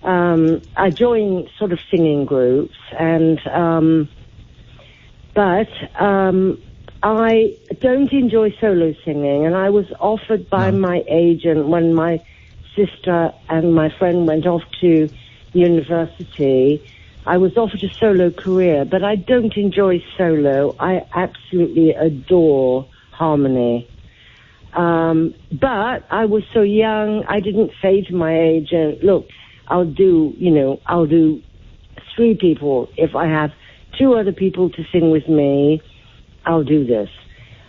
I join sort of singing groups, and but I don't enjoy solo singing. And I was offered by my agent when my sister and my friend went off to university. I was offered a solo career, but I don't enjoy solo. I absolutely adore harmony. But I was so young, I didn't say to my agent, look, I'll do 3 people. If I have 2 other people to sing with me, I'll do this.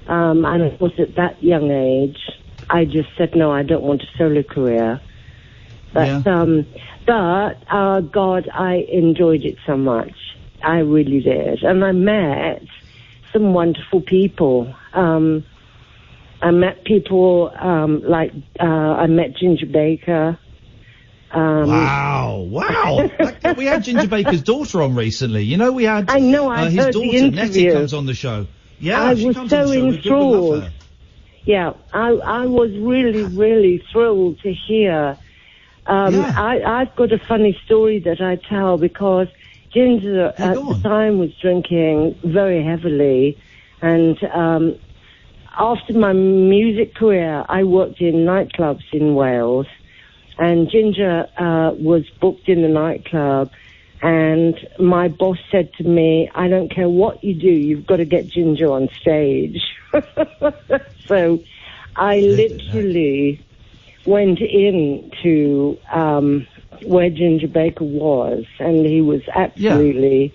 And it was at that young age, I just said, no, I don't want a solo career. But, God, I enjoyed it so much. I really did. And I met some wonderful people. I met people, I met Ginger Baker. Wow. We had Ginger Baker's daughter on recently. We had I know, I his heard daughter, the Nettie, interview. comes on the show. Yeah, I she was comes so on the show. enthralled. Yeah, I was really, really thrilled to hear. I've got a funny story that I tell because Ginger at the time was drinking very heavily, and after my music career, I worked in nightclubs in Wales, and Ginger was booked in the nightclub, and my boss said to me, I don't care what you do, you've got to get Ginger on stage. So I literally went into where Ginger Baker was, and he was absolutely,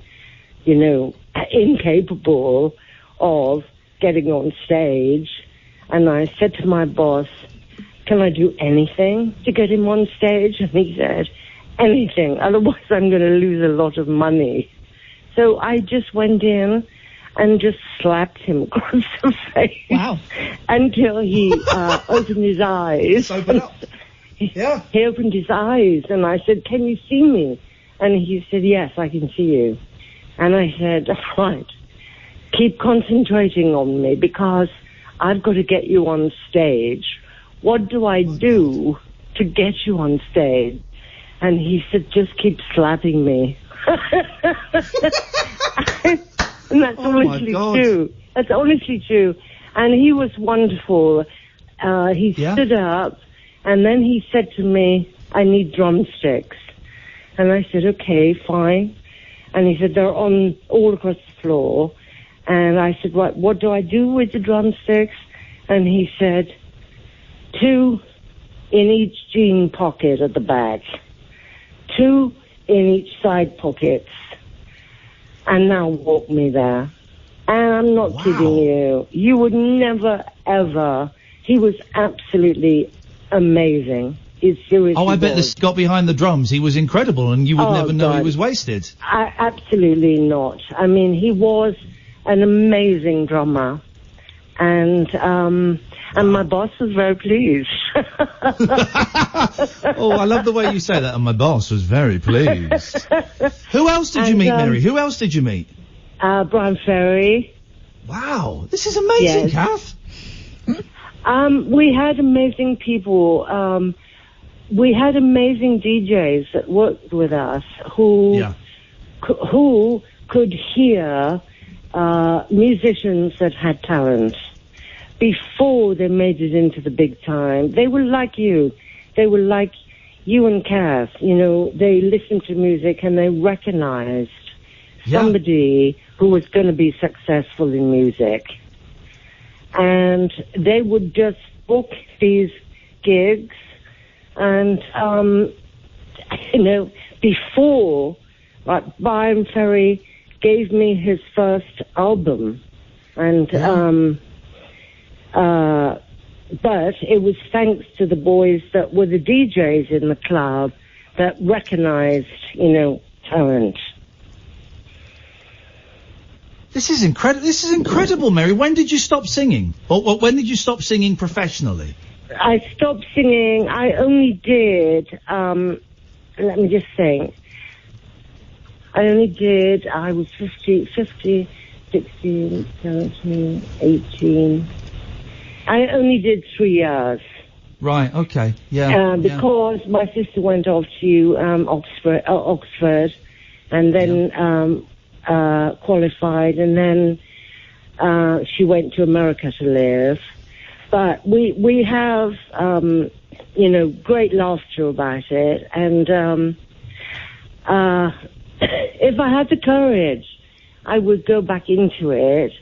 incapable of getting on stage. And I said to my boss, can I do anything to get him on stage? And he said, anything, otherwise I'm going to lose a lot of money. So I just went in and just slapped him across the face. Wow. Until he opened his eyes. Open up. Yeah. He opened his eyes, and I said, can you see me? And he said, yes, I can see you. And I said, right, keep concentrating on me, because I've got to get you on stage. What do I do to get you on stage? And he said, just keep slapping me. And that's honestly true. That's honestly true. And he was wonderful. He stood up, and then he said to me, I need drumsticks. And I said, okay, fine. And he said, they're on all across the floor. And I said, what do I do with the drumsticks? And he said, 2 in each jean pocket at the back, 2 in each side pockets, and now walk me there. And I'm not kidding you. You would never, ever. He was absolutely amazing. It seriously I bet this got behind the drums. He was incredible, and you would never know he was wasted. Absolutely not. I mean, he was an amazing drummer. And my boss was very pleased. Oh, I love the way you say that, and my boss was very pleased. Who else did you meet, Mary? Who else did you meet? Brian Ferry. Wow, this is amazing, Kath. We had amazing people. We had amazing DJs that worked with us who could hear musicians that had talent before they made it into the big time. They were like you. They were like you and Kath. You know, they listened to music and they recognized somebody who was going to be successful in music. And they would just book these gigs. And, you know, before, like, Brian Ferry gave me his first album. And, but it was thanks to the boys that were the DJs in the club that recognized, you know, talent. This is incredible. This is incredible, Mary. When did you stop singing? Or when did you stop singing professionally? I stopped singing. I only did, let me just think. I was 50, 16, 17, 18. I only did 3 years. Right, okay, because my sister went off to Oxford, and then qualified, and then she went to America to live. But we have, you know, great laughter about it, and if I had the courage, I would go back into it,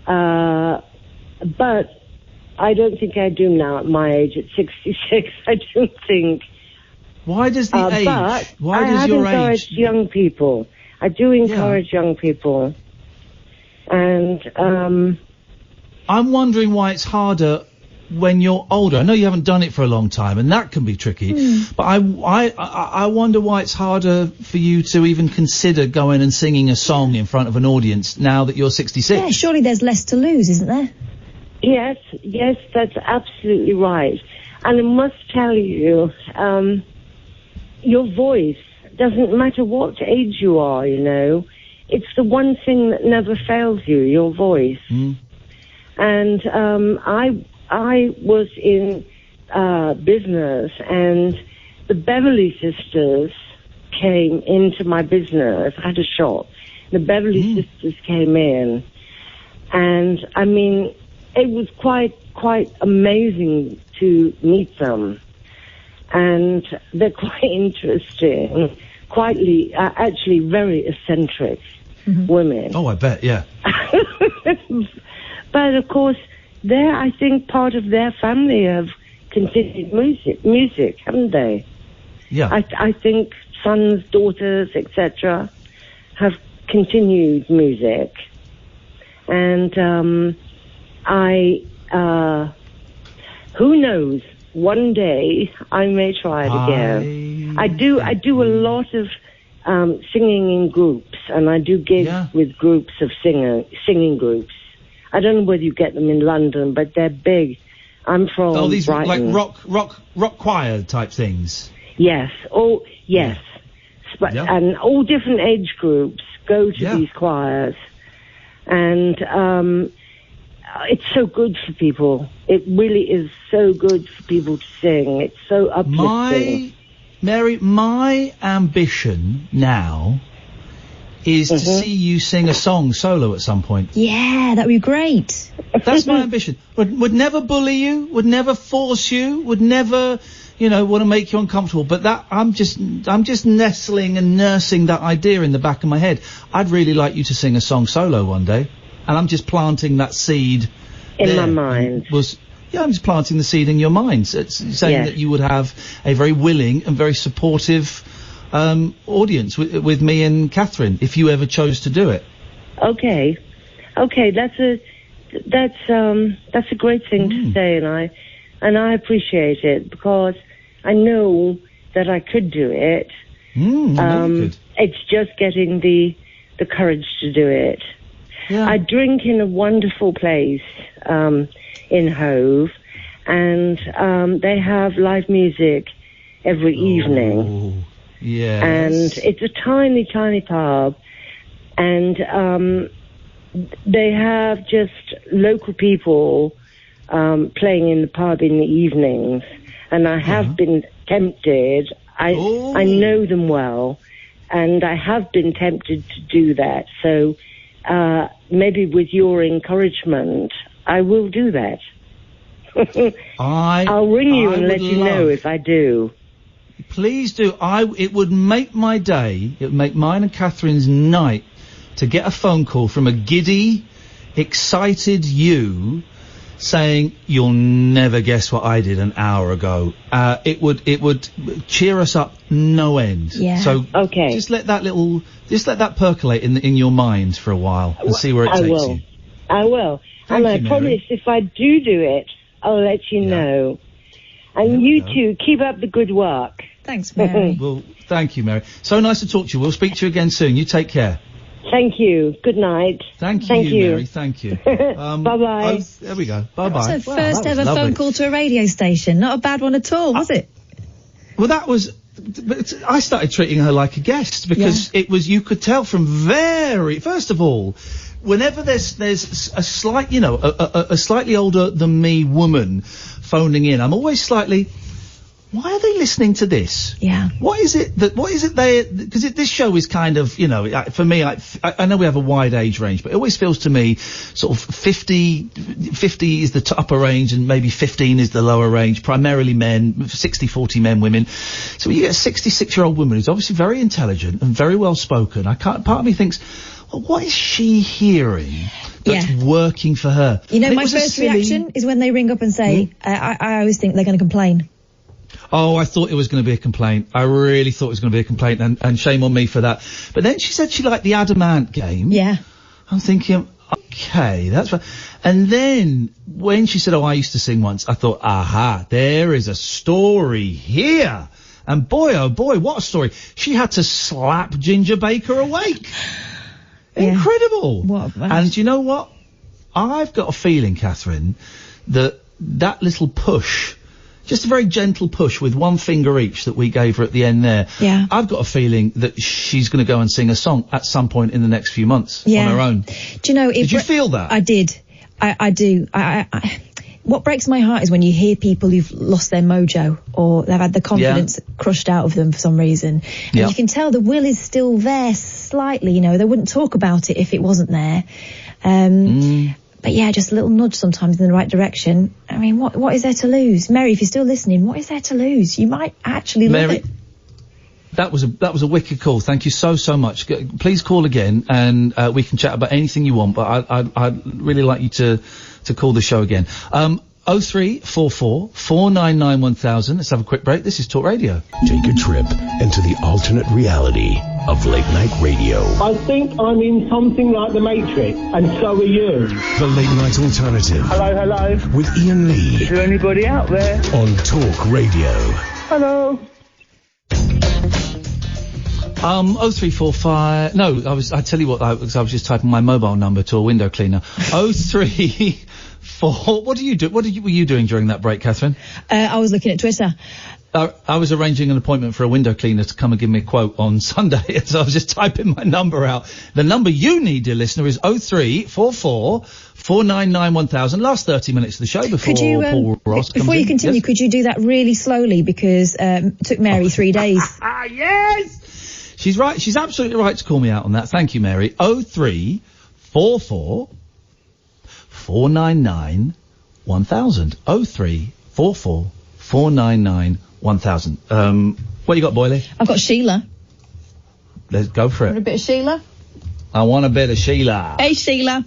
but I don't think I do now at my age, at 66. I don't think. Why does the age? But why does your age? I encourage young people. I do encourage young people. And I'm wondering why it's harder when you're older. I know you haven't done it for a long time, and that can be tricky. But I wonder why it's harder for you to even consider going and singing a song in front of an audience now that you're 66. Yeah, surely there's less to lose, isn't there? Yes, that's absolutely right. And I must tell you, your voice doesn't matter what age you are, you know. It's the one thing that never fails you, your voice. And I was in business, and the Beverly Sisters came into my business. I had a shop. The Beverly Sisters came in, and I mean, it was quite amazing to meet them. And they're quite interesting, actually very eccentric women. Oh, I bet, yeah. But of course, I think part of their family have continued music, haven't they? Yeah. I think sons, daughters, etc. have continued music. And who knows? one day I may try it again. I do a lot of singing in groups, and I do gigs with groups of singing groups. I don't know whether you get them in London, but they're big. I'm from these Brighton. like rock choir type things. Yes. Oh, yes. And all different age groups go to these choirs, and it's so good for people. It really is so good for people to sing. It's so uplifting. Mary, my ambition now is to see you sing a song solo at some point. Yeah, that'd be great. That's my ambition. Would never bully you, would never force you, would never, want to make you uncomfortable. But I'm just nestling and nursing that idea in the back of my head. I'd really like you to sing a song solo one day. And I'm just planting that seed in my mind. I'm just planting the seed in your mind, saying that you would have a very willing and very supportive audience with me and Catherine if you ever chose to do it. Okay, that's a great thing to say, and I appreciate it because I know that I could do it. It's just getting the courage to do it. Yeah. I drink in a wonderful place in Hove, and they have live music every evening. Yeah. And it's a tiny, tiny pub, and they have just local people playing in the pub in the evenings, and I have been tempted. I know them well, and I have been tempted to do that. So maybe with your encouragement, I will do that. I'll ring you and let you know if I do. Please do. It would make my day. It would make mine and Catherine's night to get a phone call from a giddy, excited you saying, "You'll never guess what I did an hour ago." It would cheer us up no end. Yeah. So just let that percolate in your mind for a while and see where it takes you. I will. Thank and you, I promise if I do it, I'll let you know. And you too, keep up the good work. Thanks, Mary. Well, thank you, Mary. So nice to talk to you. We'll speak to you again soon. You take care. Thank you. Good night. Thank you, Mary. Thank you. Bye-bye. There we go. Bye-bye. It's the first ever phone call to a radio station. Not a bad one at all, was it? Well, that was... I started treating her like a guest because it was... You could tell from First of all, whenever there's a slight, a slightly older than me woman phoning in, I'm always slightly... Why are they listening to this? Yeah. What is it they... Because this show is kind of, for me, I know we have a wide age range, but it always feels to me sort of 50 is the upper range and maybe 15 is the lower range, primarily men, 60-40 men, women. So you get a 66-year-old woman who's obviously very intelligent and very well spoken. Part of me thinks, well, what is she hearing that's working for her? My first reaction is when they ring up and say, I always think they're going to complain. Oh, I thought it was going to be a complaint. I really thought it was going to be a complaint, and shame on me for that. But then she said she liked the Adamant game. Yeah. I'm thinking, okay, that's right. And then when she said, I used to sing once, I thought, aha, there is a story here. And boy, oh boy, what a story. She had to slap Ginger Baker awake. Incredible. And you know what? I've got a feeling, Catherine, that little push, just a very gentle push with one finger each that we gave her at the end there. Yeah. I've got a feeling that she's going to go and sing a song at some point in the next few months on her own. Do you know? Did you feel that? I did. I do. What breaks my heart is when you hear people who've lost their mojo or they've had the confidence crushed out of them for some reason. And you can tell the will is still there slightly, they wouldn't talk about it if it wasn't there. But yeah, just a little nudge sometimes in the right direction. I mean, what is there to lose? Mary, if you're still listening, what is there to lose? You might actually love it. That was a wicked call. Thank you so much. Please call again and we can chat about anything you want, but I'd really like you to call the show again. 0344 499 1000. Let's have a quick break. This is Talk Radio. Take a trip into the alternate reality of late night radio. I think I'm in something like the Matrix, and so are you. The Late Night Alternative. Hello. With Iain Lee. Is there anybody out there? On Talk Radio. Hello. 0345. No, I tell you what, I was just typing my mobile number to a window cleaner. 034. What do you do? Were you doing during that break, Catherine? I was looking at Twitter. I was arranging an appointment for a window cleaner to come and give me a quote on Sunday, so I was just typing my number out. The number you need, dear listener, is 0344 499 1000. Last 30 minutes of the show before Paul Ross comes before you continue, yes? Could you do that really slowly, because it took Mary 3 days. Yes! She's right. She's absolutely right to call me out on that. Thank you, Mary. 0344 499 1000. 0344 499 1000. What you got, Boyley? I've got Sheila. Let's go for it. Want a bit of Sheila? I want a bit of Sheila. Hey, Sheila.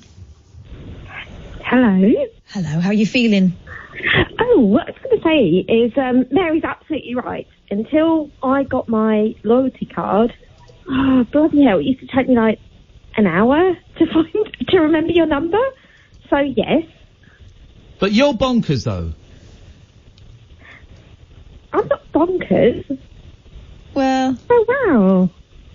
Hello. Hello, how are you feeling? Oh, what I was going to say is Mary's absolutely right. Until I got my loyalty card, oh, bloody hell, it used to take me like an hour to remember your number. So, yes. But you're bonkers, though. I'm not bonkers. Well. Oh, wow.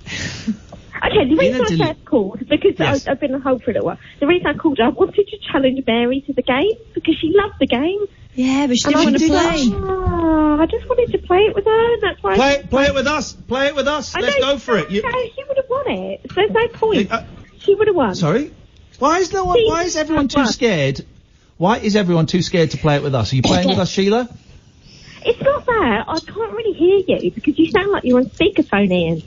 Okay, the reason I first called, because yes. I've been on hold for a little while, the reason I called, I wanted to challenge Mary to the game, because she loved the game. Yeah, but she didn't want to play. Oh, I just wanted to play it with her, and that's why... Play it with us! Play it with us! Let's go for it! She would have won it. So there's no point. She would have won. Sorry? Why is everyone too scared? Why is everyone too scared to play it with us? Are you playing with us, Sheila? It's not that. I can't really hear you, because you sound like you're on speakerphone, Ian.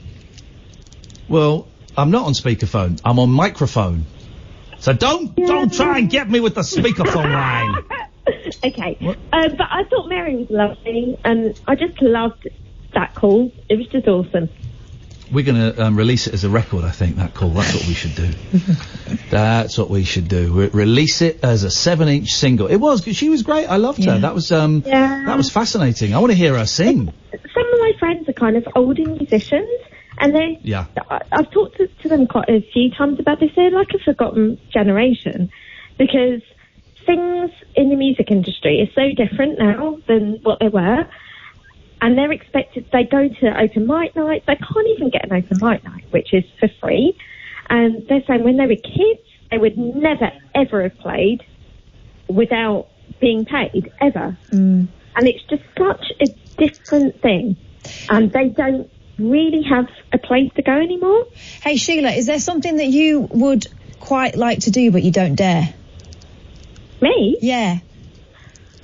Well, I'm not on speakerphone. I'm on microphone. So don't try and get me with the speakerphone line. Okay. But I thought Mary was lovely, and I just loved that call. It was just awesome. We're going to release it as a record, I think, that call. That's what we should do. That's what we should do. Release it as a 7-inch single. It was. She was great. I loved her. That was that was fascinating. I want to hear her sing. Some of my friends are kind of older musicians, and I've talked to them quite a few times about this. They're like a forgotten generation, because things in the music industry are so different now than what they were. And they're expected, they go to open mic nights, they can't even get an open mic night, which is for free. And they're saying when they were kids, they would never, ever have played without being paid, ever. And it's just such a different thing. And they don't really have a place to go anymore. Hey, Sheila, is there something that you would quite like to do but you don't dare? Me? Yeah.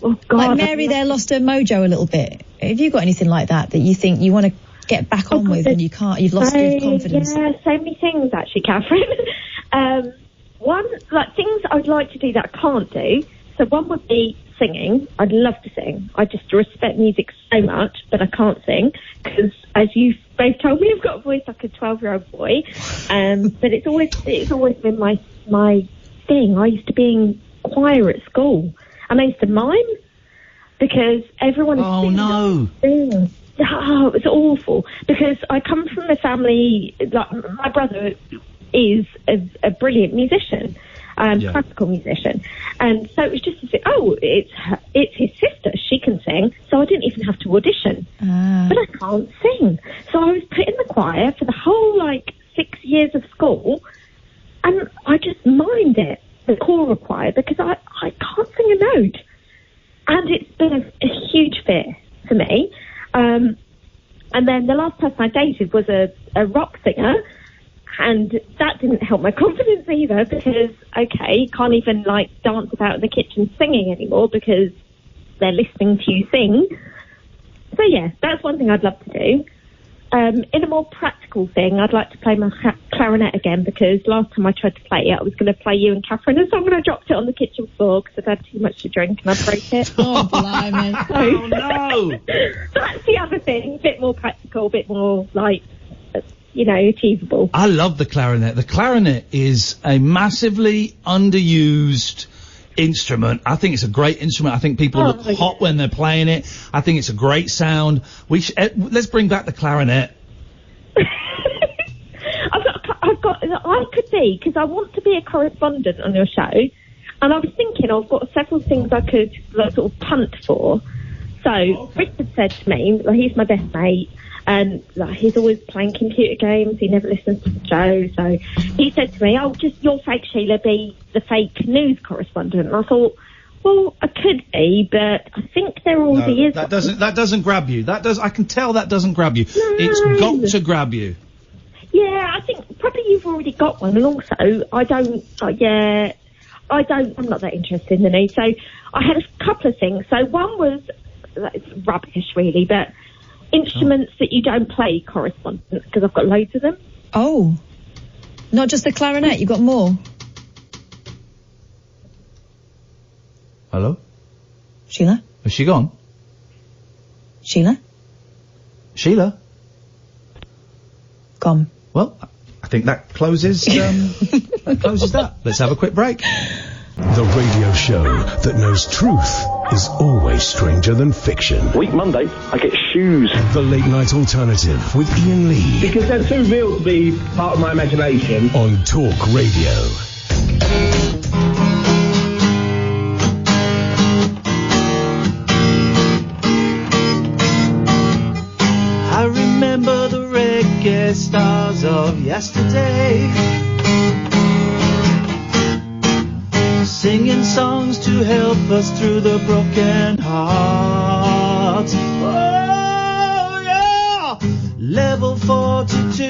Oh, God. Like Mary there lost her mojo a little bit. Have you got anything like that you think you want to get back on with and you can't, you've lost your confidence? Yeah, so many things actually, Catherine. One, like things I'd like to do that I can't do. So one would be singing. I'd love to sing. I just respect music so much, but I can't sing because, as you both told me, I've got a voice like a 12-year-old boy. But it's always been my thing. I used to be in choir at school, and I used to mime because everyone. Oh no! Oh, it was awful because I come from a family like my brother is a brilliant musician. Classical musician, and so it was just it's his sister, she can sing, so I didn't even have to audition. But I can't sing, so I was put in the choir for the whole 6 years of school, and I just mimed it, the choral choir, because I can't sing a note, and it's been a huge fear for me. And then the last person I dated was a rock singer. And that didn't help my confidence either because, you can't even, dance about in the kitchen singing anymore because they're listening to you sing. So, yeah, that's one thing I'd love to do. In a more practical thing, I'd like to play my clarinet again because last time I tried to play it, I was going to play you and Catherine a song and I dropped it on the kitchen floor because I'd had too much to drink and I broke it. Oh, blimey. Oh, no! That's the other thing. A bit more practical, a bit more, achievable. I love the clarinet. The clarinet is a massively underused instrument. I think it's a great instrument. I think people look hot when they're playing it. I think it's a great sound. Let's bring back the clarinet. I could be, because I want to be a correspondent on your show, and I was thinking I've got several things I could sort of punt for. So Richard said to me, he's my best mate, and he's always playing computer games. He never listens to the show. So he said to me, just your fake Sheila be the fake news correspondent. And I thought, well, I could be, but I think there already is. That doesn't grab you. I can tell that doesn't grab you. No. It's got to grab you. Yeah, I think probably you've already got one, and also I'm not that interested in the news. So I had a couple of things. So one was, it's rubbish really, but instruments that you don't play correspondence, because I've got loads of them. Oh, not just the clarinet, you've got more. Hello? Sheila? Has she gone? Sheila? Sheila? Gone. Well, I think that closes, that. Let's have a quick break. The radio show that knows truth is always stranger than fiction. Week Monday, I get shoes. The Late Night Alternative with Iain Lee. Because they're too real to be part of my imagination. On Talk Radio. I remember the reggae stars of yesterday, singing songs to help us through the broken hearts. Oh, yeah! Level 42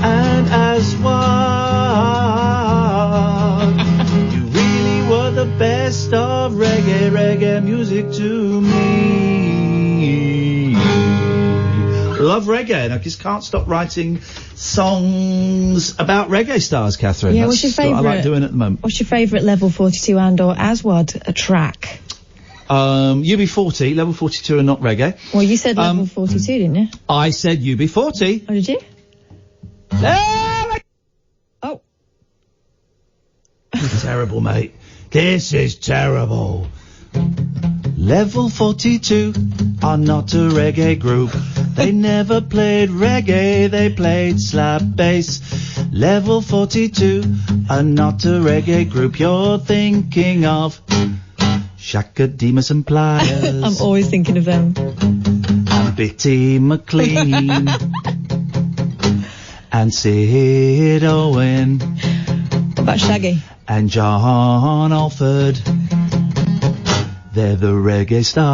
and as one. You really were the best of reggae music to me. Love reggae, and I just can't stop writing songs about reggae stars, Catherine. Yeah, That's what's your favourite? what I like doing at the moment. What's your favourite Level 42 and or Aswad track? UB40, Level 42 and not reggae. Well, you said Level 42, didn't you? I said UB40. Oh, did you? Oh. This is terrible, mate. This is terrible. Level 42 are not a reggae group. They never played reggae, they played slap bass. Level 42 are not a reggae group. You're thinking of Shaka Demus and Pliers. I'm always thinking of them. And Bitty McLean. And Sid Owen. What about Shaggy? And John Alford. They're the reggae stars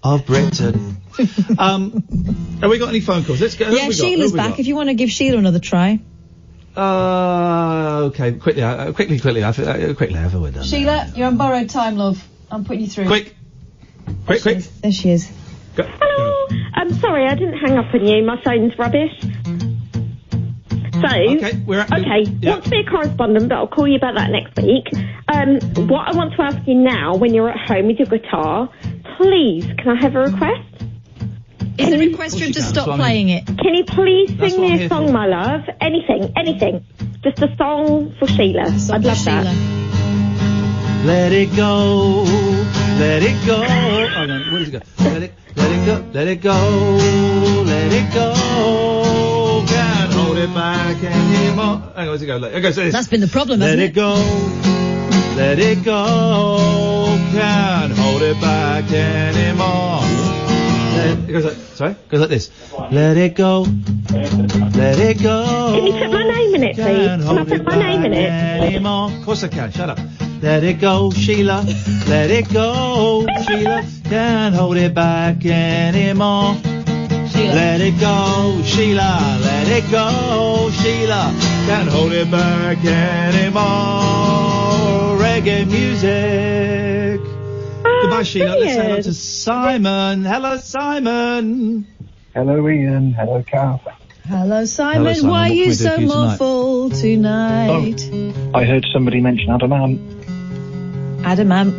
of Britain. Have we got any phone calls? Let's go. Yeah, Sheila's back. If you want to give Sheila another try. Okay, quickly. Quickly, have we done? Sheila, you're on borrowed time, love. I'm putting you through. Quick. There she is. Go. Hello. I'm sorry, I didn't hang up on you. My phone's rubbish. So, okay, want to be a correspondent, but I'll call you about that next week. What I want to ask you now, when you're at home with your guitar, please, can I have a request? Is the request for him to stop playing it? Can you please sing me a song, my love? Anything. Just a song for Sheila. I'd love that. Let it go, let it go. Oh no, where does it go? Let it go, let it go, let it go. Can't hold it back anymore. Hang on, where's it go? Okay, so that's been the problem, hasn't it? Let it go. Can't hold it back anymore. It goes like, goes like this. Let it go. Let it go. Can you put my name in it, please? Can I put my name in it? Anymore. Of course I can. Shut up. Let it go, Sheila. Let it go, Sheila. Can't hold it back anymore. Sheila. Let it go, Sheila. Let it go, Sheila. Can't hold it back anymore. Reggae music. Goodbye, Sheila. Let's say hello to Simon. Hello, Simon. Hello, Ian. Hello, Kath. Hello, Simon. Why are you so muffled tonight? I heard somebody mention Adamant. Adamant.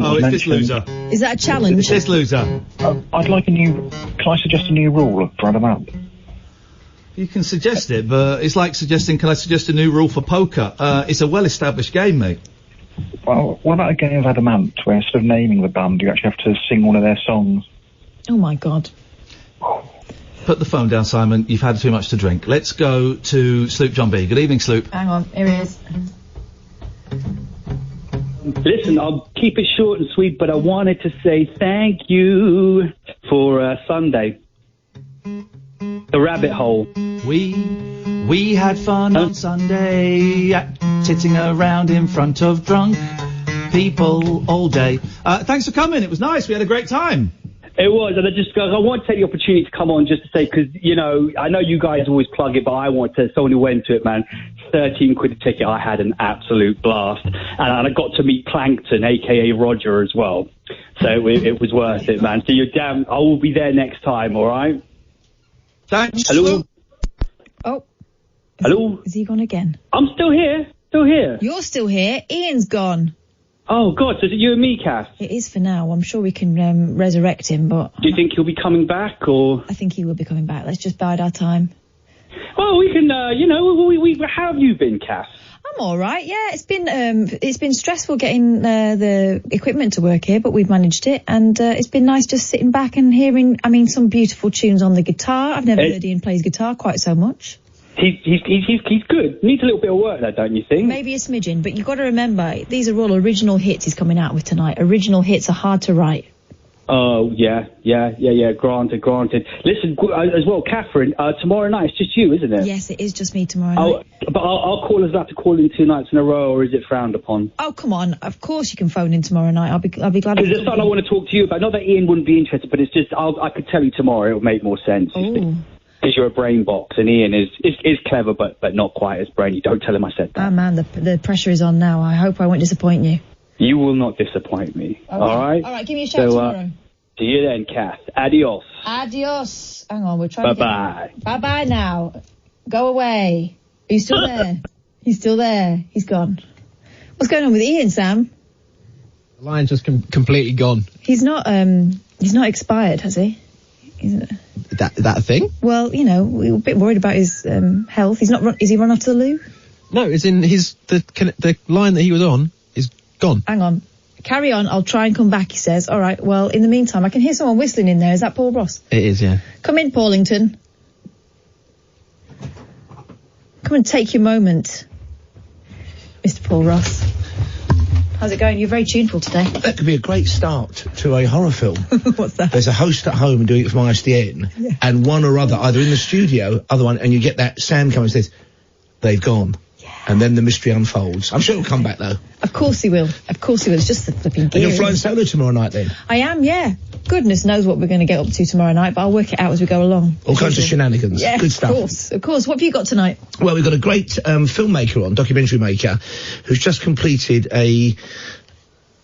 Oh, it's this loser. Is that a challenge? It's this loser. I'd like can I suggest a new rule for Adamant? You can suggest it, but it's like suggesting, can I suggest a new rule for poker? It's a well-established game, mate. Well, what about a game of Adamant, where instead of naming the band, you actually have to sing one of their songs? Oh, my God. Put the phone down, Simon. You've had too much to drink. Let's go to Sloop John B. Good evening, Sloop. Hang on, here he is. Listen, I'll keep it short and sweet, but I wanted to say thank you for Sunday. The rabbit hole. We had fun on Sunday, sitting around in front of drunk people all day. Thanks for coming. It was nice. We had a great time. It was, and I want to take the opportunity to come on just to say, because, you know, I know you guys always plug it, but I want to, someone who went to it, man, 13 quid a ticket, I had an absolute blast. And I got to meet Plankton, a.k.a. Roger, as well. So it was worth it, man. So I will be there next time, all right? Thanks. Hello? Oh. Hello? Is he gone again? I'm still here. Still here. You're still here. Ian's gone. Oh, God, so is it you and me, Cass? It is for now. I'm sure we can resurrect him, but... Do you think he'll be coming back, or...? I think he will be coming back. Let's just bide our time. Well, we can, how have you been, Cass? I'm all right, yeah. It's been stressful getting the equipment to work here, but we've managed it, and it's been nice just sitting back and hearing, some beautiful tunes on the guitar. I've never heard Ian play his guitar quite so much. He's good. Needs a little bit of work, though, don't you think? Maybe a smidgen, but you've got to remember, these are all original hits he's coming out with tonight. Original hits are hard to write. Oh, yeah. Granted. Listen, as well, Catherine, tomorrow night it's just you, isn't it? Yes, it is just me tomorrow night. But I'll call us out to call in 2 nights in a row, or is it frowned upon? Oh, come on. Of course you can phone in tomorrow night. I'll be glad. There's something I want to talk to you about. Not that Ian wouldn't be interested, but it's just, I could tell you tomorrow. It would make more sense. Oh. Because you're a brain box, and Ian is clever, but not quite as brainy. Don't tell him I said that. Oh, man, the pressure is on now. I hope I won't disappoint you. You will not disappoint me. Okay. All right? All right, give me a shout tomorrow. See you then, Kath. Adios. Adios. Hang on, we're trying Bye-bye. Bye-bye now. Go away. Are you still there? He's still there. He's gone. What's going on with Ian, Sam? The line's just completely gone. He's not expired, has he? That a thing? Well, we were a bit worried about his health. Is he run off to the loo? No, it's in the line that he was on is gone. Hang on. Carry on, I'll try and come back, he says. All right, well, in the meantime, I can hear someone whistling in there. Is that Paul Ross? It is, yeah. Come in, Paulington. Come and take your moment, Mr. Paul Ross. How's it going? You're very tuneful today. That could be a great start to a horror film. What's that? There's a host at home doing it from ISDN, and one or other, either in the studio, other one, and you get that Sam coming and says, they've gone. And then the mystery unfolds. I'm sure he'll come back, though. Of course he will. Of course he will. It's just the flipping gear. And you're flying solo tomorrow night, then? I am, yeah. Goodness knows what we're going to get up to tomorrow night, but I'll work it out as we go along. All kinds of shenanigans. Yeah, good stuff. Of course. What have you got tonight? Well, we've got a great filmmaker on, documentary maker, who's just completed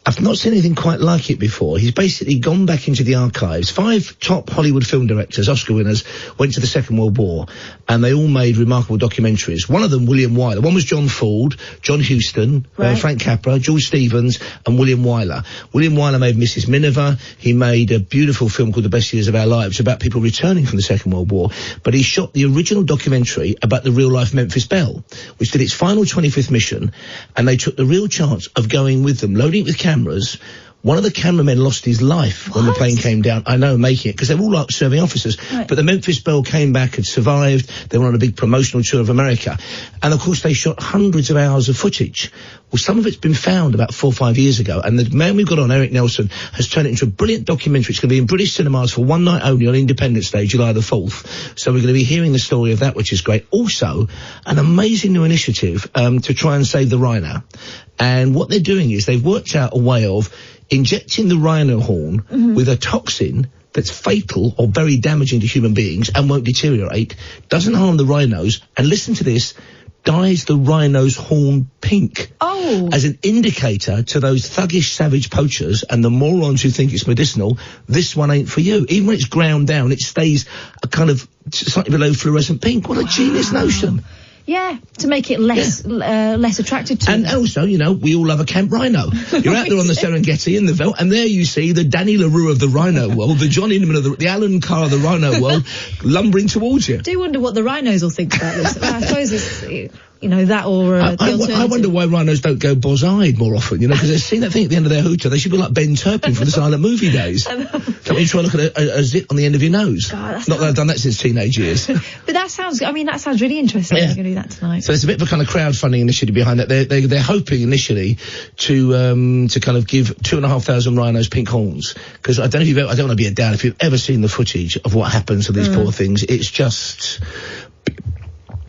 I've not seen anything quite like it before. He's basically gone back into the archives. 5 top Hollywood film directors, Oscar winners, went to the Second World War, and they all made remarkable documentaries. One of them, William Wyler. One was John Ford, John Huston, Frank Capra, George Stevens, and William Wyler. William Wyler made Mrs. Miniver. He made a beautiful film called The Best Years of Our Lives about people returning from the Second World War. But he shot the original documentary about the real-life Memphis Belle, which did its final 25th mission, and they took the real chance of going with them, loading it with cameras. One of the cameramen lost his life when the plane came down. I know, making it, because they were all like serving officers. Right. But the Memphis Belle came back, had survived. They were on a big promotional tour of America. And, of course, they shot hundreds of hours of footage. Well, some of it's been found about 4 or 5 years ago. And the man we've got on, Eric Nelson, has turned it into a brilliant documentary. It's going to be in British cinemas for one night only on Independence Day, July the 4th. So we're going to be hearing the story of that, which is great. Also, an amazing new initiative to try and save the rhino. And what they're doing is they've worked out a way of injecting the rhino horn with a toxin that's fatal or very damaging to human beings and won't deteriorate, doesn't harm the rhinos, and listen to this, dyes the rhino's horn pink. Oh. As an indicator to those thuggish, savage poachers and the morons who think it's medicinal, this one ain't for you. Even when it's ground down, it stays a kind of slightly below fluorescent pink. What a genius notion. Yeah, to make it less attractive to And also, you know, we all love a camp rhino. You're out there on the Serengeti in the veldt, and there you see the Danny LaRue of the rhino world, the John Inman of the Alan Carr of the rhino world, lumbering towards you. I do wonder what the rhinos will think about this. Well, I suppose it's, you know, that or the alternative. I wonder why rhinos don't go boz-eyed more often, you know, because they've seen that thing at the end of their hooter. They should be like Ben Turpin from the silent movie days. Don't you try and look at a zit on the end of your nose. God, not that I've done that since teenage years. But that sounds really interesting. Yeah. We're going to do that tonight. So there's a bit of a kind of crowdfunding initiative behind that. They're hoping initially to kind of give 2,500 rhinos pink horns. Because I don't want to be a dad, if you've ever seen the footage of what happens to these poor things, it's just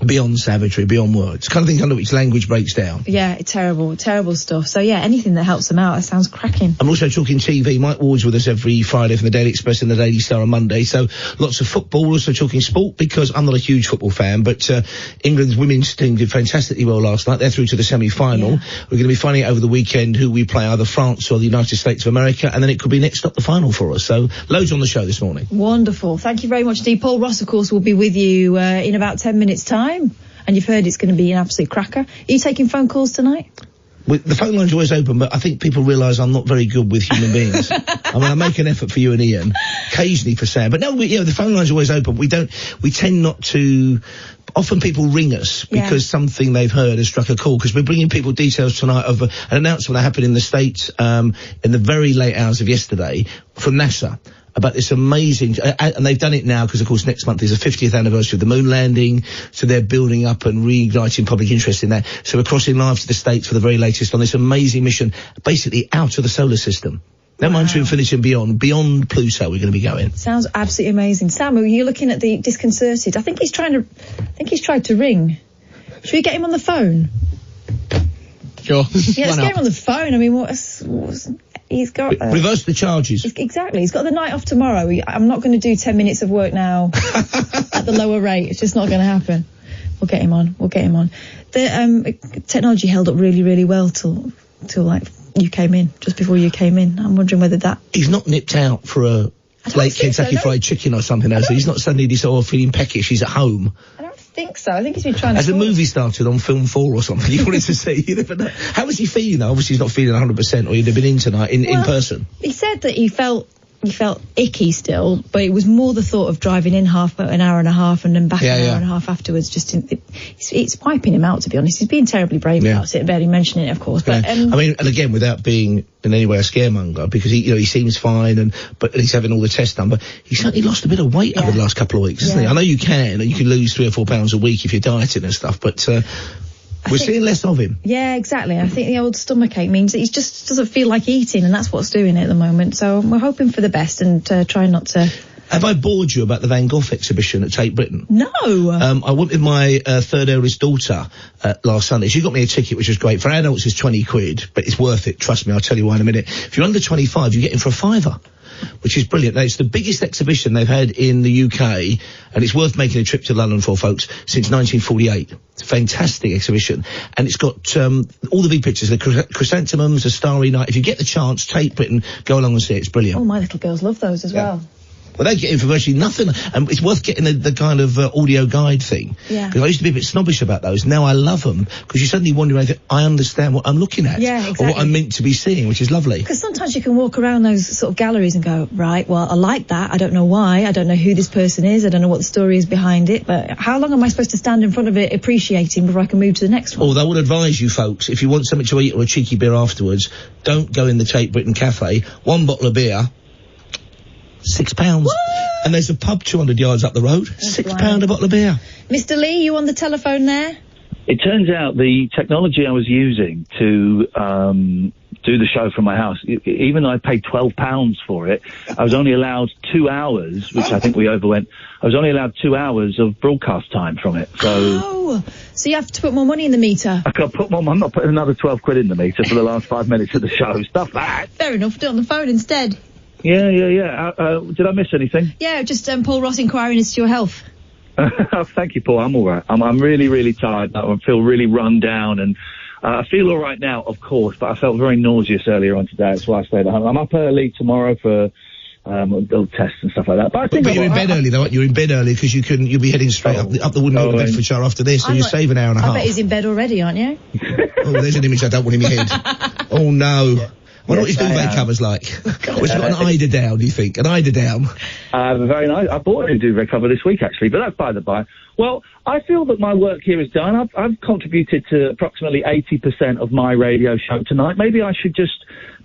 beyond savagery, beyond words. Kind of thing under which language breaks down. Yeah, terrible stuff. So yeah, anything that helps them out, that sounds cracking. I'm also talking TV. Mike Ward's with us every Friday from the Daily Express and the Daily Star on Monday. So lots of football. We're also talking sport because I'm not a huge football fan, but England's women's team did fantastically well last night. They're through to the semi-final. Yeah. We're going to be finding out over the weekend who we play, either France or the United States of America, and then it could be next up the final for us. So loads on the show this morning. Wonderful. Thank you very much, Dee. Paul Ross, of course, will be with you in about 10 minutes' time. And you've heard it's going to be an absolute cracker. Are you taking phone calls tonight? The phone line's always open, but I think people realise I'm not very good with human beings. I mean, I make an effort for you and Iain, occasionally for Sam. But no, the phone line's always open. We tend not to. Often people ring us because something they've heard has struck a chord, because we're bringing people details tonight of an announcement that happened in the States in the very late hours of yesterday from NASA. About this amazing, and they've done it now because, of course, next month is the 50th anniversary of the moon landing, so they're building up and reigniting public interest in that. So we're crossing live to the States for the very latest on this amazing mission, basically out of the solar system. Never mind to infinity and beyond Pluto we're going to be going. Sounds absolutely amazing. Sam, you're looking at the disconcerted. I think he's tried to ring. Should we get him on the phone? Sure. Yeah, let's get him on the phone. I mean, what's he's got... reverse the charges. Exactly. He's got the night off tomorrow. I'm not going to do 10 minutes of work now at the lower rate. It's just not going to happen. We'll get him on. The technology held up really, really well till like you came in, just before you came in. I'm wondering whether that... He's not nipped out for a late Kentucky Fried Chicken or something, has he? He's not suddenly decided feeling peckish. He's at home. I don't think so. I think he's been trying to... As the movie started on Film 4 or something, you wanted to see. You never know. How was he feeling, though? Obviously he's not feeling 100%, or he'd have been in tonight in person. He said that he felt icky still, but it was more the thought of driving in an hour and a half and then back an hour and a half afterwards. It's wiping him out, to be honest. He's being terribly brave about it, barely mentioning it, of course. But I mean, and again, without being in any way a scaremonger, because he seems fine, but he's having all the tests done. But he's certainly lost a bit of weight over the last couple of weeks, hasn't he? I know you can lose 3 or 4 pounds a week if you're dieting and stuff, but. We're seeing less of him. Yeah, exactly. I think the old stomachache means that he just doesn't feel like eating, and that's what's doing it at the moment. So we're hoping for the best and trying not to... Have I bored you about the Van Gogh exhibition at Tate Britain? No. I went with my third eldest daughter last Sunday. She got me a ticket, which was great. For adults, it's 20 quid, but it's worth it. Trust me, I'll tell you why in a minute. If you're under 25, you get in for a £5. Which is brilliant. Now, it's the biggest exhibition they've had in the UK, and it's worth making a trip to London for, folks, since 1948. It's a fantastic exhibition. And it's got all the big pictures, the chrysanthemums, a starry night. If you get the chance, Tate Britain, go along and see it. It's brilliant. Oh, my little girls love those as well. Well, they get in for virtually nothing, and it's worth getting the kind of audio guide thing. Yeah. Because I used to be a bit snobbish about those. Now I love them, because you suddenly wonder, I understand what I'm looking at. Yeah, exactly. Or what I'm meant to be seeing, which is lovely. Because sometimes you can walk around those sort of galleries and go, right, well, I like that. I don't know why. I don't know who this person is. I don't know what the story is behind it. But how long am I supposed to stand in front of it appreciating before I can move to the next one? Although I would advise you, folks, if you want something to eat or a cheeky beer afterwards, don't go in the Tate Britain Cafe. 1 bottle of beer, £6. What? And there's a pub 200 yards up the road. £6 a bottle of beer. Mr. Lee, you on the telephone there? It turns out the technology I was using to do the show from my house, even though I paid £12 for it, I was only allowed 2 hours, which I think we overwent. I was only allowed 2 hours of broadcast time from it. So you have to put more money in the meter. I can't put more. I'm not putting another 12 quid in the meter for the last 5 minutes of the show. Stuff that. Fair enough. Do it on the phone instead. Yeah. Did I miss anything? Yeah, just Paul Ross inquiring as to your health. Thank you, Paul. I'm all right. I'm really, really tired. I feel really run down, and I feel all right now, of course, but I felt very nauseous earlier on today. That's why I stayed at home. I'm up early tomorrow for Little tests and stuff like that. But I think you're in bed early, though, aren't you? You're in bed early because you'll be heading straight up the wooden hill to Bedfordshire after this, so you save an hour and a half. I bet he's in bed already, aren't you? Oh, there's an image I don't want in my head. Oh, no. Yeah. What are his duvet covers like? It's got an eider down, do you think? An eider down? Very nice. I bought a new duvet cover this week, actually, but that's by the by. Well, I feel that my work here is done. I've contributed to approximately 80% of my radio show tonight. Maybe I should just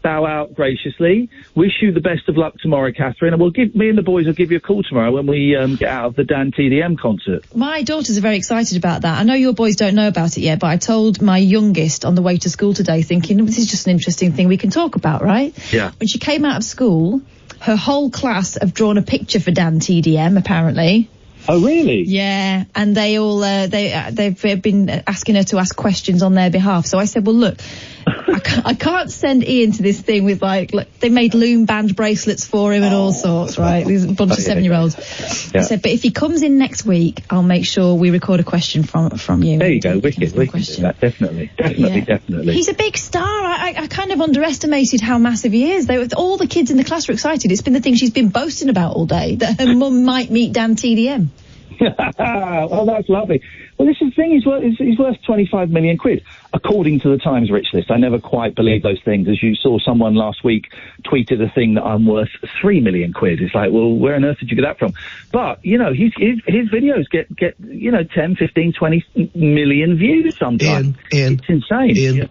bow out graciously. Wish you the best of luck tomorrow, Catherine, and me and the boys will give you a call tomorrow when we get out of the Dan TDM concert. My daughters are very excited about that. I know your boys don't know about it yet, but I told my youngest on the way to school today, thinking, this is just an interesting thing we can talk about, right? Yeah. When she came out of school, her whole class have drawn a picture for Dan TDM, apparently. Oh, really? Yeah, and they all they've been asking her to ask questions on their behalf. So I said, well, look, I can't send Iain to this thing with like they made loom band bracelets for him and all sorts, right? There's a bunch of 7-year-olds. Yeah. I said, but if he comes in next week, I'll make sure we record a question from you. There you go, wicked. We can do that, definitely. He's a big star. I kind of underestimated how massive he is. All the kids in the class were excited. It's been the thing she's been boasting about all day, that her mum might meet Dan TDM. Oh, that's lovely. Well, this is the thing. He's worth 25 million quid, according to the Times Rich List. I never quite believe those things. As you saw, someone last week tweeted a thing that I'm worth 3 million quid. It's like, well, where on earth did you get that from? But, you know, his videos get 10, 15, 20 million views sometimes. Ian, it's insane. Ian,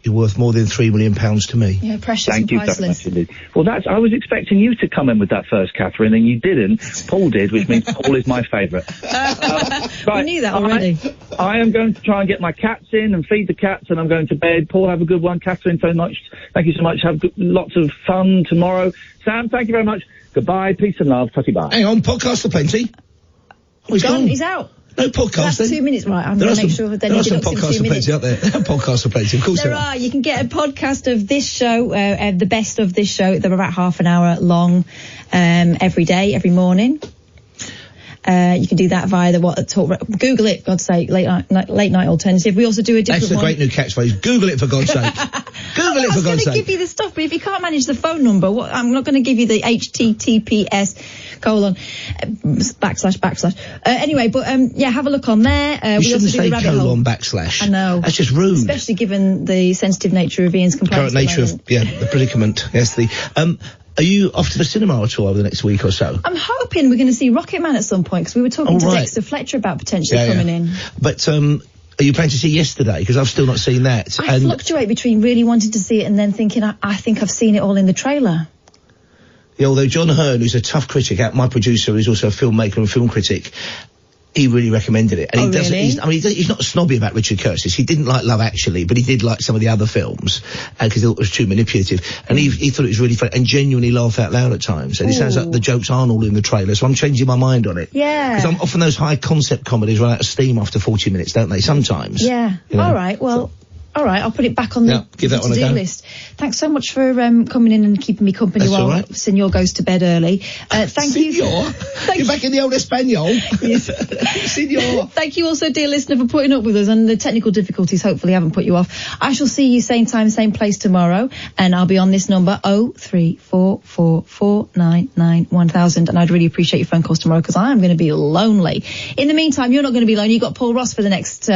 you're worth more than £3 million to me. Yeah, precious. Thank you very much indeed. Well, I was expecting you to come in with that first, Catherine, and you didn't. Paul did, which means Paul is my favourite. We knew that already. I am going to try and get my cats in and feed the cats, and I'm going to bed. Paul, have a good one. Catherine, thank you so much. Have lots of fun tomorrow. Sam, thank you very much. Goodbye, peace and love. Tutty bye. Hang on, podcast for plenty. He's gone. He's out. No podcast. That's 2 minutes, right? I'm going to make sure that there are some podcasts for plenty out there. Podcasts for plenty, of course there are. You can get a podcast of this show, the best of this show. They're about half an hour long, every day, every morning. You can do that via the Google it, for God's sake, late night alternative. We also do a different one. That's a great new catchphrase. Google it, for God's sake. Google it, for God's sake. I was going to give you the stuff, but if you can't manage the phone number, I'm not going to give you the https : // anyway, but have a look on there. You shouldn't say : /. I know. That's just rude. Especially given the sensitive nature of Ian's complaints. Current nature of the predicament. Yes, are you off to the cinema at all over the next week or so? I'm hoping we're going to see Rocket Man at some point, because we were talking to Dexter Fletcher about potentially coming in. But are you planning to see Yesterday? Because I've still not seen that. I fluctuate between really wanting to see it and then thinking I think I've seen it all in the trailer. Yeah, although John Hearn, who's a tough critic, my producer, who's also a filmmaker and film critic, he really recommended it. And he's not snobby about Richard Curtis. He didn't like Love Actually, but he did like some of the other films, because he thought it was too manipulative. And he thought it was really funny and genuinely laughed out loud at times. And it sounds like the jokes aren't all in the trailer, so I'm changing my mind on it. Yeah. Because often those high concept comedies run out of steam after 40 minutes, don't they? Sometimes. Yeah. You know? All right, well... All right, I'll put it back on the to-do list. Thanks so much for coming in and keeping me company while Senor goes to bed early. Thank you. You're back in the old Espanol. Yes. Senor. Thank you also, dear listener, for putting up with us, and the technical difficulties hopefully haven't put you off. I shall see you same time, same place tomorrow, and I'll be on this number 03444991000, and I'd really appreciate your phone calls tomorrow, because I am going to be lonely. In the meantime, you're not going to be lonely. You've got Paul Ross for the next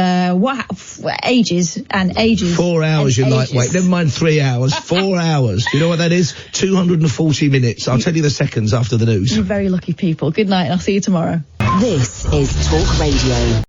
ages and ages. 4 hours, you lightweight. Never mind 3 hours. 4 hours. Do you know what that is? 240 minutes. I'll tell you the seconds after the news. You're very lucky people. Good night, and I'll see you tomorrow. This is Talk Radio.